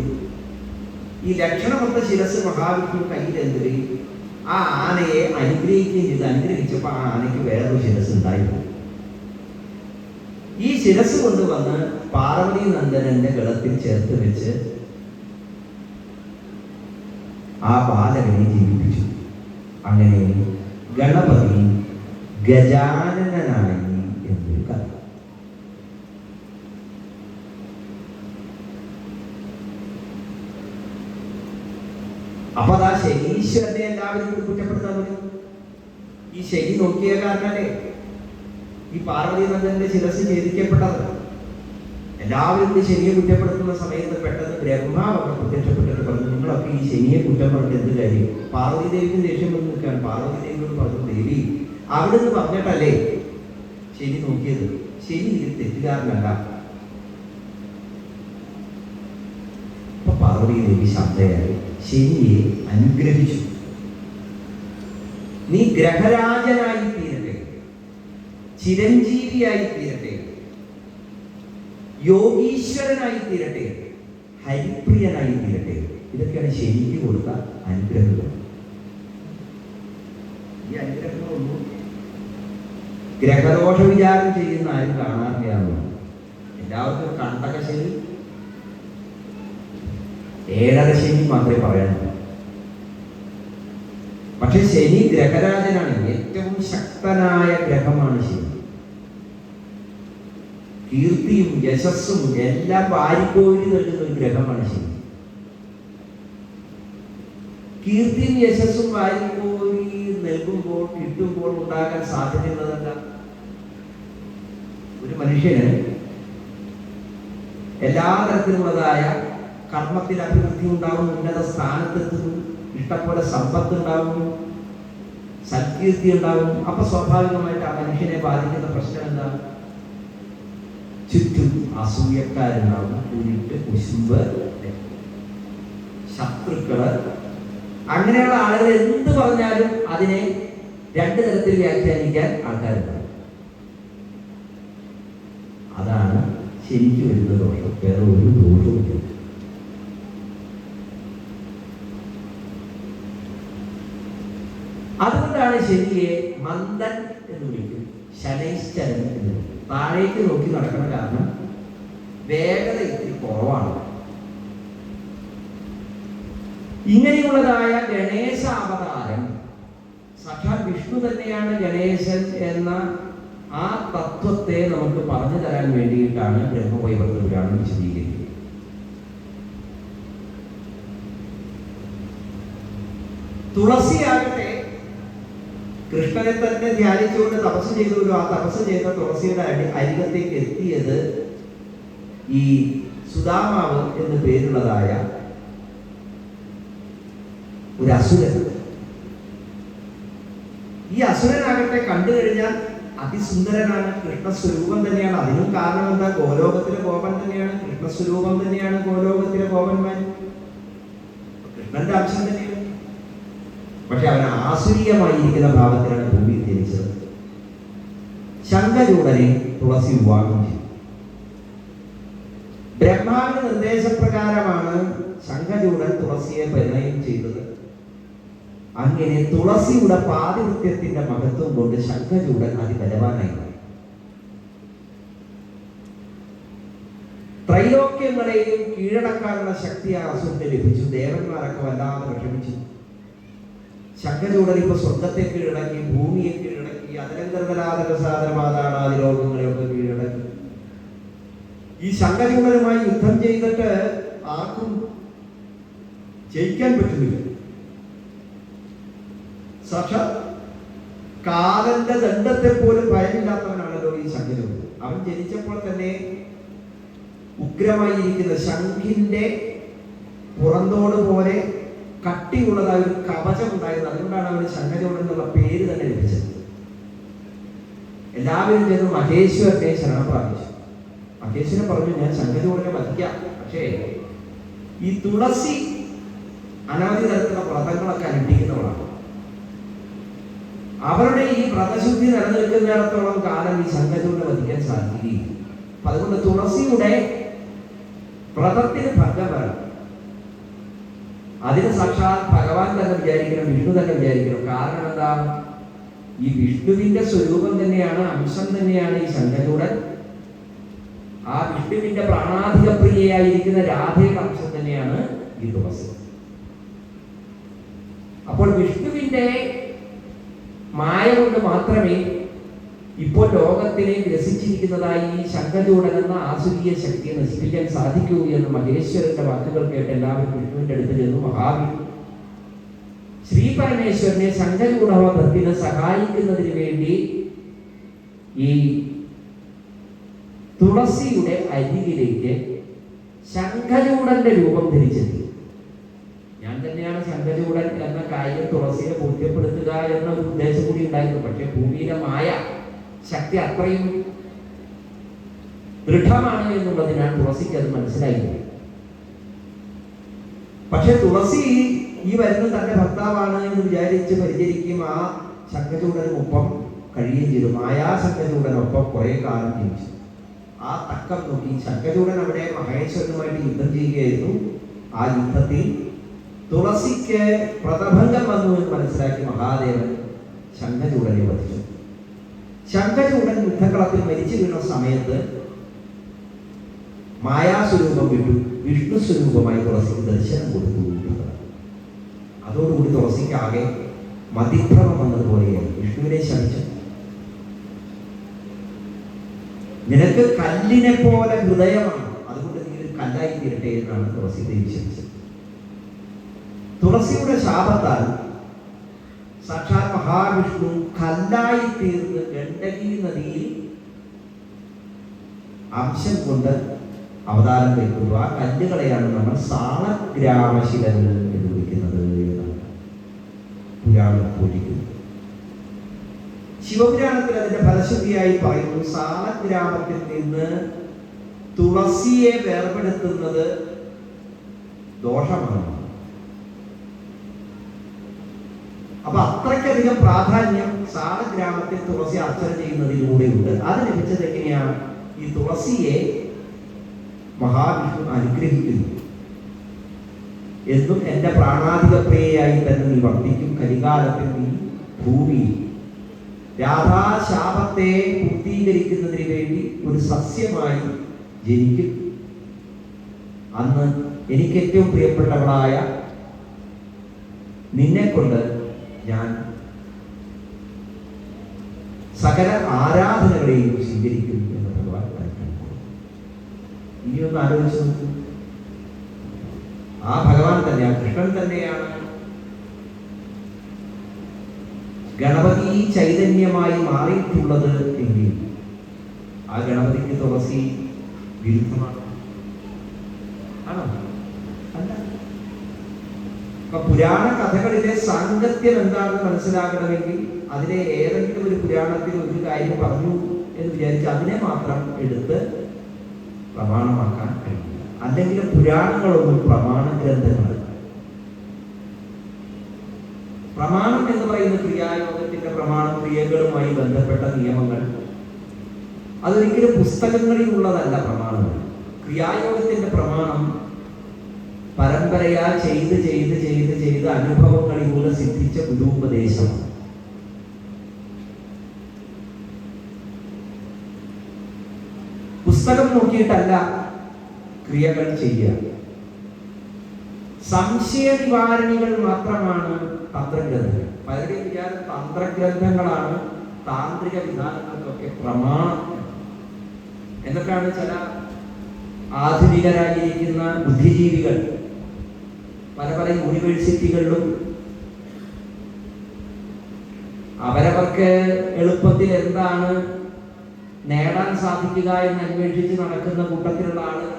ഈ ലക്ഷണമൊത്ത ശിരസ് മഹാവിഷ്ണു കയ്യിലെന്തുകയും ആ ആനയെ അനുഗ്രഹിക്കുകയും ചെയ്ത് അനുഗ്രഹിച്ചപ്പോൾ ആ ആനയ്ക്ക് വേറൊരു ശിരസ് ഉണ്ടായിരുന്നു. ഈ ശിരസ് കൊണ്ടുവന്ന് പാർവതി നന്ദനന്റെ ഗളത്തിൽ ചേർത്ത് വെച്ച് ആ ബാലകനെ ജീവിപ്പിച്ചു. അങ്ങനെ ഗണപതി ഗജാനനായി എന്നൊരു കഥ. അപ്പൊ ആ ശനീശ്വരനെ എല്ലാവരും കുറ്റപ്പെടുത്താൻ തുടങ്ങി. ഈ ശനി നോക്കിയ കാരണല്ലേ ഈ പാർവതി നന്ദന്റെ ശിരസ് ഛേദിക്കപ്പെട്ടത്. എല്ലാവരും ഈ ശനിയെ കുറ്റപ്പെടുത്തുന്ന സമയത്ത് പെട്ടെന്ന് ബ്രഹ്മാവൊക്കെ പ്രത്യക്ഷപ്പെട്ടിട്ട് പറഞ്ഞു, നിങ്ങളൊക്കെ ഈ ശനിയെ കുറ്റം പറഞ്ഞിട്ട് എന്ത് കാര്യം? പാർവതി ദേവിക്ക് ദേഷ്യം വന്ന് നിൽക്കുകയാണ്. പാർവതി ദേവിയോട് പറഞ്ഞു, ദേവി അവിടുന്ന് പറഞ്ഞിട്ടല്ലേ ശനി നോക്കിയത്, ശനി ഇതിൽ തെറ്റുകാരനല്ല. അപ്പൊ പാർവതി ദേവി ശബ്ദയായി ശനിയെ അനുഗ്രഹിച്ചു. നീ ഗ്രഹരാജനായി തീരട്ടെ, ചിരഞ്ജീവിയായി തീരട്ടെ, യോഗീശ്വരനായി തീരട്ടെ, ഹരിപ്രിയനായി തീരട്ടെ. ഇതൊക്കെയാണ് ശനിക്ക് കൊടുത്ത അനുഗ്രഹങ്ങൾ. ഈ അനുഗ്രഹങ്ങളൊന്നും ഗ്രഹദോഷ വിചാരം ചെയ്യുന്ന ആരും കാണാറില്ല. എല്ലാവർക്കും കണ്ടകശനി, ഏഴരശനി മാത്രമേ പറയാനുള്ളൂ. പക്ഷെ ശനി ഗ്രഹരാജനാണ്. ഏറ്റവും ശക്തനായ ഗ്രഹമാണ് ശനി. കീർത്തിയും യശസ്സും എല്ലാം വാരിക്കോരി നൽകുന്ന ഒരു ഗ്രഹമാണ് ശനി. കീർത്തിയും യശസ്സും വാരിക്കോരി നൽകുമ്പോൾ കിട്ടുമ്പോൾ ഉണ്ടാകാൻ സാധ്യതയുള്ളതല്ല. ഒരു മനുഷ്യന് എല്ലാ തരത്തിലുള്ളതായ കർമ്മത്തിൽ അഭിവൃദ്ധി ഉണ്ടാവും, ഉന്നത സ്ഥാനത്തെത്തുന്നു, ഇഷ്ടംപോലെ സമ്പത്ത് ഉണ്ടാവും, സൽകീർത്തി ഉണ്ടാവും. അപ്പൊ സ്വാഭാവികമായിട്ട് ആ മനുഷ്യനെ ബാധിക്കുന്ന പ്രശ്നം എന്താ? ചുറ്റും അസൂയക്കാരുണ്ടാവും, കുരുട്ട്, കുശുമ്പ്, ശത്രുക്കള്, അങ്ങനെയുള്ള ആളുകൾ എന്ത് പറഞ്ഞാലും അതിനെ രണ്ട് തരത്തിൽ വ്യാഖ്യാനിക്കാൻ ആൾക്കാരുണ്ട്. അതാണ് ശരിക്കും വരുന്ന ദോഷം, വേറെ ഒരു ദോഷവുമില്ല. അതുകൊണ്ടാണ് ശരിയെ മന്ദൻ എന്ന് വിളിക്കും, ശനൈശ്ചരൻ എന്ന് വിളിക്കും. താഴേക്ക് നോക്കി നടക്കുന്ന കാരണം വേഗത ഇത്തിരി കുറവാണ്. ഇങ്ങനെയുള്ളതായ ഗണേശ അവതാരം സാക്ഷാൽ വിഷ്ണു തന്നെയാണ് ഗണേശൻ എന്ന ആ തത്വത്തെ നമുക്ക് പറഞ്ഞു തരാൻ വേണ്ടിയിട്ടാണ് ബ്രഹ്മവൈവർത്ത പുരാണം വിശദീകരിക്കുന്നത്. തുളസിയാകട്ടെ കൃഷ്ണനെ തന്നെ ധ്യാനിച്ചുകൊണ്ട് തപസ് ചെയ്തു. ആ തപസ് ചെയ്ത തുളസിയുടെ അരികത്തേക്ക് എത്തിയത് ഈ സുദാമാവ് എന്ന് പേരുള്ളതായ ഒരു അസുരൻ. ഈ അസുരനാകട്ടെ കണ്ടു കഴിഞ്ഞാൽ അതിസുന്ദരനാണ്, കൃഷ്ണസ്വരൂപം തന്നെയാണ്. അതിനും കാരണം എന്താ? ഗോലോകത്തിലെ ഗോപൻ തന്നെയാണ്, കൃഷ്ണസ്വരൂപം തന്നെയാണ് ഗോലോകത്തിലെ ഗോപന്മാർ, കൃഷ്ണന്റെ അംശം തന്നെയാണ്. പക്ഷെ അവൻ ആസുരീയമായിരിക്കുന്ന ഭാവത്തിലാണ് ഭൂമിയിൽ ജനിച്ചത്. ശംഖചൂഡനെ തുളസി വിവാഹം ചെയ്തു. ബ്രഹ്മാവിന്റെ നിർദ്ദേശപ്രകാരമാണ് ശംഖചൂഡൻ തുളസിയെ പരിണയം ചെയ്തത്. അങ്ങനെ തുളസിയുടെ പാതിവൃത്യത്തിന്റെ മഹത്വം കൊണ്ട് ശംഖചൂഡൻ അതിബലവാനായി. ത്രൈലോക്യങ്ങളെയും കീഴടക്കാനുള്ള ശക്തി ആ അസുരന് ലഭിച്ചു. ദേവന്മാരൊക്കെ വല്ലാതെ വിഷമിച്ചു. ശംഖചൂഡൻ ഇപ്പൊ സ്വർഗത്തെ കീഴടക്കി, ഭൂമിയെ കീഴടക്കി, അതിലന്തരതലാതരസാധനപാതാളാദി ലോകങ്ങളെയൊക്കെ കീഴടക്കി. ഈ ശംഖചൂഡനുമായി യുദ്ധം ചെയ്തിട്ട് ആർക്കും ജയിക്കാൻ പറ്റുന്നില്ല. സാക്ഷാത് കാലന്റെ ദണ്ഡത്തെ പോലും ഭയമില്ലാത്തവനാണല്ലോ ഈ ശംഖചൂഡൻ. അവൻ ജനിച്ചപ്പോൾ തന്നെ ഉഗ്രമായിരിക്കുന്ന ശംഖിന്റെ പുറന്തോട് പോലെ കട്ടിയുള്ളതായ ഒരു കവചം ഉണ്ടായിരുന്നു. അതുകൊണ്ടാണ് അവന് ശംഖചൂഡൻ എന്നുള്ള പേര് തന്നെ ലഭിച്ചത്. എല്ലാവരും ചെന്ന് മഹേശ്വരനെ ശരണം പ്രാപിച്ചു. മഹേശ്വരൻ പറഞ്ഞു, ഞാൻ ശംഖചൂഡനെ വധിക്കാം, പക്ഷേ ഈ തുളസി അനവധി തരത്തിലുള്ള വ്രതങ്ങളൊക്കെ അനുഷ്ഠിക്കുന്നവളാണ്. അവരുടെ ഈ വ്രതശുദ്ധി നിലനിൽക്കുന്നിടത്തോളം കാലം ഈ ശംഖചൂഡനെ വധിക്കാൻ സാധിക്കുകയില്ല. അപ്പൊ അതുകൊണ്ട് തുളസിയുടെ വ്രതത്തിന് ഭംഗം വരണം. അതിന് സാക്ഷാൽ ഭഗവാൻ തന്നെ വിചാരിക്കണം, വിഷ്ണു തന്നെ വിചാരിക്കണം. കാരണം എന്താ? ഈ വിഷ്ണുവിന്റെ സ്വരൂപം തന്നെയാണ്, അംശം തന്നെയാണ് ഈ ശംഖചൂഡൻ. ആ വിഷ്ണുവിന്റെ പ്രാണാധിക പ്രിയയായിരിക്കുന്ന രാധയുടെ അംശം തന്നെയാണ് ഈ തുളസി. അപ്പോൾ വിഷ്ണുവിന്റെ മായ കൊണ്ട് മാത്രമേ ഇപ്പോൾ ലോകത്തിനെ ഗ്രസിച്ചിരിക്കുന്നതായി ഈ ശംഖചൂഡൻ എന്ന ആസുരീയ ശക്തിയെ നശിപ്പിക്കാൻ സാധിക്കൂ എന്ന് മഹേശ്വരന്റെ വാക്കുകൾ കേട്ട് എല്ലാവരും വിഷ്ണുവിന്റെ അടുത്ത് ചെന്നു. മഹാവിഷ്ണു ശ്രീ പരമേശ്വരനെ ശംഖചൂഡവധത്തിന് സഹായിക്കുന്നതിന് വേണ്ടി ഈ തുളസിയുടെ അരികിലേക്ക് ശംഖചൂഡന്റെ രൂപം ധരിച്ചെത്തി. ഞാൻ തന്നെയാണ് ശംഖചൂഡൻ എന്ന കാര്യം തുളസിയെ ബോധ്യപ്പെടുത്തുക എന്ന ഒരു ഉദ്ദേശം കൂടി ഉണ്ടായിരുന്നു. പക്ഷെ ഭൂമിയിലെ മായ ശക്തി അത്രയും ദൃഢമാണ് എന്നുള്ളതിനാൽ തുളസിക്ക് അത് മനസ്സിലായില്ല. പക്ഷെ തുളസി ഈ വരുന്ന തന്റെ ഭർത്താവാണ് എന്ന് വിചാരിച്ച് പരിചരിക്കും. ആ ശംഖചൂഡനൊപ്പം കഴിയുകയും ചെയ്തു. മായാശംഖചൂഡനൊപ്പം കുറെ കാലം ജീവിച്ചു. ആ തക്കം നോക്കി ശംഖചൂഡൻ അവിടെ മഹേശ്വരനുമായിട്ട് യുദ്ധം ചെയ്യുകയായിരുന്നു. ആ യുദ്ധത്തിൽ തുളസിക്ക് വ്രതഭംഗം വന്നു എന്ന് മനസ്സിലാക്കി മഹാദേവൻ ശംഖചൂഡനെ വധിച്ചു. ശംഖചൂഡൻ യുദ്ധകളത്തിൽ മരിച്ചു വീണ സമയത്ത് മായാസ്വരൂപം വിട്ടു വിഷ്ണു സ്വരൂപമായി തുളസിക്ക് ദർശനം കൊടുത്തു. അതോടുകൂടി തുളസിക്ക് ആകെ മതിഭ്രമം വന്നതുപോലെയായി. വിഷ്ണുവിനെ ശമിച്ചു. നിനക്ക് കല്ലിനെ പോലെ ഹൃദയമാണ്, അതുകൊണ്ട് നീ ഒരു കല്ലായി തീരട്ടെ എന്നാണ് തുളസി ദേവി ശമിച്ചത്. തുളസിയുടെ ശാപത്താൽ സാക്ഷാൽ മഹാവിഷ്ണു കല്ലായി തീർന്ന് ഗണ്ഡകി നദിയിൽ അംശം കൊണ്ട് അവതാരം വയ്ക്കുന്നു. ആ കല്ലുകളെയാണ് നമ്മൾ സാളഗ്രാമശിലകൾ എന്ന് വിളിക്കുന്നത് എന്നാണ് പുരാണം പൂജിക്കുന്നത്. ശിവപുരാണത്തിൽ അതിന്റെ ഫലശ്രുതിയായി പറയുന്നു, സാളഗ്രാമത്തിൽ നിന്ന് തുളസിയെ വേർപെടുത്തുന്നത് ദോഷമാണ്. അപ്പൊ അത്രയ്ക്കധികം പ്രാധാന്യം സാളഗ്രാമത്തിൽ തുളസി അർച്ചന ചെയ്യുന്നതിലൂടെയുണ്ട്. അത് ലഭിച്ചത് എങ്ങനെയാണ്? ഈ തുളസിയെ മഹാവിഷ്ണു അനുഗ്രഹിക്കുന്നു. എന്നും എൻ്റെ പ്രാണാധിക പ്രിയയായി തന്നെ നീ വർദ്ധിക്കും. കലികാലത്തിൽ നീ ഭൂമിയിൽ രാധാശാപത്തെ പൂർത്തീകരിക്കുന്നതിന് വേണ്ടി ഒരു സസ്യമായി ജനിക്കും. അന്ന് എനിക്ക് ഏറ്റവും പ്രിയപ്പെട്ടവളായ നിന്നെ കൊണ്ട് ഞാൻ സകല ആരാധനകളെയും സ്വീകരിക്കും എന്ന് ഭഗവാൻ പറയുന്നു. ഇനിയൊന്ന് ആലോചിച്ച് നോക്കൂ. ആ ഭഗവാൻ തന്നെയാണ്, കൃഷ്ണൻ തന്നെയാണ് ഗണപതി ചൈതന്യമായി മാറിയിട്ടുള്ളത് എങ്കിൽ ആ ഗണപതിക്ക് തുളസി വിരുദ്ധമാണ്. ആണോ? അല്ല. അപ്പൊ പുരാണ കഥകളിലെ സാങ്കത്യം എന്താണെന്ന് മനസ്സിലാക്കണമെങ്കിൽ അതിലെ ഏതെങ്കിലും ഒരു പുരാണത്തിൽ ഒരു കാര്യം പറഞ്ഞു എന്ന് വിചാരിച്ച് അതിനെ മാത്രം എടുത്ത് പ്രമാണമാക്കാൻ കഴിയില്ല. അല്ലെങ്കിൽ പുരാണങ്ങളൊന്നും പ്രമാണ ഗ്രന്ഥങ്ങളല്ല. പ്രമാണം എന്ന് പറയുന്ന ക്രിയായോഗത്തിന്റെ പ്രമാണം, ക്രിയകളുമായി ബന്ധപ്പെട്ട നിയമങ്ങൾ, അതൊരിക്കലും പുസ്തകങ്ങളിൽ ഉള്ളതല്ല. പ്രമാണങ്ങൾ, ക്രിയായോഗത്തിന്റെ പ്രമാണം പരമ്പരയാ ചെയ്ത് ചെയ്ത് ചെയ്ത് ചെയ്ത് അനുഭവങ്ങളിലൂടെ സിദ്ധിച്ച ഗുരുപദേശമാണ്. പുസ്തകം നോക്കിയിട്ടല്ല ക്രിയകൾ ചെയ്യുക. സംശയ നിവാരണികൾ മാത്രമാണ് തന്ത്രഗ്രന്ഥങ്ങൾ. പലരുടെയും വിചാരം തന്ത്രഗ്രന്ഥങ്ങളാണ് താന്ത്രിക വിധാനങ്ങൾക്കൊക്കെ പ്രമാണം. എന്നിട്ടാണ് ചില ആധുനികരായിരിക്കുന്ന ബുദ്ധിജീവികൾ പല പല യൂണിവേഴ്സിറ്റികളിലും അവരവർക്ക് എളുപ്പത്തിൽ എന്താണ് നേടാൻ സാധിക്കുക എന്ന് അന്വേഷിച്ച് നടക്കുന്ന കൂട്ടത്തിലുള്ള ആളുകൾ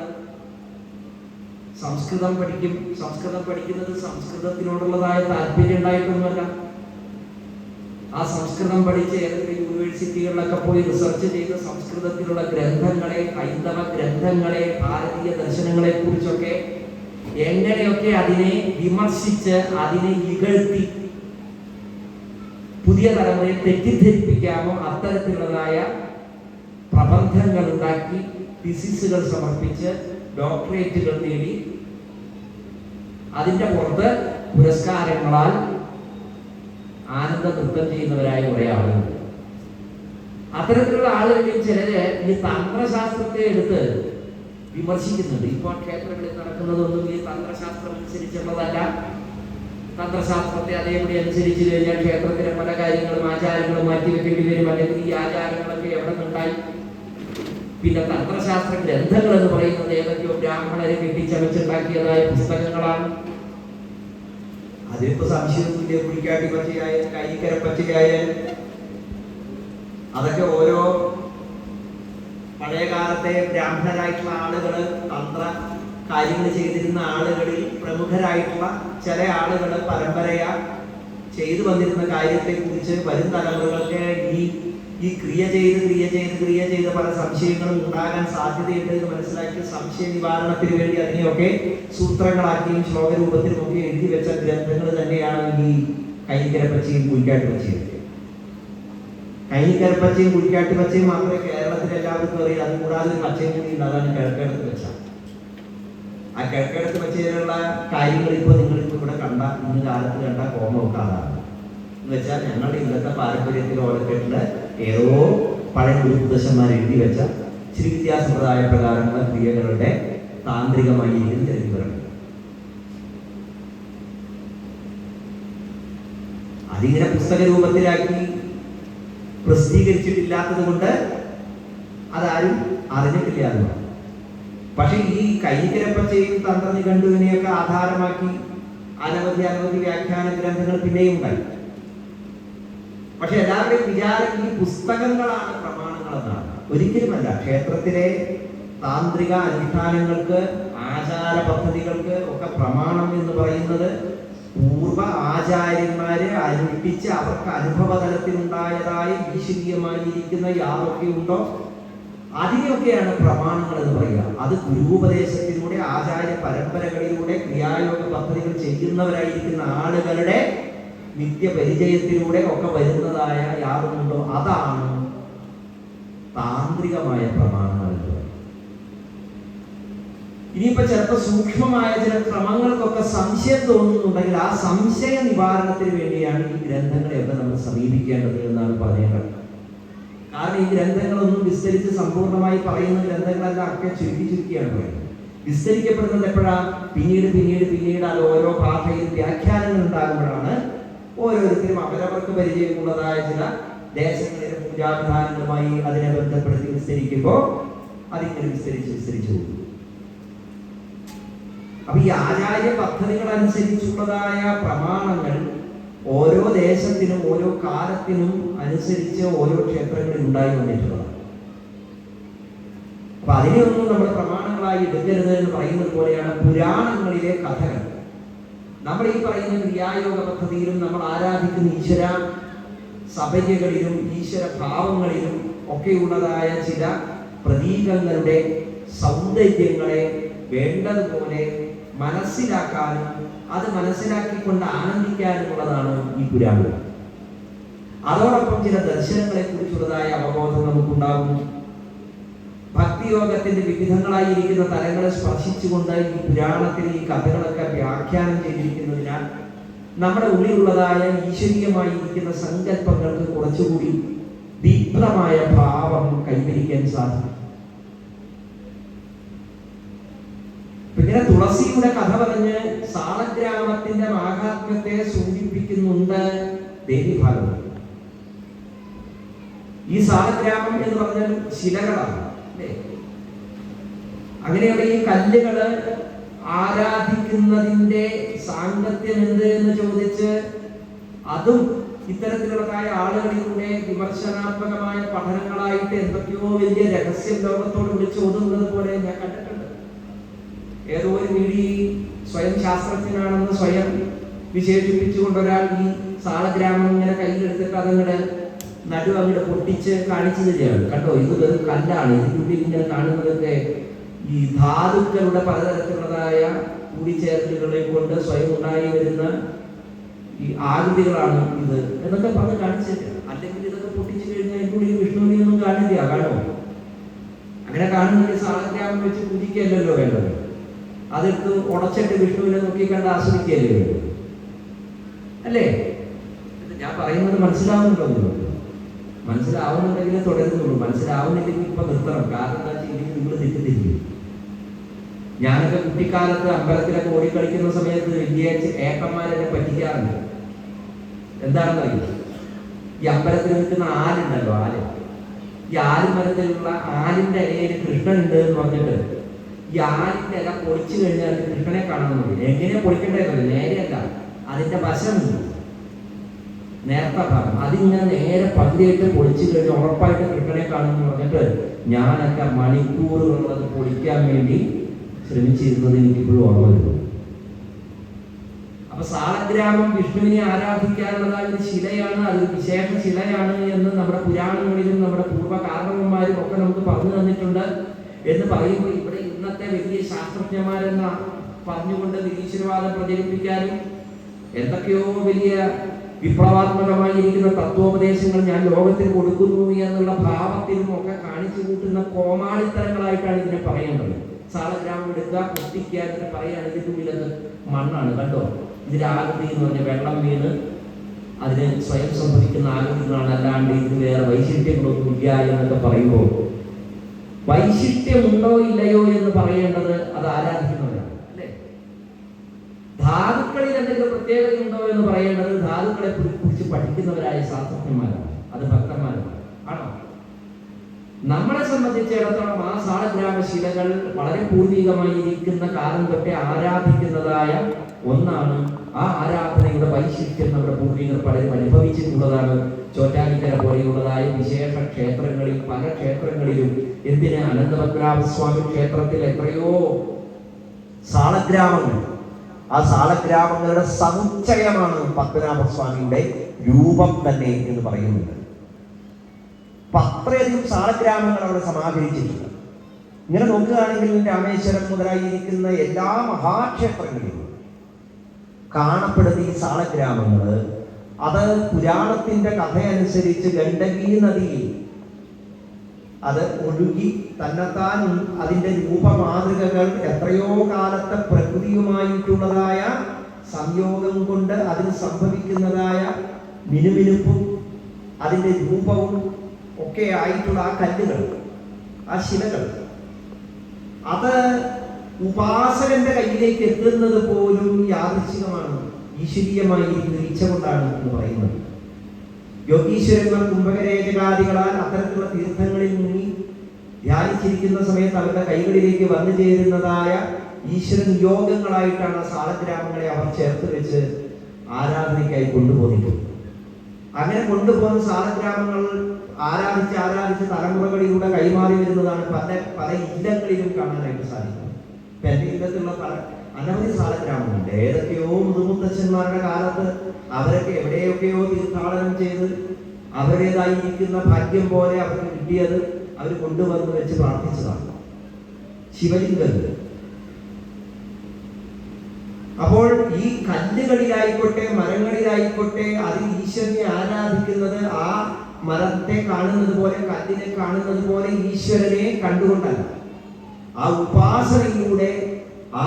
സംസ്കൃതം പഠിക്കും. സംസ്കൃതം പഠിക്കുന്നത് സംസ്കൃതത്തിനോടുള്ളതായ താല്പര്യം ഉണ്ടായിട്ടൊന്നുമല്ല. ആ സംസ്കൃതം പഠിച്ച് ഏതെങ്കിലും യൂണിവേഴ്സിറ്റികളിലൊക്കെ പോയി റിസർച്ച് ചെയ്ത് സംസ്കൃതത്തിലുള്ള ഗ്രന്ഥങ്ങളെ, ഹൈന്ദവ ഗ്രന്ഥങ്ങളെ, ഭാരതീയ ദർശനങ്ങളെ കുറിച്ചൊക്കെ എങ്ങനെയൊക്കെ അതിനെ വിമർശിച്ച് അതിനെ ഇകഴ്ത്തി പുതിയ തലമുറയെ തെറ്റിദ്ധരിപ്പിക്കാമോ അത്തരത്തിലുള്ളതായ പ്രബന്ധങ്ങൾ ഉണ്ടാക്കി തിസിസുകൾ സമർപ്പിച്ച് ഡോക്ടറേറ്റുകൾ നേടി അതിന്റെ പുറത്ത് പുരസ്കാരങ്ങളാൽ ആനന്ദ നൃത്തം ചെയ്യുന്നവരായ കുറെ ആളുകൾ. അത്തരത്തിലുള്ള ആളുകളിൽ ചിലര് ഈ തന്ത്രശാസ്ത്രത്തെ എടുത്ത് വിമർശിക്കുന്നുണ്ട്. ഇപ്പോൾ ക്ഷേത്രങ്ങളിൽ നടക്കുന്നതൊന്നും ഈ തന്ത്രശാസ്ത്രം അനുസരിച്ചുള്ളതല്ല. തന്ത്രശാസ്ത്രത്തെ അതേപടി അനുസരിച്ച് കഴിഞ്ഞാൽ ക്ഷേത്രത്തിലെ പല കാര്യങ്ങളും ആചാരങ്ങളും മാറ്റിവെക്കേണ്ടി വരും. അല്ലെങ്കിൽ ഈ ആചാരങ്ങളൊക്കെ എവിടെ നിന്നുണ്ടായി? പിന്നെ തന്ത്രശാസ്ത്ര ഗ്രന്ഥങ്ങൾ എന്ന് പറയുന്നത് ഏതൊക്കെയോ ബ്രാഹ്മണരെ കെട്ടിച്ചമച്ചുണ്ടാക്കിയതായ പുസ്തകങ്ങളാണ്. അതിലിപ്പോ സംശയമൊന്നുമില്ല. പുളിക്കാട്ടി പച്ചയായാലും കൈക്കര പച്ചയായാലും അതൊക്കെ ഓരോ പഴയ കാലത്തെ ബ്രാഹ്മണരായിട്ടുള്ള ആളുകള്, തന്ത്ര കാര്യങ്ങൾ ചെയ്തിരുന്ന ആളുകളിൽ പ്രമുഖരായിട്ടുള്ള ചില ആളുകൾ പരമ്പരയാ ചെയ്തു വന്നിരുന്ന കാര്യത്തെ കുറിച്ച് വരും തലമുറകൾക്ക് ഈ ക്രിയ ചെയ്ത് പല സംശയങ്ങളും ഉണ്ടാകാൻ സാധ്യതയുണ്ട് എന്ന് മനസ്സിലാക്കി സംശയ നിവാരണത്തിന് വേണ്ടി അതിനെയൊക്കെ സൂത്രങ്ങളാക്കിയും ശ്ലോകരൂപത്തിലും ഒക്കെ എഴുതി വെച്ച ഗ്രന്ഥങ്ങൾ തന്നെയാണ് ഈ കൈനിക്കരപ്പച്ചയും പുലിക്കാട്ടുപച്ചയും. കൈനിക്കരപ്പച്ചയും പുലിക്കാട്ടുപച്ചയും മാത്രമേ കേരളത്തിൽ എല്ലാവർക്കും അറിയാം. അത് കൂടാതെ ഒരു പച്ചയും കൂടി ഉണ്ട്, അതാണ് കിഴക്കേടത്ത് വെച്ച. ആ കിഴക്കേടത്ത് വെച്ചതിലുള്ള കാര്യങ്ങൾ ഇപ്പോൾ നിങ്ങളിപ്പോൾ ഇവിടെ കണ്ട, ഇന്ന് കാലത്ത് കണ്ട കോമൊക്കെ അതാണ്. എന്ന് വെച്ചാൽ ഞങ്ങളുടെ ഇന്നത്തെ പാരമ്പര്യത്തിൽ ഓലക്കെട്ടില് ഏതോ പഴയ ഗുരുദശന്മാർ എഴുതി വെച്ച ശ്രീ വിദ്യാസമ്പ്രദായ പ്രകാരമുള്ള ക്രിയകളുടെ താന്ത്രികമായി ചില വിവരങ്ങൾ അതിങ്ങനെ പുസ്തക രൂപത്തിലാക്കി പ്രസിദ്ധീകരിച്ചിട്ടില്ലാത്തത് കൊണ്ട് അതാരും അറിഞ്ഞിട്ടില്ല എന്നാണ്. പക്ഷെ ഈ കൈനിക്കരപ്പച്ചയും തന്ത്രനിഘണ്ടുവിനെയൊക്കെ ആധാരമാക്കി അനവധി വ്യാഖ്യാന ഗ്രന്ഥങ്ങൾ പിന്നെയും ഉണ്ടായി. പക്ഷെ എല്ലാവരുടെയും വിചാരം ഈ പുസ്തകങ്ങളാണ് പ്രമാണങ്ങൾ എന്നാണ്. ഒരിക്കലുമല്ല. ക്ഷേത്രത്തിലെ താന്ത്രിക അനുഷ്ഠാനങ്ങൾക്ക്, ആചാര പദ്ധതികൾക്ക് ഒക്കെ പ്രമാണം എന്ന് പറയുന്നത് പൂർവ ആചാര്യന്മാരെ അനുഷ്ഠിച്ച് അവർക്ക് അനുഭവ തലത്തിലുണ്ടായതായി ഈശ്വരീയമായിരിക്കുന്ന യാതൊക്കെ ഉണ്ടോ അതിനെയൊക്കെയാണ് പ്രമാണങ്ങൾ എന്ന് പറയുക. അത് ഗുരുപദേശത്തിലൂടെ, ആചാര്യ പരമ്പരകളിലൂടെ ക്രിയായോഗ പദ്ധതികൾ ചെയ്യുന്നവരായിരിക്കുന്ന ആളുകളുടെ നിത്യപരിചയത്തിലൂടെ ഒക്കെ വരുന്നതായ യാതൊന്നുണ്ടോ അതാണ് താന്ത്രികമായ പ്രമാണങ്ങൾ. ഇനിയിപ്പോ ചിലപ്പോൾ സൂക്ഷ്മമായ ചില ക്രമങ്ങൾക്കൊക്കെ സംശയം തോന്നുന്നുണ്ടെങ്കിൽ ആ സംശയ നിവാരണത്തിന് വേണ്ടിയാണ് ഈ ഗ്രന്ഥങ്ങളെയൊക്കെ നമ്മൾ സമീപിക്കേണ്ടത് എന്നാണ് പറഞ്ഞത്. കാരണം ഈ ഗ്രന്ഥങ്ങളൊന്നും വിസ്തരിച്ച് സമ്പൂർണ്ണമായി പറയുന്ന ഗ്രന്ഥങ്ങളെല്ലാം ഒക്കെ ചുരുക്കിയാണ് പറയുന്നത്. വിസ്തരിക്കപ്പെടുന്നത് എപ്പോഴാണ്? പിന്നീട് അത് ഓരോ ഭാഷയിൽ വ്യാഖ്യാനങ്ങൾ ഉണ്ടാകുമ്പോഴാണ് ഓരോരുത്തരും അവരവർക്ക് പരിചയമുള്ളതായ ചില ദേശങ്ങളിലെ പൂജാവിധാനങ്ങളുമായി അതിനെ ബന്ധപ്പെടുത്തി വിസ്തരിക്കുമ്പോൾ അതിങ്ങനെ വിസ്തരിച്ചു പോകും. അപ്പൊ ഈ ആചാര്യ പദ്ധതികൾ അനുസരിച്ചുള്ളതായ പ്രമാണങ്ങൾ ഓരോ ദേശത്തിനും ഓരോ കാലത്തിനും അനുസരിച്ച് ഓരോ ക്ഷേത്രങ്ങളിൽ ഉണ്ടായി വന്നിട്ടുള്ളതാണ്. അപ്പൊ അതിനെയൊന്നും നമ്മൾ പ്രമാണങ്ങളായി എടുക്കരുത് എന്ന് പറയുന്നത് പോലെയാണ് പുരാണങ്ങളിലെ കഥകൾ. നമ്മൾ ഈ പറയുന്ന ക്രിയായോഗ പദ്ധതിയിലും നമ്മൾ ആരാധിക്കുന്ന ഈശ്വര സഭകളിലും ഈശ്വര ഭാവങ്ങളിലും ഒക്കെയുള്ളതായ ചില പ്രതീകങ്ങളുടെ സൗന്ദര്യങ്ങളെ വേണ്ടതുപോലെ മനസ്സിലാക്കാനും അത് മനസ്സിലാക്കിക്കൊണ്ട് ആനന്ദിക്കാനുമുള്ളതാണ് ഈ പുരാണം. അതോടൊപ്പം ചില ദർശനങ്ങളെ കുറിച്ചുള്ളതായ അവബോധം നമുക്കുണ്ടാകും. ഭക്തിയോഗത്തിന്റെ വിവിധങ്ങളായിരിക്കുന്ന തലങ്ങളെ സ്പർശിച്ചുകൊണ്ട് ഈ പുരാണത്തിൽ ഈ കഥകളൊക്കെ വ്യാഖ്യാനം ചെയ്തിരിക്കുന്നതിനാൽ നമ്മുടെ ഉള്ളിലുള്ളതായ ഈശ്വരീയമായിരിക്കുന്ന സങ്കല്പങ്ങൾക്ക് കുറച്ചുകൂടി തീവ്രമായ ഭാവം കൈവരിക്കാൻ സാധിക്കും. ഇങ്ങനെ തുളസിയുടെ കഥ പറഞ്ഞ് സാളഗ്രാമത്തിന്റെ മാഹാത്മ്യത്തെ സൂചിപ്പിക്കുന്നുണ്ട് ദേവീഭാഗവതം. ഈ സാളഗ്രാമം എന്ന് പറഞ്ഞാൽ ശിലകളാണ് അല്ലേ? അങ്ങനെയുള്ള ഈ കല്ലുകള് ആരാധിക്കുന്നതിന്റെ സാങ്കത്യം എന്ത് എന്ന് ചോദിച്ച് അതും ഇത്തരത്തിലുള്ളതായ ആളുകളിലൂടെ വിമർശനാത്മകമായ പഠനങ്ങളായിട്ട് എന്തൊക്കെയോ വലിയ രഹസ്യം ലോകത്തോട് വിളിച്ച് ഓതുന്നത് പോലെ ഞാൻ കണ്ടിട്ടുണ്ട്. ഏതോ ഒരു വീടി സ്വയം ശാസ്ത്രജ്ഞനാണെന്ന് സ്വയം വിശേഷിപ്പിച്ചുകൊണ്ട് ഒരാൾ ഈ സാളഗ്രാമം ഇങ്ങനെ കയ്യിലെടുത്തിട്ട് അതങ്ങടെ അങ്ങോട്ട് പൊട്ടിച്ച് കാണിച്ചു തരികയാണ്. കണ്ടോ, ഇത് വെറും കല്ലാണ്. ഇതിനുള്ളിൽ ഇങ്ങനെ കാണുന്നതൊക്കെ ഈ ധാതുക്കളുടെ പലതരത്തിലുള്ളതായ കൂടിച്ചേരലുകളെ കൊണ്ട് സ്വയം ഉണ്ടായി വരുന്ന ഈ ആകൃതികളാണ് ഇത് എന്നൊക്കെ പറഞ്ഞ് കാണിച്ചു തരിക. അല്ലെങ്കിൽ ഇതൊക്കെ പൊട്ടിച്ചു കഴിഞ്ഞാൽ ഇതിനുള്ളിൽ വിഷ്ണുവിനെയൊന്നും കാണില്ല. കാണോ? അങ്ങനെ കാണുന്നതിന് സാളഗ്രാമം വെച്ച് പൂജിക്കല്ലോ വേണ്ടത്. അതെടുത്ത് ഉടച്ചിട്ട് വിഷ്ണുവിനെ നോക്കി കണ്ട് ആസ്വദിക്കുകയല്ലേ വേണ്ടത് അല്ലേ? ഞാൻ പറയുന്നത് മനസ്സിലാവുന്നുണ്ടോ? മനസ്സിലാവുന്നുണ്ടെങ്കിൽ തുടരുന്നുള്ളൂ. മനസ്സിലാവുന്നില്ലെങ്കിൽ ഇപ്പൊ നിർത്തണം. കാരണം എന്താ വെച്ചാൽ നിങ്ങൾ തെറ്റിദ്ധരിക്കും. ഞാനൊക്കെ കുട്ടിക്കാലത്ത് അമ്പലത്തിലൊക്കെ ഓടിക്കളിക്കുന്ന സമയത്ത് വലിയ ഏക്കന്മാരെന്നെ പറ്റിക്കാറുണ്ട്. എന്താണെന്ന് അറിയില്ല, ഈ അമ്പലത്തിൽ നിൽക്കുന്ന ആലുണ്ടല്ലോ, ഈ ആലുമരത്തിലുള്ള ആലിന്റെ ഇലയിൽ കൃഷ്ണനുണ്ട് എന്ന് പറഞ്ഞിട്ട് ഈ ആലിന്റെ ഇല പൊളിച്ചു കഴിഞ്ഞാൽ കൃഷ്ണനെ കാണാൻ മതി. എങ്ങനെ പൊളിക്കേണ്ടതല്ല, നേരെയല്ല, അതിന്റെ വശമുണ്ട്, നേരത്തെ ഭാഗം അതിങ്ങനെ നേരെ പകുതിയായിട്ട് പൊളിച്ചു കഴിഞ്ഞ് ഉറപ്പായിട്ട് കൃഷ്ണനെ കാണുമെന്ന് പറഞ്ഞിട്ട് ഞാനൊക്കെ മണിക്കൂറുകൾ അത് പൊളിക്കാൻ വേണ്ടി ശ്രമിച്ചിരുന്നത് എനിക്കിപ്പോഴും ഓർമ്മ വരുന്നു. അപ്പൊ സാളഗ്രാമം വിഷ്ണുവിനെ ആരാധിക്കാനുള്ളതായ ഒരു ശിലയാണ്, അതൊരു വിശേഷ ശിലയാണ് എന്ന് നമ്മുടെ പുരാണങ്ങളിലും നമ്മുടെ പൂർവ്വകാരണവന്മാരും ഒക്കെ നമുക്ക് പറഞ്ഞു തന്നിട്ടുണ്ട്. എന്ന് പറയുമ്പോൾ ഇവിടെ ഇന്നത്തെ വലിയ ശാസ്ത്രജ്ഞന്മാരെന്ന പറഞ്ഞുകൊണ്ട് നിരീശ്വരവാദം പ്രചരിപ്പിക്കാനും എന്തൊക്കെയോ വലിയ വിപ്ലവാത്മകമായിരിക്കുന്ന തത്വോപദേശങ്ങൾ ഞാൻ ലോകത്തിന് കൊടുക്കുന്നു എന്നുള്ള ഭാവത്തിലും ഒക്കെ കാണിച്ചു കൂട്ടുന്ന കോമാളിത്തരങ്ങളായിട്ടാണ് ഇതിനെ പറയേണ്ടത്. സാളഗ്രാമം എടുക്കുക, പൊട്ടിക്കുക എന്ന് പറയുകയാണ്. ഇതിൻ്റെ ഉള്ളിലത് മണ്ണാണ്. കണ്ടോ, ഇതിന്റെ ആകൃതി എന്ന് പറഞ്ഞാൽ വെള്ളം വീണ് അതിന് സ്വയം സംഭവിക്കുന്ന ആകൃതികളാണ്, അല്ലാണ്ട് ഇത് വേറെ വൈശിഷ്ട്യങ്ങളൊന്നും ഇല്ല എന്നൊക്കെ പറയുമ്പോൾ വൈശിഷ്ട്യമുണ്ടോ ഇല്ലയോ എന്ന് പറയേണ്ടത് അത് ആരാധിക്കുന്നവരാണ് അല്ലേ? ധാതുക്കളിൽ എന്തെങ്കിലും പ്രത്യേകതയുണ്ടോ എന്ന് പറയേണ്ടത് ധാതുക്കളെ കുറിച്ച് പഠിക്കുന്നവരായ ശാസ്ത്രജ്ഞന്മാരാണ്, അത് ഭക്തന്മാരാണ്. ആണോ? നമ്മളെ സംബന്ധിച്ചിടത്തോളം ആ സാളഗ്രാമ ശിലകൾ വളരെ പൂർവികമായിരിക്കുന്ന കാലം തൊട്ടേ ആരാധിക്കുന്നതായ ഒന്നാണ്. ആ ആരാധനയുടെ വൈശിഷ്ട്യം നമ്മുടെ പൂർവികർ പലരും അനുഭവിച്ചിട്ടുള്ളതാണ്. ചോറ്റാനിക്കര പോലെയുള്ളതായ വിശേഷ ക്ഷേത്രങ്ങളിൽ, പല ക്ഷേത്രങ്ങളിലും, എന്തിന് അനന്തപത്മനാഭസ്വാമി ക്ഷേത്രത്തിൽ എത്രയോ സാളഗ്രാമങ്ങൾ, ആ സാളഗ്രാമങ്ങളുടെ സമുച്ചയമാണ് പത്മനാഭസ്വാമിയുടെ രൂപം തന്നെ എന്ന് പറയുന്നുണ്ട്. അത്രയധികം സാളഗ്രാമങ്ങൾ അവിടെ സമാഹരിച്ചിട്ടുണ്ട്. ഇങ്ങനെ നോക്കുകയാണെങ്കിൽ രാമേശ്വരം മുതലായിരിക്കുന്ന എല്ലാ മഹാക്ഷേത്രങ്ങളിലും കാണപ്പെടുന്ന ഈ സാളഗ്രാമങ്ങൾ അത് പുരാണത്തിന്റെ കഥയനുസരിച്ച് ഗണ്ഡകി നദിയിൽ അത് ഒഴുകി തന്നെത്താൻ അതിന്റെ രൂപമാതൃകകൾ എത്രയോ കാലത്തെ പ്രകൃതിയുമായിട്ടുള്ളതായ സംയോഗം കൊണ്ട് അതിന് സംഭവിക്കുന്നതായ മിനുമിനുപ്പും അതിന്റെ രൂപവും ഒക്കെ ആയിട്ടുള്ള ആ കല്ലുകൾ, ആ ശിലകൾ, അത് ഉപാസകന്റെ കയ്യിലേക്ക് എത്തുന്നത് പോലും യാദൃച്ഛികമാണ്, ഈശ്വരീയമായിരിക്കുന്ന ഇച്ഛ കൊണ്ടാണ് എന്ന് പറയുന്നത്. യോഗീശ്വരന്മാർ കുംഭകരേചകാദികളാൽ അത്തരത്തിലുള്ള തീർത്ഥങ്ങളിൽ മുങ്ങി ധ്യാനിച്ചിരിക്കുന്ന സമയത്ത് അവരുടെ കൈകളിലേക്ക് വന്നു ചേരുന്നതായ ഈശ്വര നിയോഗങ്ങളായിട്ടാണ് സാലഗ്രാമങ്ങളെ അവർ ചേർത്ത് വെച്ച് ആരാധനയ്ക്കായി കൊണ്ടുപോന്നിട്ടുണ്ട്. അങ്ങനെ കൊണ്ടുപോകുന്ന സാലഗ്രാമങ്ങൾ ആരാധിച്ച് തലമുറകളിലൂടെ കൈമാറി വരുന്നതാണ് പല ഇല്ലങ്ങളിലും കാണാനായിട്ട് സാധിക്കുന്നത്. എൻ്റെ ഇല്ലത്തിലുള്ള അനവധി സാലഗ്രാമങ്ങളുണ്ട്. ഏതൊക്കെയോ മുതുമുത്തച്ഛന്മാരുടെ കാലത്ത് അവരൊക്കെ എവിടെയൊക്കെയോ തീർത്ഥാടനം ചെയ്ത് അവരുടേതായിരിക്കുന്ന ഭാഗ്യം പോലെ അവർക്ക് കിട്ടിയത് അവർ കൊണ്ടുവന്ന് വെച്ച് പ്രാർത്ഥിച്ചതാണ് ശിവലിംഗങ്ങൾ. അപ്പോൾ ഈ കല്ലുകളിലായിക്കോട്ടെ മരങ്ങളിലായിക്കോട്ടെ അതിൽ ഈശ്വരനെ ആരാധിക്കുന്നത് ആ മരത്തെ കാണുന്നത് പോലെ, കല്ലിനെ കാണുന്നത് പോലെ ഈശ്വരനെ കണ്ടുകൊണ്ടല്ല, ആ ഉപാസനയിലൂടെ ആ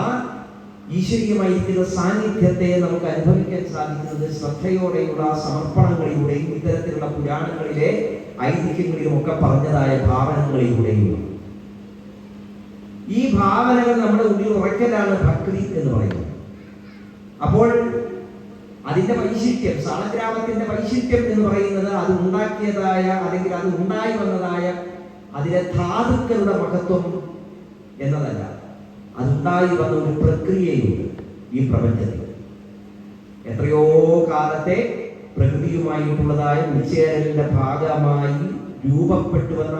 ഈശ്വരീയമായിരിക്കുന്ന സാന്നിധ്യത്തെ നമുക്ക് അനുഭവിക്കാൻ സാധിക്കുന്നത് ശ്രദ്ധയോടെയുള്ള സമർപ്പണങ്ങളിലൂടെയും ഇത്തരത്തിലുള്ള പുരാണങ്ങളിലെ ഐതിഹ്യങ്ങളിലും ഒക്കെ പറഞ്ഞതായ ഭാവനകളിലൂടെയും. ഈ ഭാവനകൾ നമ്മുടെ ഉള്ളിൽ ഉറയ്ക്കലാണ് ഭക്തി എന്ന് പറയുന്നത്. അപ്പോൾ അതിന്റെ വൈശിഷ്ട്യം, സാലഗ്രാമത്തിന്റെ വൈശിഷ്ട്യം എന്ന് പറയുന്നത് അത് ഉണ്ടാക്കിയതായ അല്ലെങ്കിൽ അത് ഉണ്ടായി വന്നതായ അതിലെ ധാതുക്കളുടെ മഹത്വം എന്നതല്ല, അതുണ്ടായി വന്ന ഒരു പ്രക്രിയയുണ്ട് ഈ പ്രപഞ്ചത്തിൽ. എത്രയോ കാലത്തെ പ്രകൃതിയുമായിട്ടുള്ളതായ ഉച്ചേരലിന്റെ ഭാഗമായി രൂപപ്പെട്ടു വന്ന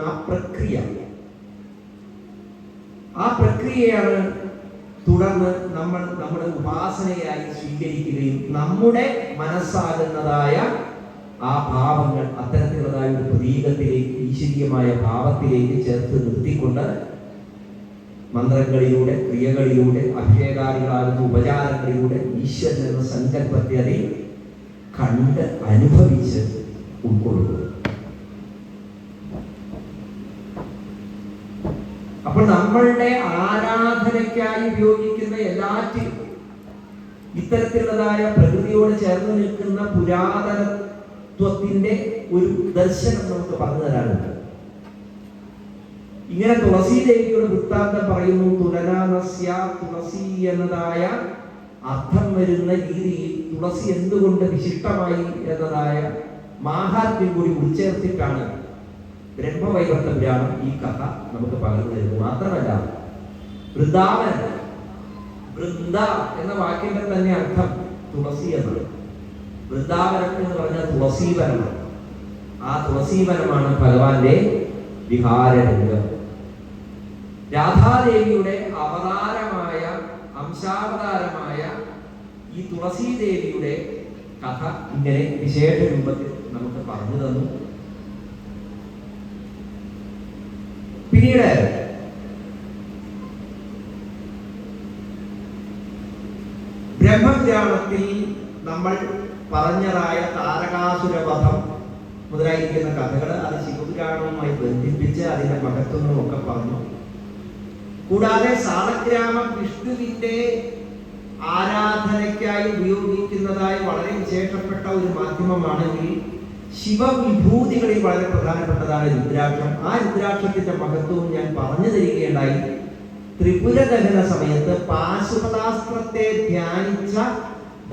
ആ പ്രക്രിയയാണ് തുടർന്ന് നമ്മൾ നമ്മുടെ ഉപാസനയായി സ്വീകരിക്കുകയും നമ്മുടെ മനസ്സാകുന്നതായ ആ ഭാവങ്ങൾ അത്തരത്തിലുള്ളതായ ഒരു പ്രതീകത്തിലേക്ക്, ഈശ്വരീയമായ ഭാവത്തിലേക്ക് ചേർത്ത് നിർത്തിക്കൊണ്ട് മന്ത്രങ്ങളിലൂടെ, ക്രിയകളിലൂടെ, അഭിഷേകാദികളാകുന്ന ഉപചാരങ്ങളിലൂടെ ഈശ്വരൻ എന്ന സങ്കല്പത്തെ അതിൽ കണ്ട് അനുഭവിച്ച് ഉൾക്കൊള്ളുക. അപ്പോൾ നമ്മളുടെ ആരാധനയ്ക്കായി ഉപയോഗിക്കുന്ന എല്ലാറ്റിലും ഇത്തരത്തിലുള്ളതായ പ്രകൃതിയോട് ചേർന്ന് നിൽക്കുന്ന പുരാതനത്വത്തിന്റെ ഒരു ദർശനം നമുക്ക് പറഞ്ഞു തരാനുണ്ട്. ഇങ്ങനെ തുളസി ദേവിയുടെ വൃത്താന്തം പറയുന്നു. തുലനാനസ്യ, തുളസി എന്നതായ അർത്ഥം വരുന്ന രീതിയിൽ തുളസി എന്തുകൊണ്ട് വിശിഷ്ടമായി എന്നതായ മാഹാത്മ്യം കൂടി ഉൾച്ചേർത്തിട്ടാണ് ബ്രഹ്മവൈവർത്ത പുരാണം ഈ കഥ നമുക്ക് പകർന്നു തരുന്നത്. മാത്രമല്ല, വൃന്ദാവനം, വൃന്ദ എന്ന വാക്കിന്റെ തന്നെ അർത്ഥം തുളസി എന്നാണ്. വൃന്ദാവനം എന്ന് പറഞ്ഞാൽ തുളസീവനമാണ്. ആ തുളസീവനമാണ് ഭഗവാന്റെ വിഹാരരംഗം. രാധാദേവിയുടെ അവതാരമായ, അംശാവതാരമായ ഈ തുളസീദേവിയുടെ കഥ ഇങ്ങനെ വിശേഷ രൂപത്തിൽ നമുക്ക് പറഞ്ഞു തന്നു. പിന്നീട് ബ്രഹ്മപുരാണത്തിൽ നമ്മൾ പറഞ്ഞതായ താരകാസുരവധം മുതലായിരിക്കുന്ന കഥകൾ അത് ശിവപുരാണവുമായി ബന്ധിപ്പിച്ച് അതിന്റെ മഹത്വങ്ങളും ഒക്കെ പറഞ്ഞു. കൂടാതെ സാലഗ്രാമ വിഷ്ണുവിന്റെ ആരാധനയ്ക്കായി ഉപയോഗിക്കുന്നതായി വളരെ വിശേഷപ്പെട്ട ഒരു മാധ്യമമാണെങ്കിൽ ശിവവിഭൂതികളിൽ വളരെ പ്രധാനപ്പെട്ടതാണ് രുദ്രാക്ഷം. ആ രുദ്രാക്ഷത്തിന്റെ മഹത്വവും ഞാൻ പറഞ്ഞു തരികയുണ്ടായി. ത്രിപുരദഹന സമയത്ത് പാശുപതാസ്ത്രത്തെ ധ്യാനിച്ച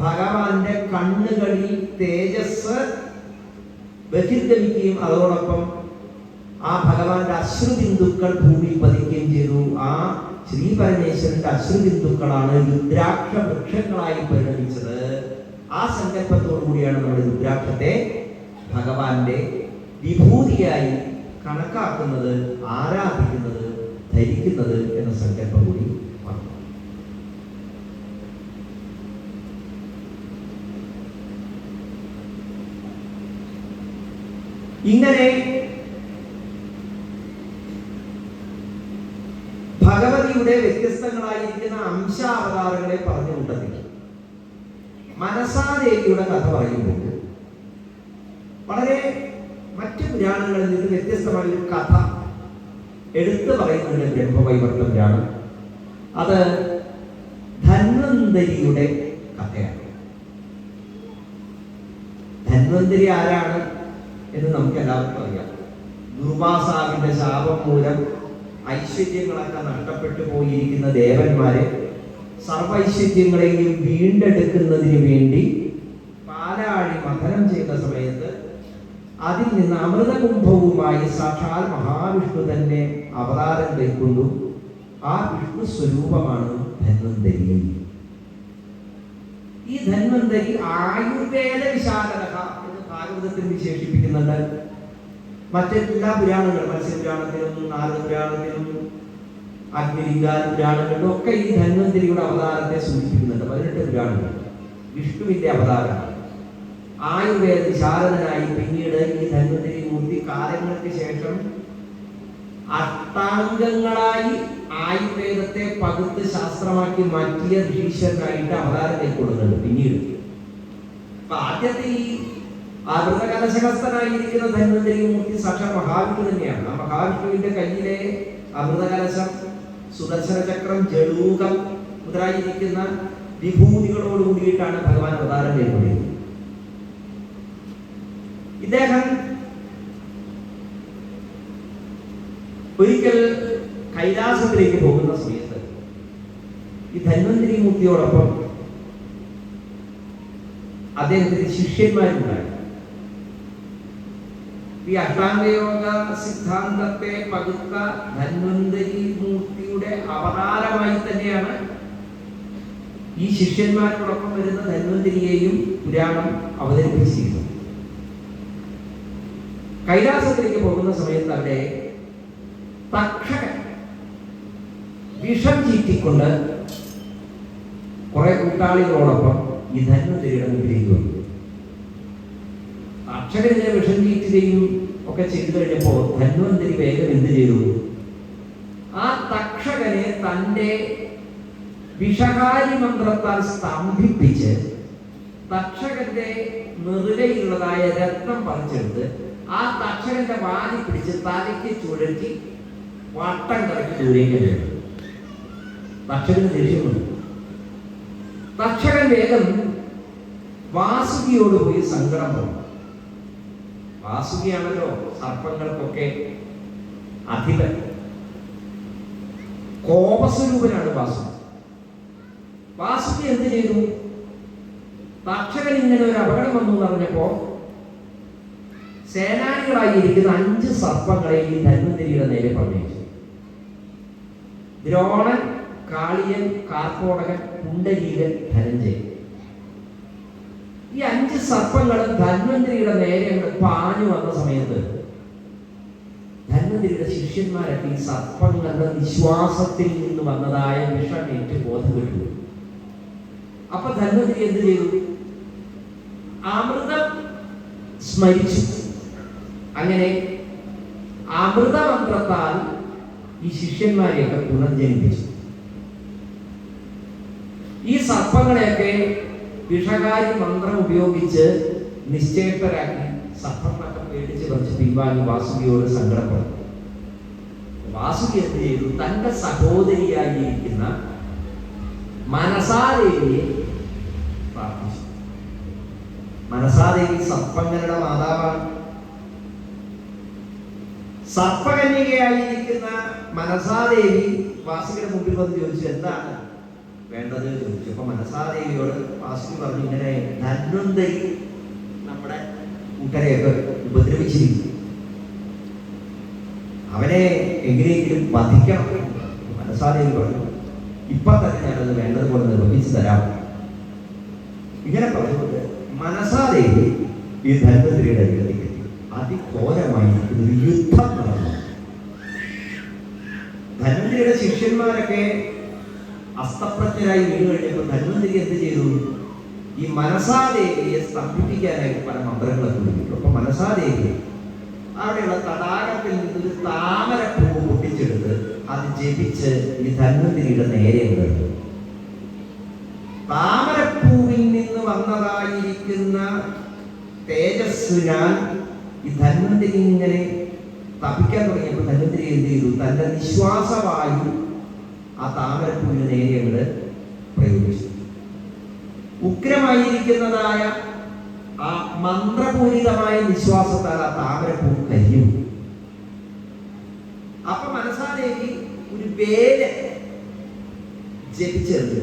ഭഗവാന്റെ കണ്ണുകളിൽ തേജസ് ബഹിർഗമിക്കുകയും അതോടൊപ്പം ആ ഭഗവാന്റെ അശ്രുബിന്ദുക്കൾ ഭൂമിയിൽ പതിക്കുകയും ചെയ്തു. ആ ശ്രീ പരമേശ്വരന്റെ അശ്രുബിന്ദുക്കളാണ് രുദ്രാക്ഷ വൃക്ഷങ്ങളായി പരിണമിച്ചത്. ആ സങ്കല്പത്തോടു കൂടിയാണ് നമ്മൾ രുദ്രാക്ഷത്തെ ഭഗവാന്റെ വിഭൂതിയായി കണക്കാക്കുന്നത്, ആരാധിക്കുന്നത്, ധരിക്കുന്നത് എന്ന സങ്കല്പം കൂടി വന്നു. ഇങ്ങനെ ഭഗവതിയുടെ വ്യത്യസ്തങ്ങളായിരിക്കുന്ന അംശാവതാരങ്ങളെ പറഞ്ഞു കൂട്ടത്തിൽ മനസാദേവിയുടെ കഥ പറയുമ്പോൾ വളരെ മറ്റു പുരാണങ്ങളിൽ നിന്ന് വ്യത്യസ്തമായ ഒരു കഥ എടുത്തു പറയുന്നുണ്ട് ബ്രഹ്മവൈവർത്ത പുരാണം. അത് ധന്വന്തരിയുടെ കഥയാണ്. ധന്വന്തരി ആരാണ് എന്ന് നമുക്ക് എല്ലാവർക്കും അറിയാം. ദുർവാസാവിന്റെ ശാപം മൂലം ഐശ്വര്യങ്ങളൊക്കെ നഷ്ടപ്പെട്ടു പോയിരിക്കുന്ന ദേവന്മാരെ സർവൈശ്വര്യങ്ങളെയും വീണ്ടെടുക്കുന്നതിന് വേണ്ടി പാലാഴി മഥനം ചെയ്ത സമയത്ത് അതിൽ നിന്ന് അമൃതകുംഭവുമായി സാക്ഷാൽ മഹാവിഷ്ണു തന്നെ അവതാരം കൈക്കൊണ്ടു. ആ വിഷ്ണു സ്വരൂപമാണ് ധന്വന്തരി. ഈ ധന്വന്തരി ആയുർവേദ വിശാലത എന്ന് ഭാഗവതത്തിൽ വിശേഷിപ്പിക്കുന്നുണ്ട്. മറ്റെല്ലാ പുരാണങ്ങളും, മത്സ്യപുരാണത്തിലും നാരദ പുരാണത്തിലും അഗ്നിലിംഗാദി പുരാണങ്ങളിലും ഒക്കെ ഈ ധന്വന്തരിയുടെ അവതാരത്തെ സൂചിപ്പിക്കുന്നുണ്ട്. 18 പുരാണങ്ങൾ വിഷ്ണുവിന്റെ അവതാരമാണ്. ആയുർവേദ വിശാരദനായി പിന്നീട് ഈ ധന്വന്തരി മൂർത്തി കാലങ്ങൾക്ക് ശേഷം അഷ്ടാംഗങ്ങളായി ആയുർവേദത്തെ പകുത്ത് ശാസ്ത്രമാക്കി മാറ്റിയ ഋഷീശ്വരനായിട്ട് അവതാരം കൈക്കൊള്ളുന്നുണ്ട് പിന്നീട്. അപ്പൊ ആദ്യത്തെ ഈ അമൃതകലശഹസ്തനായിരിക്കുന്ന ധന്വന്തരി മൂർത്തി സാക്ഷാൽ മഹാവിഷ്ണു തന്നെയാണ്. ആ മഹാവിഷ്ണുവിന്റെ കയ്യിലെ അമൃതകലശം, സുദർശന ചക്രം, ജഡൂകം മുതലായിരിക്കുന്ന വിഭൂതികളോട് കൂടിയിട്ടാണ് ഭഗവാൻ അവതാരം കൈക്കൊള്ളുന്നത്. ഇദ്ദേഹം ഒരിക്കൽ കൈലാസത്തിലേക്ക് പോകുന്ന സമയത്ത് ഈ ധന്വന്തരി മൂർത്തിയോടൊപ്പം അദ്ദേഹത്തിന് ശിഷ്യന്മാരുണ്ടായി. ഈ അഷ്ടാംഗയോഗ സിദ്ധാന്തത്തെ പകുത്ത ധന്വന്തരി മൂർത്തിയുടെ അവതാരമായി തന്നെയാണ് ഈ ശിഷ്യന്മാരോടൊപ്പം വരുന്ന ധന്വന്തരിയെയും പുരാണം അവതരിപ്പിച്ചിരിക്കുന്നത്. കൈലാസത്തിലേക്ക് പോകുന്ന സമയത്ത് അവിടെ തക്ഷകൻ വിഷം ചീറ്റിക്കൊണ്ട് കുറെ കൂട്ടാളികളോടൊപ്പം ഈ ധന്വന്തരിയുടെ മുമ്പിലേക്ക് വന്നു. തക്ഷകനെ വിഷം ചീറ്റുകയും ഒക്കെ ചെയ്തു കഴിഞ്ഞപ്പോൾ ധന്വന്തരി വേഗം എന്ത് ചെയ്തു? ആ തക്ഷകനെ തൻ്റെ വിഷകാരി മന്ത്രത്താൽ സ്തംഭിപ്പിച്ച് തക്ഷകന്റെ നെറുകയിലുള്ളതായ രത്നം പറിച്ചെടുത്ത് ആ തക്ഷകന്റെ വാലി പിടിച്ച് തലയ്ക്ക് ചുഴറ്റി വട്ടം കറക്കി ദൂരേക്ക്. തക്ഷകന് ദേഷ്യമുണ്ട്. തക്ഷകൻ വേഗം വാസുകിയോട് പോയി സങ്കടം പറഞ്ഞു. വാസുകിയാണല്ലോ സർപ്പങ്ങൾക്കൊക്കെ അധിപൻ. കോപസ്വരൂപനാണ് വാസുകി. വാസുകി എന്ത് ചെയ്തു? തക്ഷകൻ ഇങ്ങനെ ഒരു അപകടം വന്നു എന്ന് പറഞ്ഞപ്പോ സേനാനികളായിരിക്കുന്ന 5 സർപ്പങ്ങളെ ഈ ധന്വന്തരിയുടെ നേരെ പറഞ്ഞയച്ചു. ദ്രോണൻ, കാളിയൻ, കാർക്കോടകൻ, പുണ്ടരീകൻ, ധനഞ്ജയൻ. ഈ 5 സർപ്പങ്ങളും ധന്വന്തരിയുടെ നേരെ അങ്ങോട്ട് പാഞ്ഞു വന്ന സമയത്ത് ധന്വന്തരിയുടെ ശിഷ്യന്മാരൊക്കെ ഈ സർപ്പങ്ങളുടെ വിശ്വാസത്തിൽ നിന്ന് വന്നതായ വിഷമേറ്റ് ബോധപ്പെട്ടു. അപ്പൊ ധന്വന്തരി എന്ത് ചെയ്തു? അമൃതം സ്മരിച്ചു. അങ്ങനെ അമൃതമന്ത്രത്താൽ ഈ ശിഷ്യന്മാരെയൊക്കെ പുനർജനിപ്പിച്ചു. ഈ സർപ്പങ്ങളെയൊക്കെ വിഷകാരി മന്ത്രം ഉപയോഗിച്ച് നിശ്ചേഷ്ടരാക്കി സർപ്പങ്ങളൊക്കെ പേടിച്ച് കുറച്ച് പിൻവാങ്ങി വാസുകിയോട് സങ്കടപ്പെടുന്നു. വാസുകി എന്ത് ചെയ്തു? തന്റെ സഹോദരിയായിരിക്കുന്ന മനസാദേവിയെ പ്രാർത്ഥിച്ചു. മനസാദേവി സർപ്പങ്ങളുടെ മാതാവാണ്. സർപ്പകന്യകയായിരിക്കുന്ന മനസാദേവി വാസുകിയുടെ മുമ്പിൽ വന്ന് ചോദിച്ചു, എന്താണ് വേണ്ടത് ചോദിച്ചു. അപ്പൊ മനസാദേവിയോട് വാസുകി പറഞ്ഞു, ഇങ്ങനെ ധന്വന്തരി നമ്മുടെ കൂട്ടരെയൊക്കെ ഉപദ്രവിച്ചിരിക്കുന്നു, അവനെ എങ്ങനെയെങ്കിലും വധിക്കണം. മനസാദേവി പറഞ്ഞു, ഇപ്പൊ തന്നെ ഞാനത് വേണ്ടതുപോലെ നിർവഹിച്ചു തരാം. ഇങ്ങനെ പറഞ്ഞുകൊണ്ട് മനസാദേവി ഈ ധന്വന്തരിയുടെ അടുത്തേക്ക് അതിഘോരമായി ഒരു യുദ്ധം നടന്നു. ധന്വന്തരിയുടെ ശിഷ്യന്മാരൊക്കെ അസ്തപ്രജ്ഞരായി വീണ് കഴിഞ്ഞപ്പോൾ ധന്വന്തരി എന്ത് ചെയ്തു? ഈ മനസാദേവിയെ സ്തംഭിപ്പിക്കാനായിട്ട് പല മന്ത്രങ്ങളൊക്കെ വിളിക്കും. അപ്പൊ മനസാദേവി അവിടെയുള്ള തടാകത്തിൽ നിന്നൊരു താമരപ്പൂവ് പൊട്ടിച്ചെടുത്ത് അത് ജപിച്ച് ഈ ധന്വന്തരിയുടെ നേരെ ഉണ്ട്. താമരപ്പൂവിൽ നിന്ന് വന്നതായിരിക്കുന്ന തേജസ്സിനാൽ ഈ ധന്വന്തരി ഇങ്ങനെ തപിക്കാൻ തുടങ്ങിയപ്പോൾ ധന്വന്തരി എന്ത് ചെയ്തു? തന്റെ നിശ്വാസവായു ആ താമരപ്പൂവിന് നേരെ അങ്ങോട്ട് പ്രയോഗിച്ചു. ഉഗ്രമായിരിക്കുന്നതായ ആ മന്ത്രപൂരിതമായ നിശ്വാസത്താൽ ആ താമരപ്പൂ കരിയും. അപ്പൊ മനസാദേവി ഒരു വേല് ജപിച്ചെടുത്തു.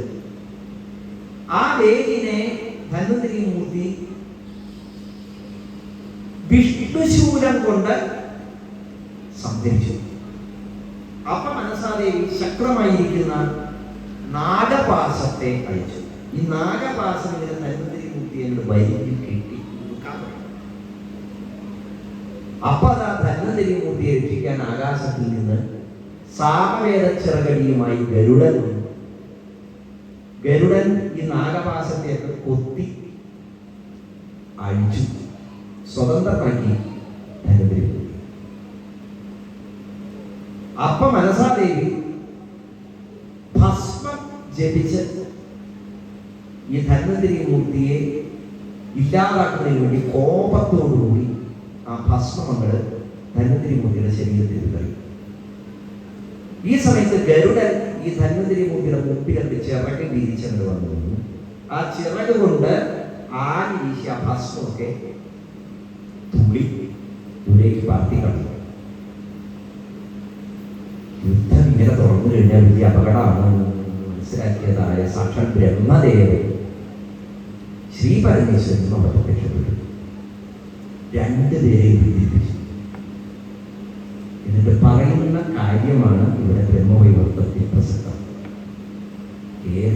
ആ വേലിനെ ധന്വന്തരി മൂർത്തി വിഷ്ണുശൂലം കൊണ്ട് സംഹരിച്ചു. അപ്പൊ മനസാദേവി ശക്തമായിരിക്കുന്ന നാഗപാശത്തെ അയച്ചു. ഈ നാഗപാശം ഇങ്ങനെ ധന്വന്തരി മൂർത്തിയോട് വരിഞ്ഞു കെട്ടി. അപ്പൊ അതാ ധന്വന്തരി മൂർത്തിയെ രക്ഷിക്കാൻ ആകാശത്തിൽ നിന്ന് സാമവേദ ചിറകടിയുമായി ഗരുഡൻ വന്നു. ഗരുഡൻ ഈ നാഗപാശത്തെയൊക്കെ കൊത്തി അഴിച്ചു, സ്വതന്ത്രമാക്കി ധന്വന്തരി മൂർത്തി. അപ്പൊ മനസാദേവി ഭസ്മം ജപിച്ച് ഈ ധന്വന്തരി മൂർത്തിയെ ഇല്ലാതാക്കുന്നതിന് വേണ്ടി കോപത്തോടുകൂടി ആ ഭസ്മങ്ങൾ ധന്വന്തരി മൂർത്തിയുടെ ശരീരത്തിൽ കളി. ഈ സമയത്ത് ഗരുഡൻ ഈ ധന്വന്തരി മൂർത്തിയുടെ മുമ്പിൽ ചിറക് വിരിച്ചെന്ന് വന്നു. ആ ചിറക് കൊണ്ട് ആഞ്ഞു വീശി ആ ഭസ്മമൊക്കെ തുള്ളി ദൂരേക്ക് പാർത്തി കളഞ്ഞു. യുദ്ധം ഇങ്ങനെ തുറന്നു കഴിഞ്ഞാൽ വലിയ അപകടമാണ് മനസ്സിലാക്കിയതായ സാക്ഷാൽ ബ്രഹ്മദേവൻ ശ്രീ പരമേശ്വരൻ നമ്മൾ പ്രത്യക്ഷപ്പെട്ടു. രണ്ടുപേരെയും ബന്ധിപ്പിച്ചു. എന്നിട്ട് പറയുന്ന കാര്യമാണ് ഇവിടെ ബ്രഹ്മവൈവർത്തത്തിൽ പ്രസക്തം.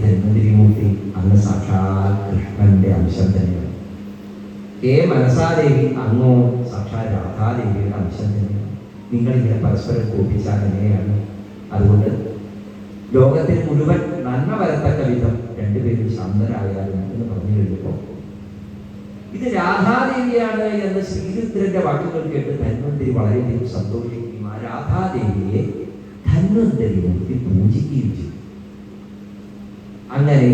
ധന്വന്തരി മൂർത്തി അങ്ങ് സാക്ഷാൽ കൃഷ്ണന്റെ അംശം തന്നെയാണ്. മനസാദേവി അങ്ങോ സാക്ഷാൽ രാധാദേവിയുടെ അംശം തന്നെയാണ്. നിങ്ങളിങ്ങനെ പരസ്പരം കോപിച്ചാൽ തന്നെയാണ്. അതുകൊണ്ട് ലോകത്തിന് മുഴുവൻ നന്മ വരത്തക്ക വിധം രണ്ടുപേരും ശാന്തരായാലും എന്ന് പറഞ്ഞു കഴിഞ്ഞപ്പോൾ ഇത് രാധാദേവിയാണ് എന്ന് ശ്രീരുദ്രന്റെ വാക്കുകൾ കേട്ട് ധന്വന്തരി വളരെയധികം സന്തോഷിക്കുകയും ആ രാധാദേവിയെ ധന്വന്തരി മൂർത്തി പൂജിക്കുകയും ചെയ്തു. അങ്ങനെ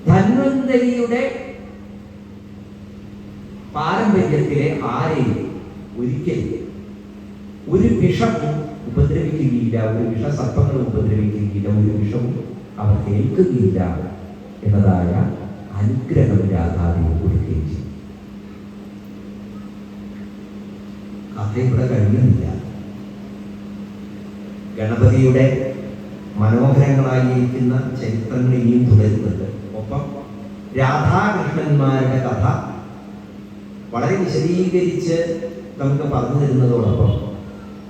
ധന്വന്തരിയുടെ പാരമ്പര്യത്തിലെ ആരെയും ഒരിക്കലും ഒരു വിഷവും ഉപദ്രവിക്കുകയില്ല, ഒരു വിഷസർപ്പങ്ങളും ഉപദ്രവിക്കുകയില്ല, ഒരു വിഷവും അവർ കേൾക്കുകയില്ല എന്നതായ അനുഗ്രഹം രാധാദേവി കൊടുക്കുകയും ചെയ്യും. കഥ ഇവിടെ കഴിയുന്നില്ല. ഗണപതിയുടെ മനോഹരങ്ങളായിരിക്കുന്ന ചരിത്രങ്ങൾ ഇനിയും തുടരുന്നുണ്ട്. ഒപ്പം രാധാകൃഷ്ണന്മാരുടെ കഥ വളരെ വിശദീകരിച്ച് നമുക്ക് പറഞ്ഞു തരുന്നതോടൊപ്പം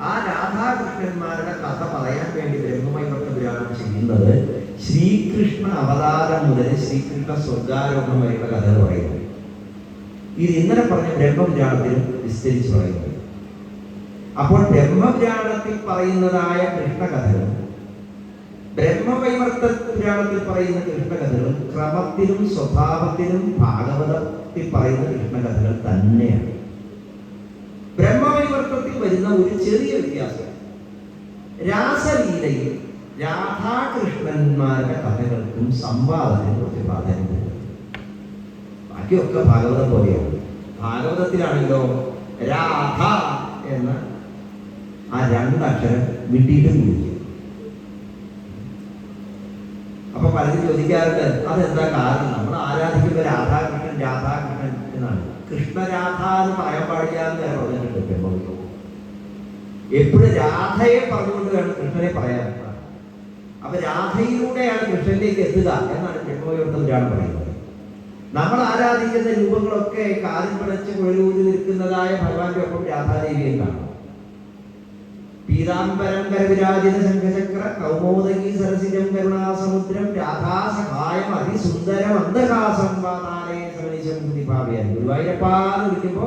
ആ രാധാകൃഷ്ണന്മാരുടെ കഥ പറയാൻ വേണ്ടി ബ്രഹ്മവൈവർത്ത പുരാണം ചെയ്യുന്നത് ശ്രീകൃഷ്ണ അവതാരം മുതൽ ശ്രീകൃഷ്ണ സ്വർഗാരോഹണം വരെയുള്ള കഥകൾ പറയുന്നു. ഇത് ഇന്നലെ പറഞ്ഞ ബ്രഹ്മപുരാണത്തിലും വിസ്തരിച്ച് പറയുന്നത്. അപ്പോൾ ബ്രഹ്മപുരാണത്തിൽ പറയുന്നതായ കൃഷ്ണകഥകളും ബ്രഹ്മവൈവർത്ത പുരാണത്തിൽ പറയുന്ന കൃഷ്ണകഥകളും ക്രമത്തിലും സ്വഭാവത്തിലും ഭാഗവതത്തിൽ പറയുന്ന കൃഷ്ണകഥകൾ തന്നെയാണ്. ബ്രഹ്മവൈവർത്തത്തിൽ വരുന്ന ഒരു ചെറിയ വ്യത്യാസം, രാസലീലയിൽ രാധാകൃഷ്ണന്മാരുടെ കഥകൾക്കും സംവാദത്തിനും കുറച്ച് പ്രാധാന്യം കൊടുക്കും. ബാക്കിയൊക്കെ ഭാഗവതം പോലെയാണ്. ഭാഗവതത്തിലാണെങ്കിലോ രാധ എന്ന ആ രണ്ടക്ഷരം വിട്ടിട്ട് കുടിക്കും. അപ്പൊ പലരും ചോദിക്കാറുണ്ട്, അതെന്താ കാരണം? നമ്മൾ ആരാധിക്കുമ്പോൾ രാധാകൃഷ്ണൻ രാധാകൃഷ്ണൻ എന്നാണ്. കൃഷ്ണരാധ എന്ന് പറയാൻ പാടില്ല എന്ന് വേറെ പറഞ്ഞിട്ടുണ്ട്. എപ്പോഴും രാധയെ പറഞ്ഞുകൊണ്ട് വേണം കൃഷ്ണനെ പറയാൻ. അപ്പൊ രാധയിലൂടെയാണ് കൃഷ്ണനിലേക്ക് എത്തുക എന്നാണ് ബ്രഹ്മവൈവർത്തത്തിലാണ് പറയുന്നത്. നമ്മൾ ആരാധിക്കുന്ന രൂപങ്ങളൊക്കെ കാലിൽ പിടച്ച് കുഴലൂരി നിൽക്കുന്നതായ ഭഗവാന്റെ ഒപ്പം രാധാദേവിയെ കാണാം. പീതാംബരം കരവിരാജിത ശംഖചക്ര കൗമോദകി സരസിജം കരുണാസമുദ്രം രാധാസഹായം അതിസുന്ദരം അന്ധകാസം വാതാലയ സമനിശം കുതിഭാവ്യാൻ. ഗുരുവായൂരപ്പാന്ന് വിളിക്കുമ്പോ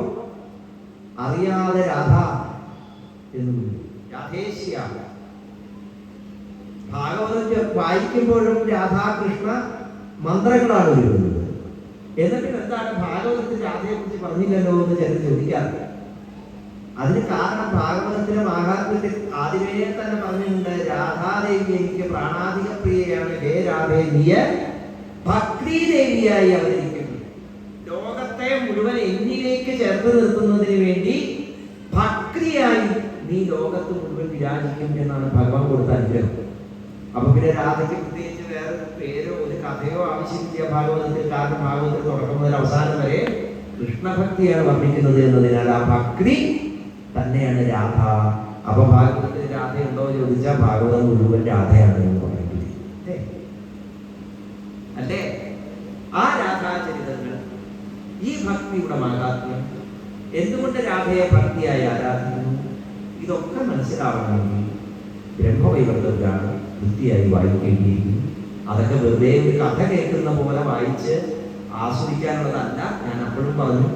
അറിയാതെ രാധ എന്ന് വിളിക്കും, രാധേശ്യ. ഭാഗവതം വായിക്കുമ്പോഴും രാധാകൃഷ്ണ മന്ത്രങ്ങളാണ് വരുന്നത്. എന്നിട്ട് എന്താണ് ഭാഗവതത്തിൽ രാധയെ കുറിച്ച് പറഞ്ഞില്ലല്ലോ എന്ന് ചിലർ ചോദിക്കാറുണ്ട്. അതിന് കാരണം ഭാഗവതത്തിലെ മഹാത്മ്യത്തിൽ ആദ്യമേ തന്നെ പറഞ്ഞിട്ടുണ്ട്, രാധാദേവി എനിക്ക് പ്രാണാധിക പ്രിയയാണ്, ഹേ രാധേ നീയ ഭക്തിദേവിയായി അവതരിക്കുന്നു. ലോകത്തെ മുഴുവൻ എന്നിലേക്ക് ഭക്തിയിലേക്ക് ചേർത്ത് നിർത്തുന്നതിന് വേണ്ടി ഭക്തിയായി നീ ലോകത്ത് മുഴുവൻ വിരാജിക്കും എന്നാണ് ഭഗവാൻ കൊടുത്ത അനുഗ്രഹം. അപ്പൊ പിന്നെ രാധയ്ക്ക് പ്രത്യേകിച്ച് വേറെ പേരോ ഒരു കഥയോ ആവശ്യമില്ല ഭാഗവതത്തിൽ. കാരണം ഭാഗവതത്തിൽ തുടക്കം മുതൽ അവസാനം വരെ കൃഷ്ണഭക്തിയാണ് വർണ്ണിക്കുന്നത് എന്നതിനാൽ ആ ഭക്തി തന്നെയാണ് രാധ. അപ്പൊ ഭാഗവതത്തിൽ രാധയുണ്ടോ എന്ന് ചോദിച്ചാൽ ഭാഗവതം മുഴുവൻ രാധയാണ് എന്ന് പറയുന്നത് അല്ലേ? ആ രാധാചരിതങ്ങൾ, ഈ ഭക്തിയുടെ മഹാത്മ്യം, എന്തുകൊണ്ട് രാധയെ ഭക്തിയായി ആരാധിക്കുന്നു, ഇതൊക്കെ മനസ്സിലാവണമെങ്കിൽ ബ്രഹ്മവൈവർത്തത്തിലാണ് വൃത്തിയായി വായിക്കേണ്ടിയിരിക്കുന്നു. അതൊക്കെ വെറുതെ ഒരു കഥ കേൾക്കുന്ന പോലെ വായിച്ച് ആസ്വദിക്കാനുള്ളതല്ല. ഞാൻ അപ്പോഴും പറഞ്ഞു,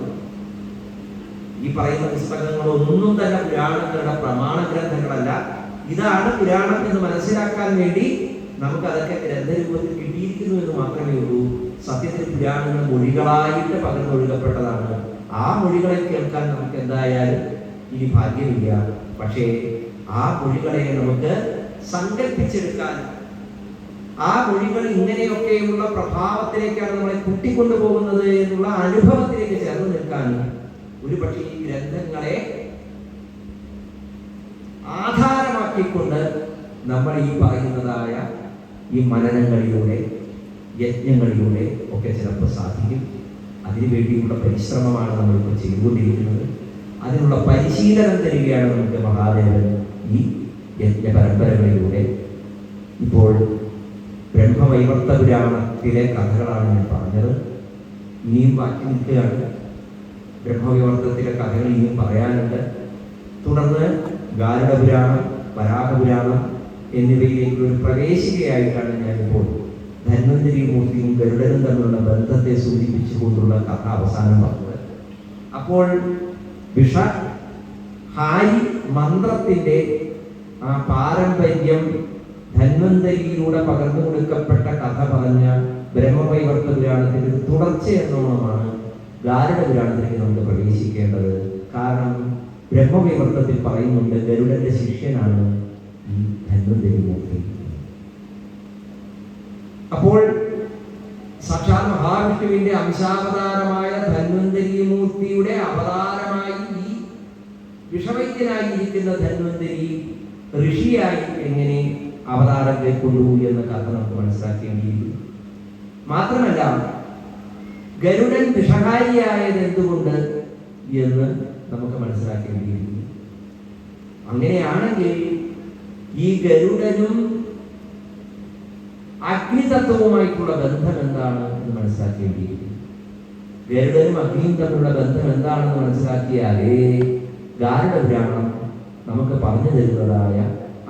ഈ പറയുന്ന പുസ്തകങ്ങളൊന്നും തന്നെ പുരാണങ്ങളുടെ പ്രമാണ ഗ്രന്ഥങ്ങളല്ല. ഇതാണ് പുരാണം എന്ന് മനസ്സിലാക്കാൻ വേണ്ടി നമുക്കതൊക്കെ ഗ്രന്ഥരൂപത്തിൽ കിട്ടിയിരിക്കുന്നു എന്ന് മാത്രമേ ഉള്ളൂ. സത്യത്തിൽ പുരാണങ്ങൾ മൊഴികളായിട്ട് പകർന്നൊഴുകപ്പെട്ടതാണ്. ആ മൊഴികളെ കേൾക്കാൻ നമുക്ക് എന്തായാലും ഇനി ഭാഗ്യമില്ല. പക്ഷേ ആ മൊഴികളെ നമുക്ക് സങ്കല്പിച്ചെടുക്കാൻ, ആ മൊഴികൾ ഇങ്ങനെയൊക്കെയുള്ള പ്രഭാവത്തിലേക്കാണ് നമ്മളെ കൂട്ടിക്കൊണ്ടുപോകുന്നത് എന്നുള്ള അനുഭവത്തിലേക്ക് ചേർന്ന് നിൽക്കാൻ ഒരുപക്ഷെ ഈ ഗ്രന്ഥങ്ങളെ ആധാരമാക്കിക്കൊണ്ട് നമ്മൾ ഈ പറയുന്നതായ ഈ മനനങ്ങളിലൂടെ, യജ്ഞങ്ങളിലൂടെ ഒക്കെ ചിലപ്പോൾ സാധിക്കും. അതിനുവേണ്ടിയുള്ള പരിശ്രമമാണ് നമ്മളിപ്പോൾ ചെയ്തുകൊണ്ടിരിക്കുന്നത്. അതിനുള്ള പരിശീലനം തരികയാണ് നമുക്ക് മഹാദേവൻ ഈ യജ്ഞ പരമ്പരകളിലൂടെ. ഇപ്പോൾ ബ്രഹ്മവൈവർത്ത പുരാണത്തിലെ കഥകളാണ് ഞാൻ പറഞ്ഞത്. ഇനിയും ബാക്കി നിൽക്കുകയാണ്. ബ്രഹ്മവൈവർത്തത്തിലെ കഥകൾ ഇനിയും പറയാനുണ്ട്. തുടർന്ന് ഗാരുഡപുരാണം, വരാഹപുരാണം എന്നിവയിലേക്കുള്ള ഒരു പ്രവേശികയായിട്ടാണ് ഞാനിപ്പോൾ ധന്വന്തരി മൂർത്തിയും ഗരുഡനും തമ്മിലുള്ള ബന്ധത്തെ സൂചിപ്പിച്ചുകൊണ്ടുള്ള കഥ അവസാനം പറഞ്ഞത്. അപ്പോൾ ഹാരി മന്ത്രത്തിന്റെ ആ പാരമ്പര്യം ധന്വന്തരിയിലൂടെ പകർന്നു കൊടുക്കപ്പെട്ട കഥ പറഞ്ഞ ബ്രഹ്മവൈവർത്ത പുരാണത്തിന്റെ ഒരു തുടർച്ച എന്നോണമാണ് ഗാരുഡ പുരാണത്തിലേക്ക് നമുക്ക് പ്രവേശിക്കേണ്ടത്. കാരണം ബ്രഹ്മവൈവർത്തത്തിൽ പറയുന്നുണ്ട് ഗരുഡന്റെ ശിഷ്യനാണ് ഈ ധന്വന്തരി മൂർത്തി. അപ്പോൾ സാക്ഷാൽ മഹാവിഷ്ണുവിന്റെ അംശാവതാരമായ ധന്വന്തരി മൂർത്തിയുടെ അവതാരമായി ഈ വിഷവൈദ്യനായിരിക്കുന്ന ധന്വന്തരി ഋഷിയായി എങ്ങനെ അവതാരം കൈക്കൊണ്ടു എന്ന കഥ നമുക്ക് മനസ്സിലാക്കേണ്ടിയിരിക്കുന്നു. മാത്രമല്ല ഗരുഡൻ വിഷഹാരിയായത് എന്തുകൊണ്ട് എന്ന് നമുക്ക് മനസ്സിലാക്കേണ്ടിയിരിക്കുന്നു. അങ്ങനെയാണെങ്കിൽ ഈ ഗരുഡനും അഗ്നിതത്വവുമായിട്ടുള്ള ബന്ധം എന്താണ് എന്ന് മനസ്സിലാക്കേണ്ടിയിരിക്കുന്നു. ഗരുഡനും അഗ്നിയും തമ്മിലുള്ള ബന്ധം എന്താണെന്ന് മനസ്സിലാക്കിയാലേ ഗാരുഡ പുരാണം നമുക്ക് പറഞ്ഞു തരുന്നതായ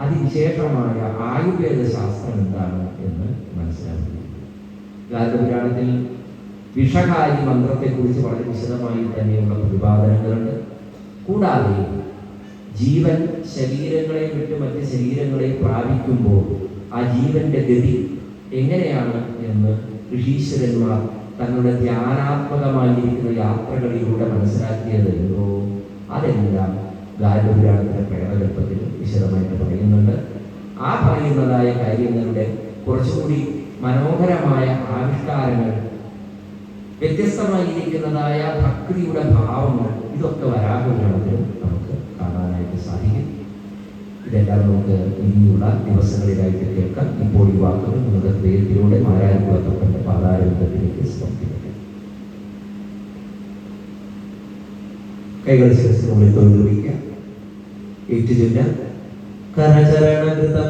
അതിവിശേഷമായ ആയുർവേദ ശാസ്ത്രം എന്താണ് എന്ന് മനസ്സിലാക്കുന്നു. ഗാരുഡ പുരാണത്തിൽ വിഷഹാരി മന്ത്രത്തെക്കുറിച്ച് വളരെ വിശദമായി തന്നെയുള്ള പ്രതിപാദനങ്ങളുണ്ട്. കൂടാതെ ജീവൻ ശരീരങ്ങളെ വിട്ട് മറ്റ് ശരീരങ്ങളെ പ്രാപിക്കുമ്പോൾ ആ ജീവന്റെ ഗതി എങ്ങനെയാണ് എന്ന് ഋഷീശ്വരന്മാർ തങ്ങളുടെ ധ്യാനാത്മകമായിരിക്കുന്ന യാത്രകളിലൂടെ മനസ്സിലാക്കിയതെന്തോ അതെല്ലാം ഗാരുഡപുരാണത്തിന്റെ പ്രേതകൽപ്പത്തിൽ വിശദമായിട്ട് പറയുന്നുണ്ട്. ആ പറയുന്നതായ കാര്യങ്ങളുടെ കുറച്ചുകൂടി മനോഹരമായ ആവിഷ്കാരങ്ങൾ, വ്യത്യസ്തമായിരിക്കുന്നതായ ഭക്തിയുടെ ഭാവങ്ങൾ, ഇതൊക്കെ വരാഹപുരാണത്തിലും നമുക്ക് കാണാനായിട്ട് സാധിക്കും. ഇതെല്ലാം നമുക്ക് ഇനിയുള്ള ദിവസങ്ങളിലായിട്ട് കേൾക്കാം. ഇപ്പോൾ ഈ വാക്കുകൾ നമ്മുടെ ഹൃദയത്തിലൂടെ മാരാരിക്കുളത്തപ്പന്റെ പാതാരബന്ധത്തിലേക്ക് സമർപ്പിക്കട്ടെ. കൈകൾ ശിരസിനുള്ളിൽ തൊഴിൽ വയ്ക്കാം. ഏറ്റുചൊല്ലാം കരചരണകൃതം